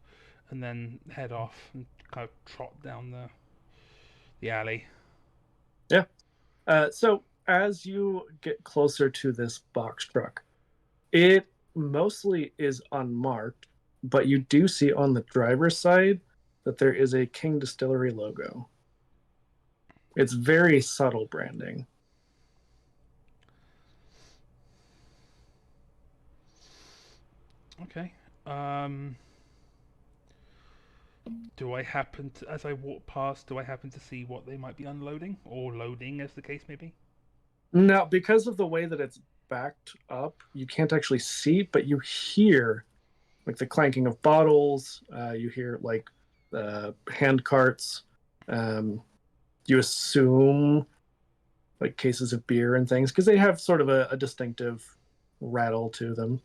and then head off and kind of trot down the alley. Yeah. So as you get closer to this box truck, it mostly is unmarked, but you do see on the driver's side that there is a King Distillery logo. It's very subtle branding. Okay. Do I happen to, as I walk past, do I happen to see what they might be unloading or loading, as the case may be? No, because of the way that it's backed up, you can't actually see, but you hear like the clanking of bottles. You hear like hand carts. You assume like cases of beer and things because they have sort of a distinctive rattle to them.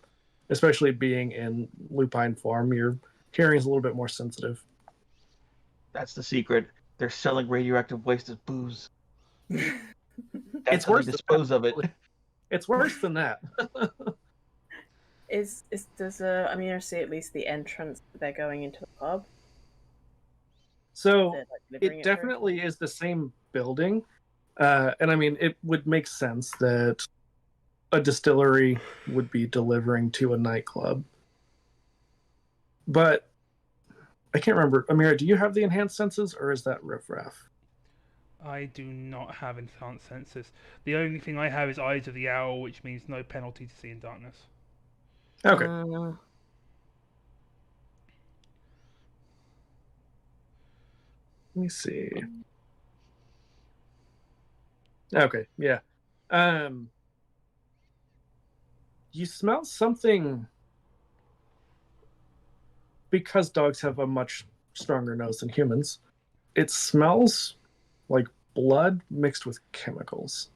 Especially being in lupine form, your hearing is a little bit more sensitive. That's the secret. They're selling radioactive waste as booze. That's It's how they worse than dispose of it. It's worse than that. Does Amir see at least the entrance that they're going into the pub? So They're, like, delivering it it through? definitely is the same building. And I mean, it would make sense that a distillery would be delivering to a nightclub. But I can't remember. Amira, do you have the enhanced senses or is that riffraff? I do not have enhanced senses. The only thing I have is Eyes of the Owl, which means no penalty to see in darkness. Okay. Let me see. Okay, yeah. You smell something because dogs have a much stronger nose than humans. It smells like blood mixed with chemicals.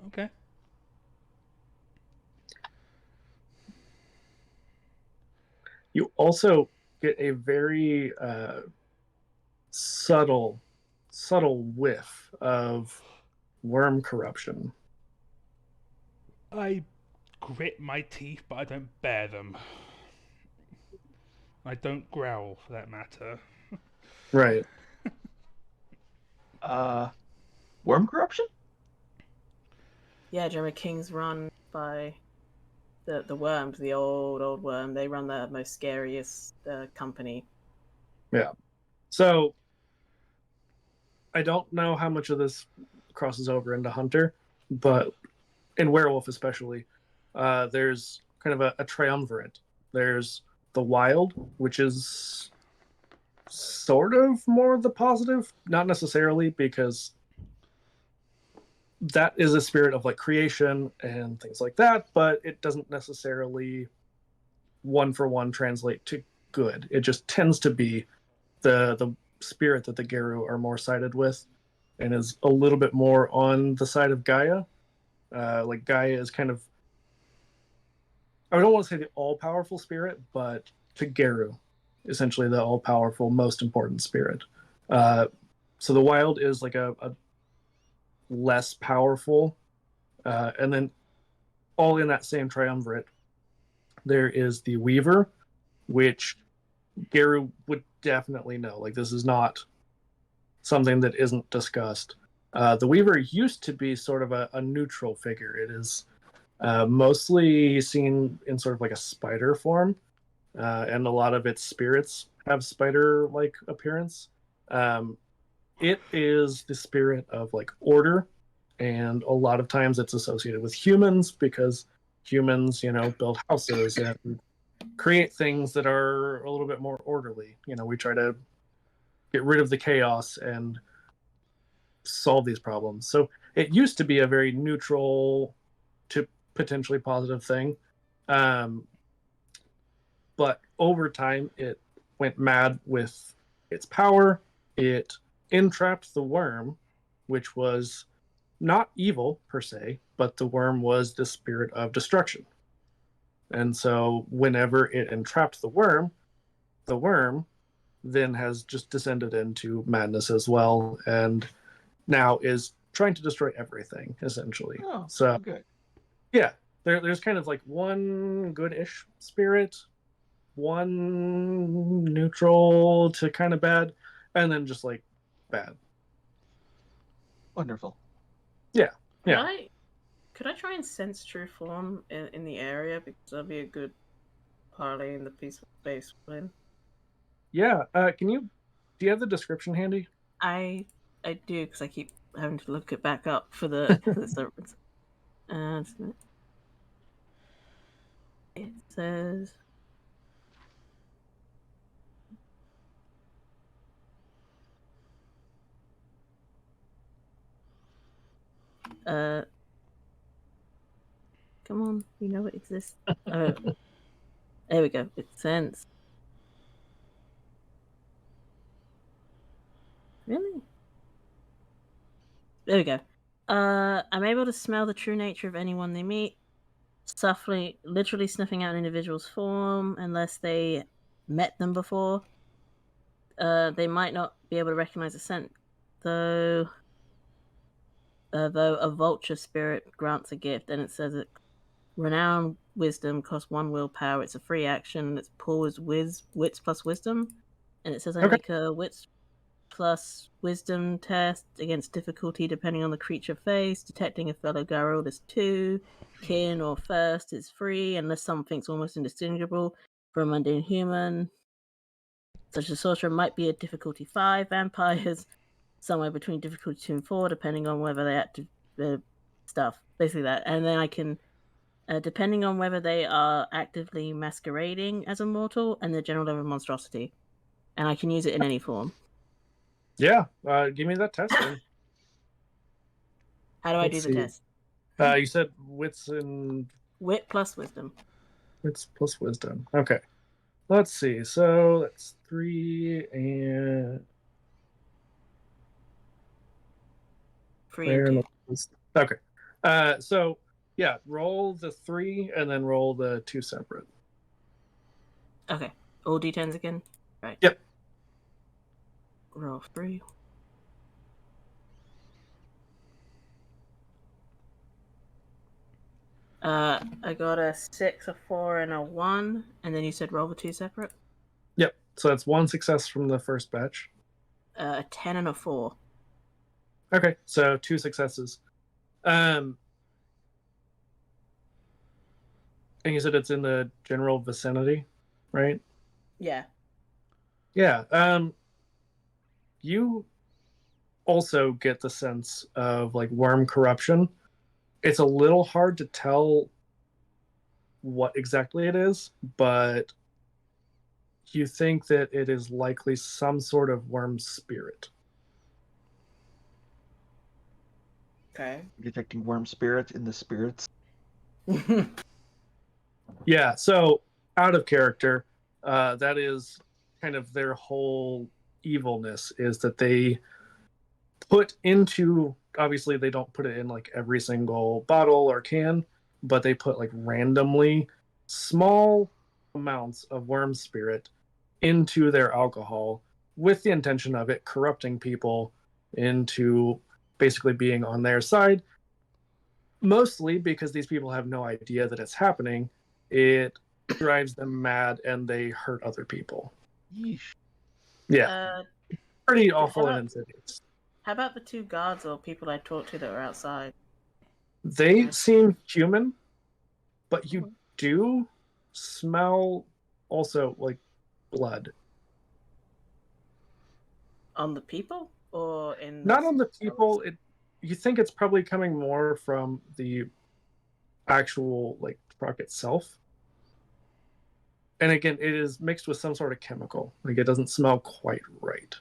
Okay. You also get a very subtle whiff of worm corruption. I grit my teeth, but I don't bare them. I don't growl, for that matter. Right. Worm corruption? Yeah, Jeremy King's run by the Worms, the old Worm. They run the most scariest company. Yeah. So I don't know how much of this crosses over into Hunter, but in Werewolf especially, there's kind of a triumvirate. There's the Wild, which is sort of more the positive, not necessarily because that is a spirit of like creation and things like that, but it doesn't necessarily one for one translate to good. It just tends to be the spirit that the Geru are more sided with and is a little bit more on the side of Gaia. Like Gaia is kind of, I don't want to say the all powerful spirit, but to Geru, essentially the all powerful, most important spirit. So the Wild is like a less powerful, and then all in that same triumvirate, there is the Weaver, which Geru would definitely know. Like this is not something that isn't discussed. The Weaver used to be sort of a neutral figure. It is mostly seen in sort of like a spider form, and a lot of its spirits have spider-like appearance. It is the spirit of like order, and a lot of times it's associated with humans because humans, build houses and create things that are a little bit more orderly. We try to get rid of the chaos and solve these problems. So it used to be a very neutral to potentially positive thing. But over time, it went mad with its power. It entrapped the worm, which was not evil per se, but the worm was the spirit of destruction. And so whenever it entrapped the worm then has just descended into madness as well, and now is trying to destroy everything essentially. Oh, so good. Yeah, there's kind of like one good-ish spirit, one neutral to kind of bad, and then just like bad. Wonderful. Yeah. Could I try and sense true form in the area, because that'd be a good parlay in the peaceful space win. Yeah. Do you have the description handy? I do, because I keep having to look it back up for the servants. It says, Come on, you know it exists. Oh, there we go. It sense. Really? There we go. I'm able to smell the true nature of anyone they meet, softly, literally sniffing out an individual's form unless they met them before. They might not be able to recognize the scent, though. Though a vulture spirit grants a gift, and it says it renown wisdom costs 1 willpower. It's a free action. Its pull is wits plus wisdom, and it says I Okay. make a wits plus wisdom test against difficulty depending on the creature faced. Detecting a fellow Geralt is 2. Kin or first is free unless something's almost indistinguishable from a mundane human. Such a sorcerer might be at difficulty 5. Vampires somewhere between difficulty 2 and 4, depending on whether they active stuff. Basically that. And then I can, depending on whether they are actively masquerading as a mortal and their general level of monstrosity. And I can use it in any form. Yeah, give me that test then. How do I Let's do see. the test? You said wits and Wit plus wisdom. wits plus wisdom. Okay. Let's see. So that's 3 and 3 and 2. Okay. So yeah, roll the 3 and then roll the 2 separate. Okay. All d10s again? Right. Yep. Roll 3. I got a 6, a 4, and a 1, and then you said roll the 2 separate? Yep. So that's 1 success from the first batch. A 10 and a 4. Okay, so 2 successes. And you said it's in the general vicinity, right? Yeah. Yeah. You also get the sense of like worm corruption. It's a little hard to tell what exactly it is, but you think that it is likely some sort of worm spirit. Okay. Detecting worm spirits in the spirits. Yeah, so out of character, that is kind of their whole evilness, is that they put into, obviously they don't put it in like every single bottle or can, but they put like randomly small amounts of worm spirit into their alcohol with the intention of it corrupting people into basically being on their side, mostly because these people have no idea that it's happening. It drives them mad and they hurt other people. Yeesh. Yeah, pretty awful how and about- insidious. How about the 2 guards or people I talked to that were outside? They seem human, but you do smell also like blood. On the people? Or in Not on the people. You think it's probably coming more from the actual like truck itself. And again, it is mixed with some sort of chemical. Like it doesn't smell quite right.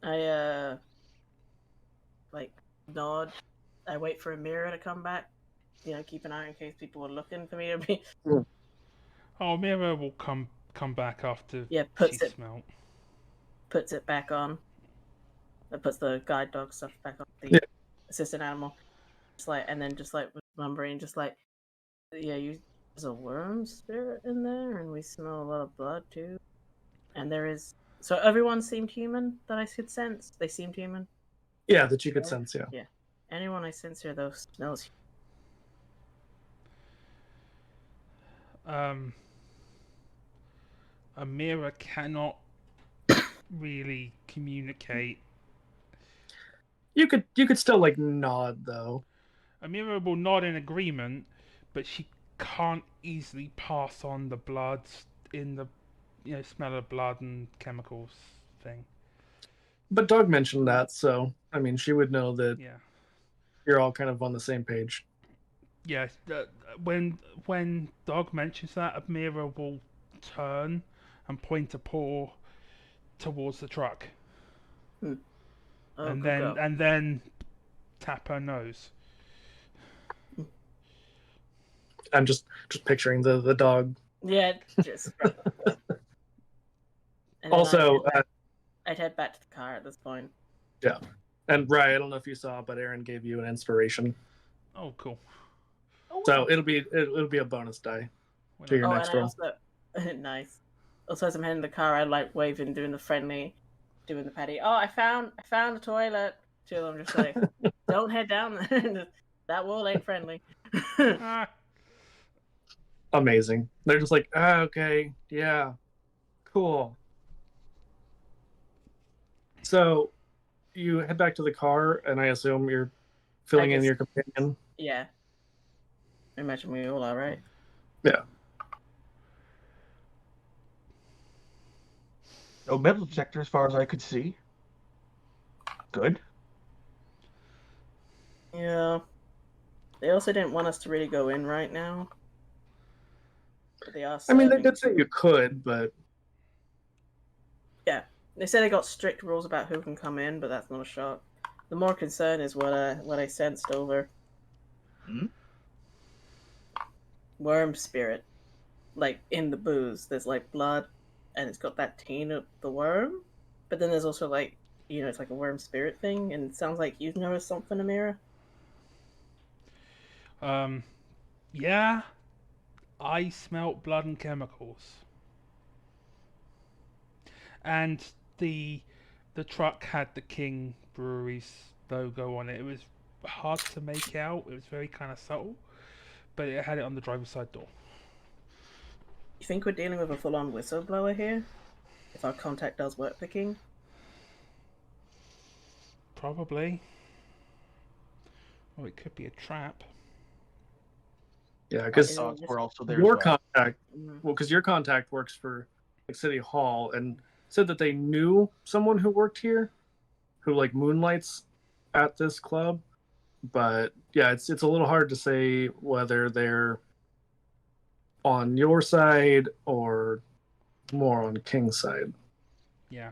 I like nod. I wait for a mirror to come back. You know, keep an eye in case people are looking for me to be. Oh, Mira will come back after Yeah, she puts it back on. It puts the guide dog stuff back on the assistant animal. Just like, and then just like remembering, just like, yeah, there's a worm spirit in there, and we smell a lot of blood too. And there is. So everyone seemed human that I could sense. They seemed human. Yeah, that you could sense. Yeah. Yeah. Anyone I sense here though smells. Amira cannot really communicate. You could still like nod though. Amira will nod in agreement, but she can't easily pass on the blood in the smell of blood and chemicals thing. But Doug mentioned that, so I mean, she would know that Yeah. you're all kind of on the same page. Yeah. When Dog mentions that, Amira will turn and point a paw towards the truck. Oh, and good then girl. and then tap her nose. I'm just picturing the dog. Yeah, just. And then Also, I'd head back to the car at this point. yeah. And Rye, I don't know if you saw, but Aaron gave you an inspiration, Oh, cool. so it'll be a bonus die Why to your not? Oh, next and I roll. also nice. Also, as I'm heading in the car, I like waving, doing the friendly, doing the patty. Oh, I found the toilet. Till I'm just like, don't head down there. That wall ain't friendly. Ah, Amazing. They're just like, okay, yeah, cool. So you head back to the car, and I assume you're filling in your companion. Yeah. I imagine we all are, right? Yeah. No metal detector as far as I could see. Good. Yeah. They also didn't want us to really go in right now. But they are I mean, they serving. did say you could, but Yeah. They said they got strict rules about who can come in, but that's not a shock. The more concern is what I sensed over. Hmm? Wyrm spirit. Like in the booze, there's like blood and it's got that taint of the worm. But then there's also like it's like a worm spirit thing, and it sounds like you've noticed something, Amira. yeah. I smelt blood and chemicals, and the truck had the King Brewery's logo on it. It was hard to make out. It was very kind of subtle, but it had it on the driver's side door. You think we're dealing with a full-on whistleblower here? If our contact does work for King? Probably. Or it could be a trap. yeah, because Dogs were also there your as well. contact, Mm. well, because your contact works for like City Hall, and said that they knew someone who worked here, who like moonlights at this club. But yeah, it's a little hard to say whether they're on your side or more on King's side. Yeah.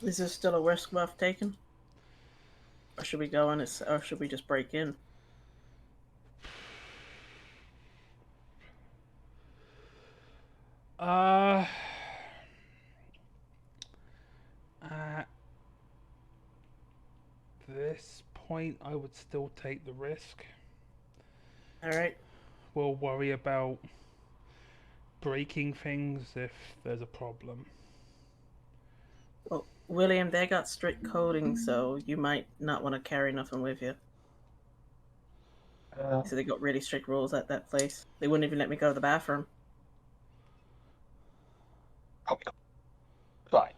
Is this still a risk worth taking? Or should we go on it, or should we just break in? At this point, I would still take the risk. Alright. We'll worry about breaking things if there's a problem. Well, William, they got strict coding, so you might not want to carry nothing with you. So they got really strict rules at that place. They wouldn't even let me go to the bathroom. Okay. Fine.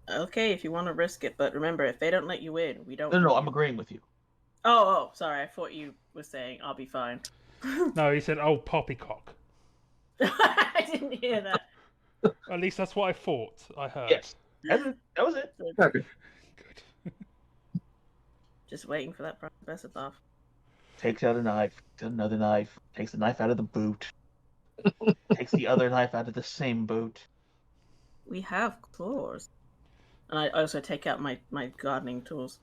Okay, if you want to risk it, but remember, if they don't let you in, we don't. No, I'm agreeing with you. Oh, sorry. I thought you were saying I'll be fine. No, he said, "Oh, poppycock." I didn't hear that. At least that's what I thought. I heard. Yes. That was it. Okay. Good. Just waiting for that professor off. Takes out a knife, another knife, takes the knife out of the boot, takes the other knife out of the same boot. We have claws. And I also take out my gardening tools.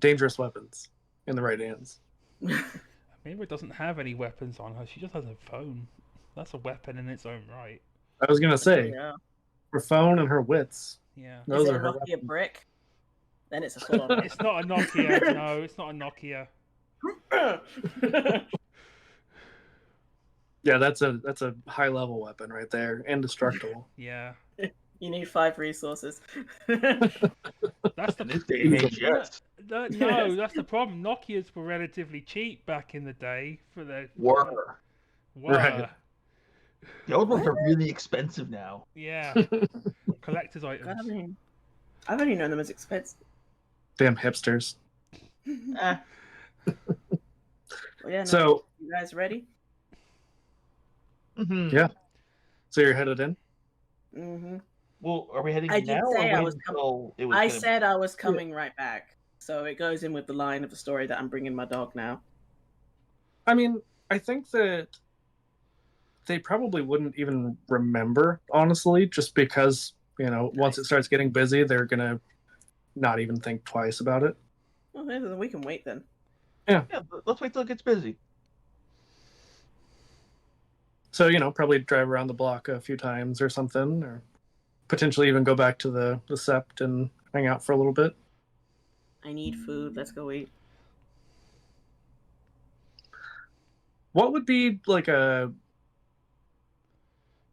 Dangerous weapons in the right hands. Amira doesn't have any weapons on her. She just has a phone. That's a weapon in its own right. I was gonna say Yeah. her phone and her wits. Yeah. Those Is it are a her Nokia weapons. brick? Then it's a full-on. It's not a Nokia. No, it's not a Nokia. Yeah, that's a high level weapon right there, indestructible. Yeah. You need 5 resources. That's In the this day and age, yes. no, Yes. that's the problem. Nokias were relatively cheap back in the day for their Were. Right. The old ones are really expensive now. Yeah. Collector's items. I've only known them as expensive. Damn hipsters. Eh. Well, yeah, no, So you guys ready? Mm-hmm. Yeah. So you're headed in? Mm-hmm. Well, are we heading I now did or say I waiting was until it was I gonna- said I was coming right back. So it goes in with the line of the story that I'm bringing my dog now. I mean, I think that they probably wouldn't even remember, honestly, just because, once it starts getting busy, they're going to not even think twice about it. Well, then we can wait then. Yeah, let's wait till it gets busy. So, probably drive around the block a few times or something, or potentially even go back to the Sept and hang out for a little bit. I need food. Let's go eat. What would be like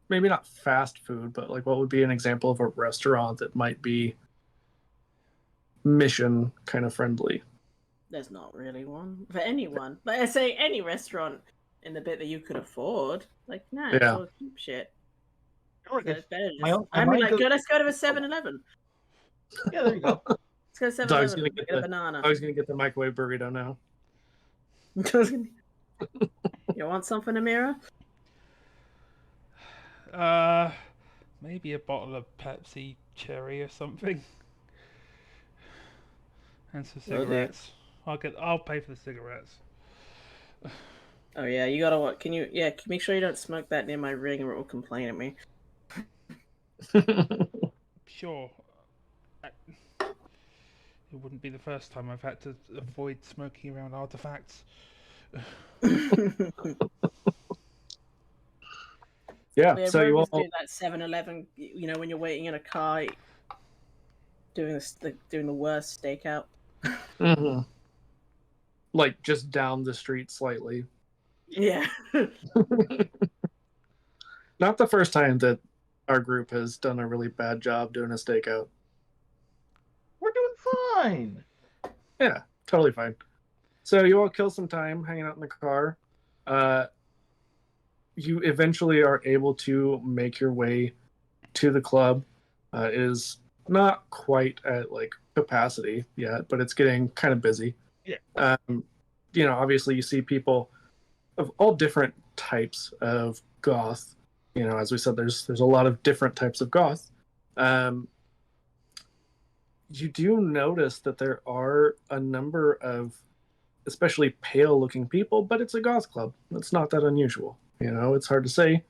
maybe not fast food, but like what would be an example of a restaurant that might be mission kind of friendly? There's not really one for anyone. Like I say, any restaurant in the bit that you could afford. Like, nah, it's Yeah. all cheap shit. Sure, So it's better my just, own- I my mean, mind like, goes- let's go to a 7-Eleven. Yeah, there you go. Let's go to Doug's 7-Eleven. Get a banana. I was gonna get the microwave burrito now. You want something, Amira? Maybe a bottle of Pepsi Cherry or something, and some Will do. cigarettes. I'll pay for the cigarettes. Oh yeah, you gotta what? Can you? Yeah, make sure you don't smoke that near my ring, or it will complain at me. Sure. It wouldn't be the first time I've had to avoid smoking around artifacts. Yeah, Yeah, so you always all do that 7-Eleven. When you're waiting in a car, doing the worst stakeout. Mhm. Like just down the street slightly. Yeah. Not the first time that our group has done a really bad job doing a stakeout. We're doing fine. Yeah, totally fine. So you all kill some time hanging out in the car. You eventually are able to make your way to the club. It is not quite at like capacity yet, but it's getting kind of busy. Yeah. Obviously you see people of all different types of goth. As we said, there's a lot of different types of goth. You do notice that there are a number of especially pale looking people, but it's a goth club. It's not that unusual. It's hard to say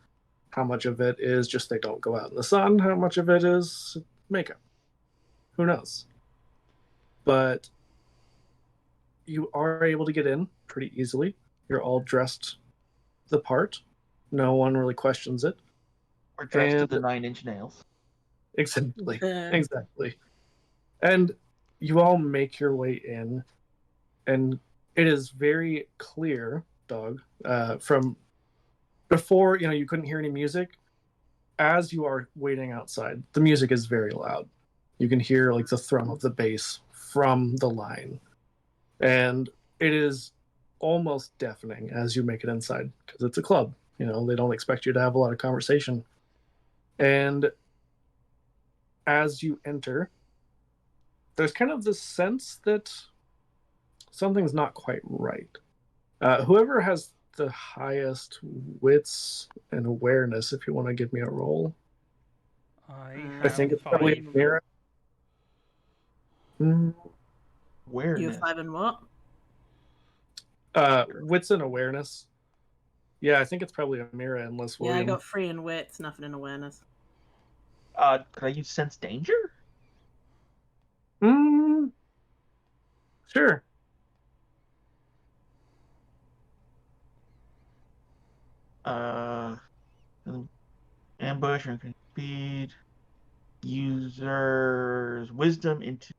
how much of it is just they don't go out in the sun, how much of it is makeup. Who knows? But you are able to get in pretty easily. You're all dressed the part. No one really questions it. We're dressed to And- the 9-inch nails. Exactly. Exactly. And you all make your way in, and it is very clear, Doug, from before, you couldn't hear any music. As you are waiting outside, the music is very loud. You can hear like the thrum of the bass from the line. And it is almost deafening as you make it inside because it's a club. They don't expect you to have a lot of conversation. And as you enter, there's kind of this sense that something's not quite right. Whoever has the highest wits and awareness, if you want to give me a roll, I think it's probably five. Mira. Awareness. You have 5 and what? Wits and awareness. Yeah, I think it's probably Amira unless Yeah, I William. got 3 in wits, nothing in awareness. Could I use sense danger? Sure. Ambush or speed. User's wisdom into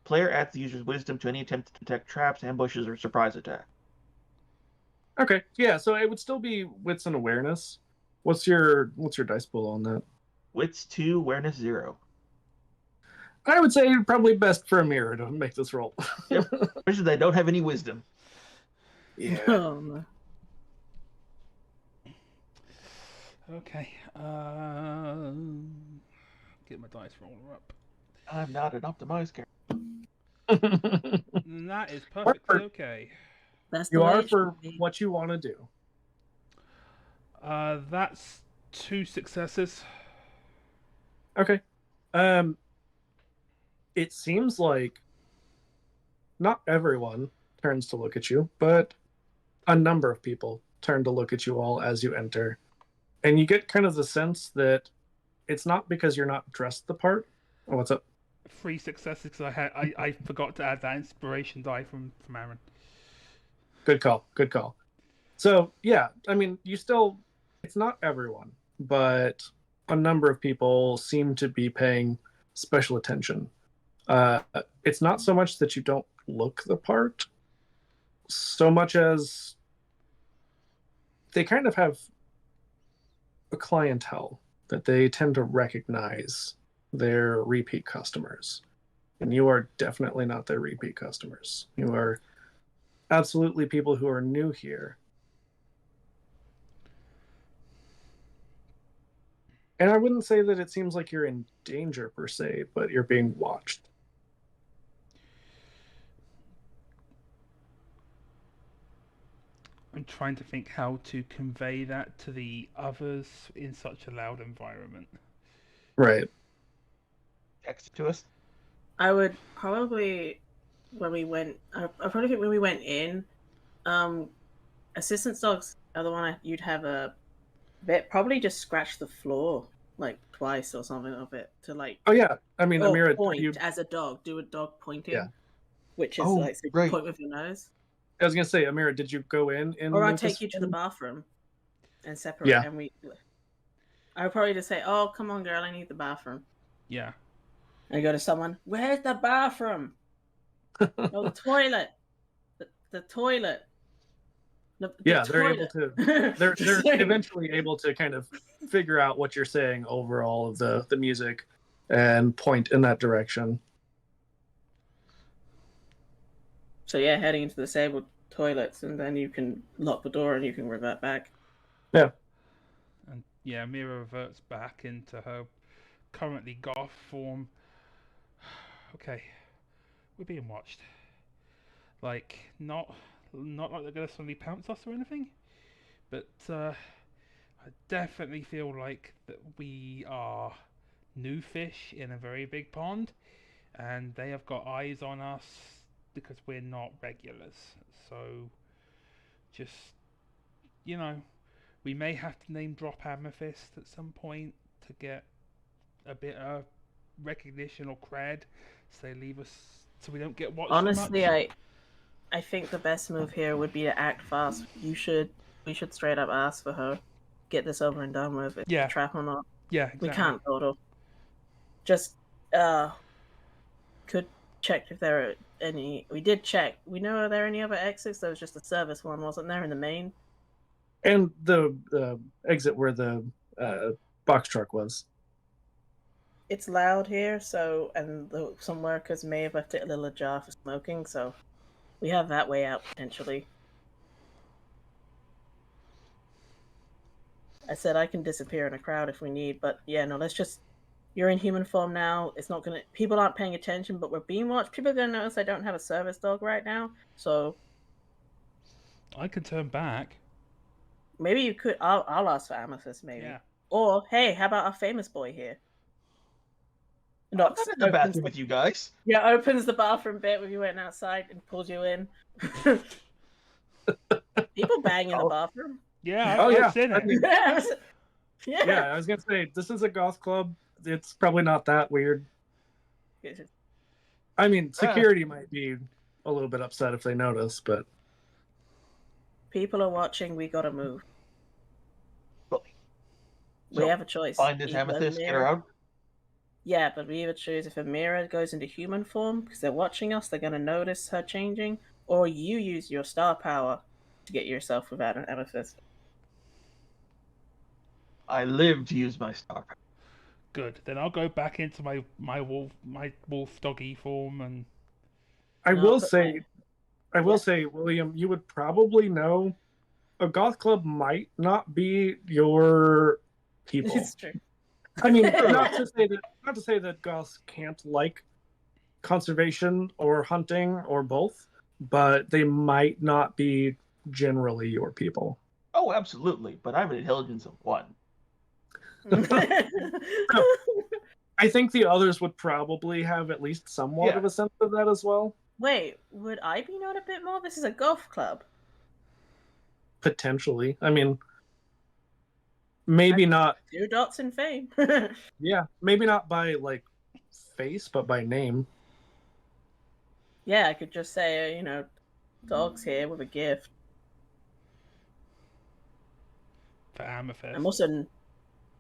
player adds the user's wisdom to any attempt to detect traps, ambushes, or surprise attack. Okay. Yeah, so it would still be wits and awareness. What's your dice pool on that? Wits 2, awareness 0. I would say probably best for Amira to make this roll. Yep. Especially they don't have any wisdom. Yeah. Oh, no. Okay. Get my dice roller up. I'm not an optimized character. That is perfectly okay. That's You the way are it for should be. what you want to do. That's 2 successes. Okay. It seems like not everyone turns to look at you, but a number of people turn to look at you all as you enter. And you get kind of the sense that it's not because you're not dressed the part. Oh, what's up? 3 successes because I forgot to add that inspiration die from Aaron. Good call. Good call. So, yeah, I mean, it's not everyone, but a number of people seem to be paying special attention. It's not so much that you don't look the part, so much as they kind of have a clientele that they tend to recognize their repeat customers. And you are definitely not their repeat customers. You are absolutely people who are new here. And I wouldn't say that it seems like you're in danger per se, but you're being watched. I'm trying to think how to convey that to the others in such a loud environment. Right. Text it to us. I would probably when we went. I probably think when we went in, assistance dogs are the one you'd have a bit probably just scratch the floor like twice or something of it to like. Oh yeah, I mean, or Amira, point as a dog. Do a dog pointing. Yeah. Which is Oh, like so right. point with your nose. I was gonna say, Amira, did you go in? Or I'll Memphis take you to the Film? bathroom and separate. Yeah. And I would probably just say, "Oh, come on, girl, I need the bathroom." Yeah. And go to someone. Where's the bathroom? Oh, the toilet. The toilet. Yeah, the they're toilet. able to. They're eventually able to kind of figure out what you're saying over all of the music, and point in that direction. So yeah, heading into the disabled toilets, and then you can lock the door and you can revert back. Yeah. And yeah, Mira reverts back into her currently goth form. Okay, we're being watched. Like not like they're gonna suddenly pounce us or anything, but I definitely feel like that we are new fish in a very big pond, and they have got eyes on us because we're not regulars. So just, we may have to name drop Amethyst at some point to get a bit of recognition or cred, so they leave us so we don't get watched. Honestly, so much. I think the best move here would be to act fast. We should straight up ask for her. Get this over and done with. If Yeah. it's a trap or not. Yeah, exactly. We can't total. Just could check if there are any. We did check. We know, are there any other exits? There was just a service one, wasn't there, in the main? And the exit where the box truck was. It's loud here, so some workers may have left it a little ajar for smoking, so we have that way out potentially. I said I can disappear in a crowd if we need, but yeah, no, let's just. You're in human form now. It's not gonna. People aren't paying attention, but we're being watched. People are gonna notice I don't have a service dog right now, so I can turn back. maybe you could. I'll ask for Amethyst, maybe. Yeah. Or hey, how about our famous boy here? I'm not in the bathroom with you guys. Yeah, opens the bathroom bit when you went outside and pulls you in. People bang in the bathroom. Yeah, Oh, yeah. I've seen it. Yeah, I was gonna say this is a goth club. It's probably not that weird. I mean, security might be a little bit upset if they notice, but people are watching. We gotta move. So we have a choice. Find this Amethyst, get her out. Yeah, but we either choose if Amira goes into human form because they're watching us, they're gonna notice her changing, or you use your star power to get yourself without an Amethyst. I live to use my star power. Good. Then I'll go back into my wolf doggy form, and I will say, William, you would probably know a goth club might not be your people. It's true. I mean, not to say that goths can't like conservation or hunting or both, but they might not be generally your people. Oh, absolutely. But I have an intelligence of 1. I think the others would probably have at least somewhat of a sense of that as well. Wait, would I be known a bit more? This is a golf club. Potentially. I mean, maybe not. 2 dots in fame. Yeah, maybe not by like face, but by name. Yeah, I could just say, dog's here with a gift. For Amethyst. I'm also,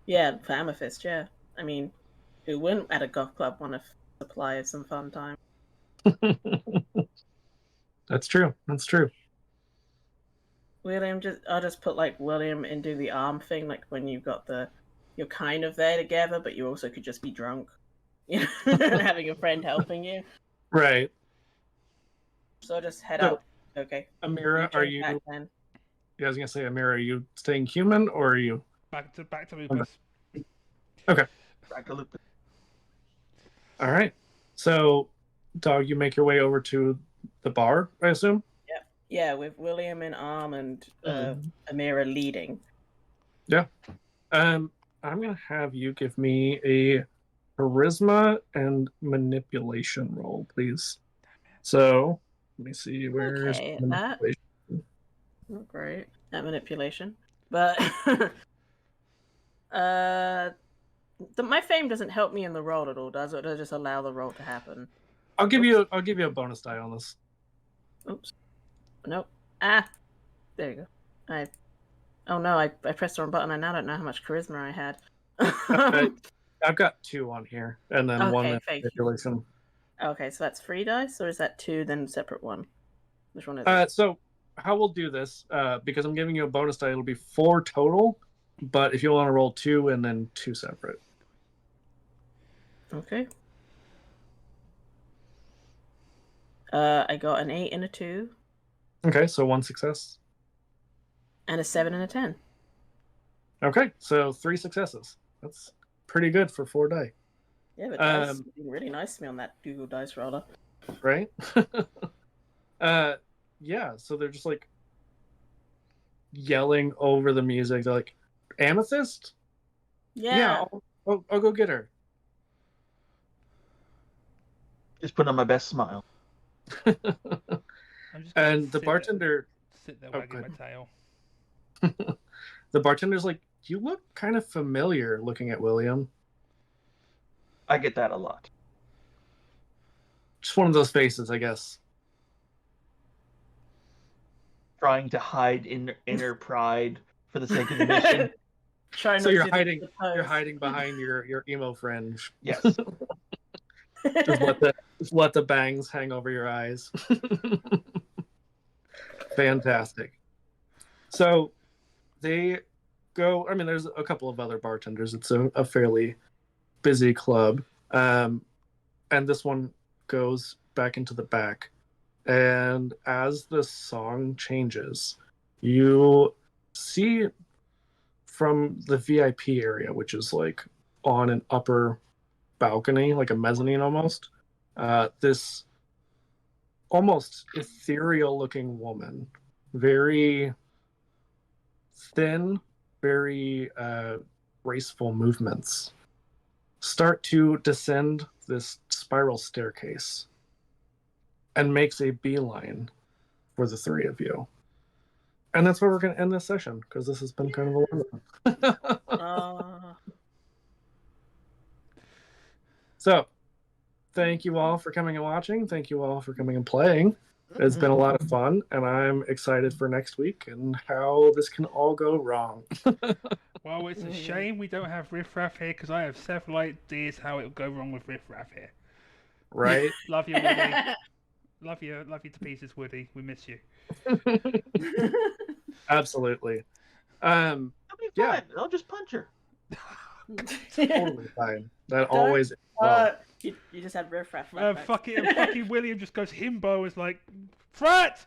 yeah, for Amethyst, yeah. I mean, who wouldn't at a golf club want to supply some fun time? That's true. That's true. William, I'll just put like William and do the arm thing, like when you've got you're kind of there together, but you also could just be drunk, having a friend helping you. Right. So I'll just head out. Okay. Amira, are you? Yeah, I was gonna say, Amira, are you staying human or are you back to Lupus? Okay. Back to Lupus. All right. So, dog, you make your way over to the bar, I assume. Yeah, with William in arm and Amira leading. Yeah. I'm gonna have you give me a charisma and manipulation roll, please. So let me see where's manipulation. Oh, great at manipulation, but my fame doesn't help me in the roll at all, does it? Or does it just allow the roll to happen? I'll give you a bonus die on this. Oops. Nope. Ah, there you go. Oh no, I pressed the wrong button. I now don't know how much charisma I had. I've got 2 on here, and then one manipulation. Okay, so that's 3 dice, or is that 2 then separate one? Which one is it? So how we'll do this, because I'm giving you a bonus die, it'll be 4 total. But if you want to roll 2 and then 2 separate. Okay. I got an 8 and a 2. Okay, so 1 success. And a 7 and a 10. Okay, so 3 successes. That's pretty good for 4 die. Yeah, but dice being really nice to me on that Google Dice roller. Right? Yeah, so they're just like yelling over the music. They're like, Amethyst? Yeah. I'll go get her. Just put on my best smile. And the bartender sit there wagging my tail. The bartender's like, you look kind of familiar looking at William. I get that a lot. Just one of those faces, I guess. Trying to hide inner pride for the sake of the mission. So you're hiding behind your emo fringe. Yes. just let the bangs hang over your eyes. Fantastic. So they go. I mean, there's a couple of other bartenders. It's a fairly busy club, and this one goes back into the back. And as the song changes, you see from the VIP area, which is like on an upper balcony, like a mezzanine almost, this almost ethereal looking woman, very thin, very graceful movements, start to descend this spiral staircase and makes a beeline for the 3 of you. And that's where we're going to end this session, because this has been kind of a long one. So, thank you all for coming and watching. Thank you all for coming and playing. It's been a lot of fun, and I'm excited for next week and how this can all go wrong. Well, it's a shame we don't have Riff Raff here, because I have several ideas how it will go wrong with Riff Raff here. Right? Love you, Woody. Love you to pieces, Woody. We miss you. Absolutely. That'll be fine. I'll just punch her. Totally fine. That always. You just had Riff Raff. Fucking William just goes himbo. Is like, Frat.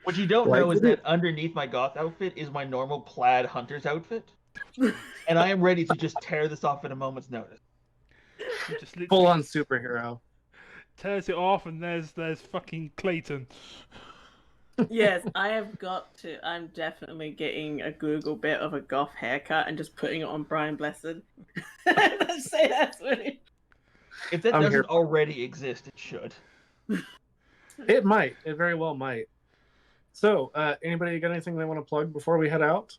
What you don't know is that underneath my goth outfit is my normal plaid hunter's outfit, and I am ready to just tear this off at a moment's notice. Just full on superhero. Tears it off, and there's fucking Clayton. Yes, I have got to. I'm definitely getting a Google bit of a goth haircut and just putting it on Brian Blessed. Let's say that's what it. If that I'm doesn't here. already exist, it should. It might. It very well might. So, anybody got anything they want to plug before we head out?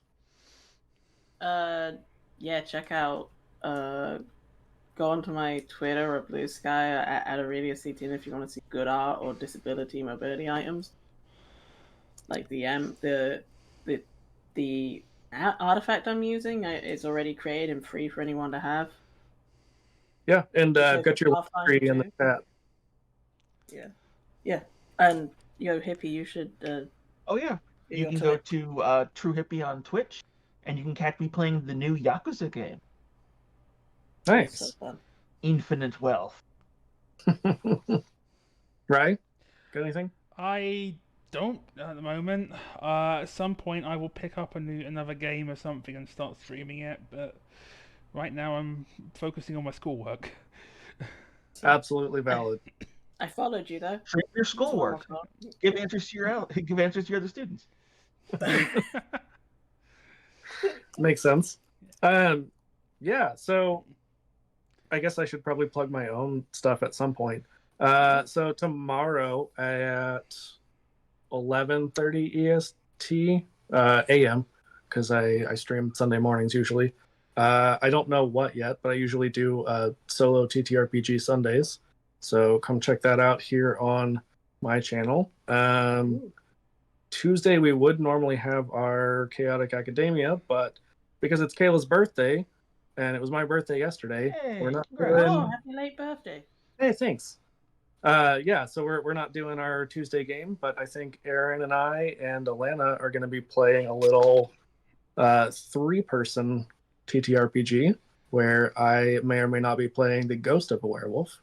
Yeah, check out go onto my Twitter or Blue Sky at Aurelius18 if you want to see good art or disability mobility items. Like the artifact I'm using is already created and free for anyone to have. Yeah, and It I've says got your Pathfinder tree in the too. chat. Yeah, and hippie, you should Oh yeah, do you your can go Twitch. to True Hippie on Twitch, and you can catch me playing the new Yakuza game, It's so Nice. fun. Infinite Wealth. Right? Got anything? I don't at the moment. At some point, I will pick up another game or something and start streaming it. But right now, I'm focusing on my schoolwork. Absolutely valid. I followed you though. Treat your It's one schoolwork. more Give answers to your other students. Makes sense. Yeah, so I guess I should probably plug my own stuff at some point. So tomorrow at 11:30 EST AM, because I stream Sunday mornings usually. I don't know what yet, but I usually do solo TTRPG Sundays. So come check that out here on my channel. Tuesday we would normally have our Chaotic Academia, but because it's Kayla's birthday and it was my birthday yesterday, we're Hey, not congrats. Oh, doing. happy late birthday. Hey, thanks. Yeah, so we're not doing our Tuesday game, but I think Aaron and I and Alana are going to be playing a little 3-person TTRPG where I may or may not be playing the ghost of a werewolf.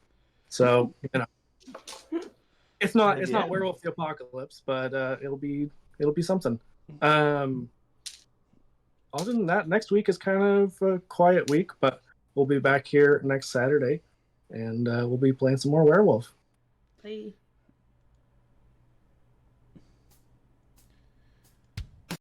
So it's not Yeah. Werewolf the Apocalypse, but it'll be something. Other than that, next week is kind of a quiet week, but we'll be back here next Saturday, and we'll be playing some more werewolf. Bye.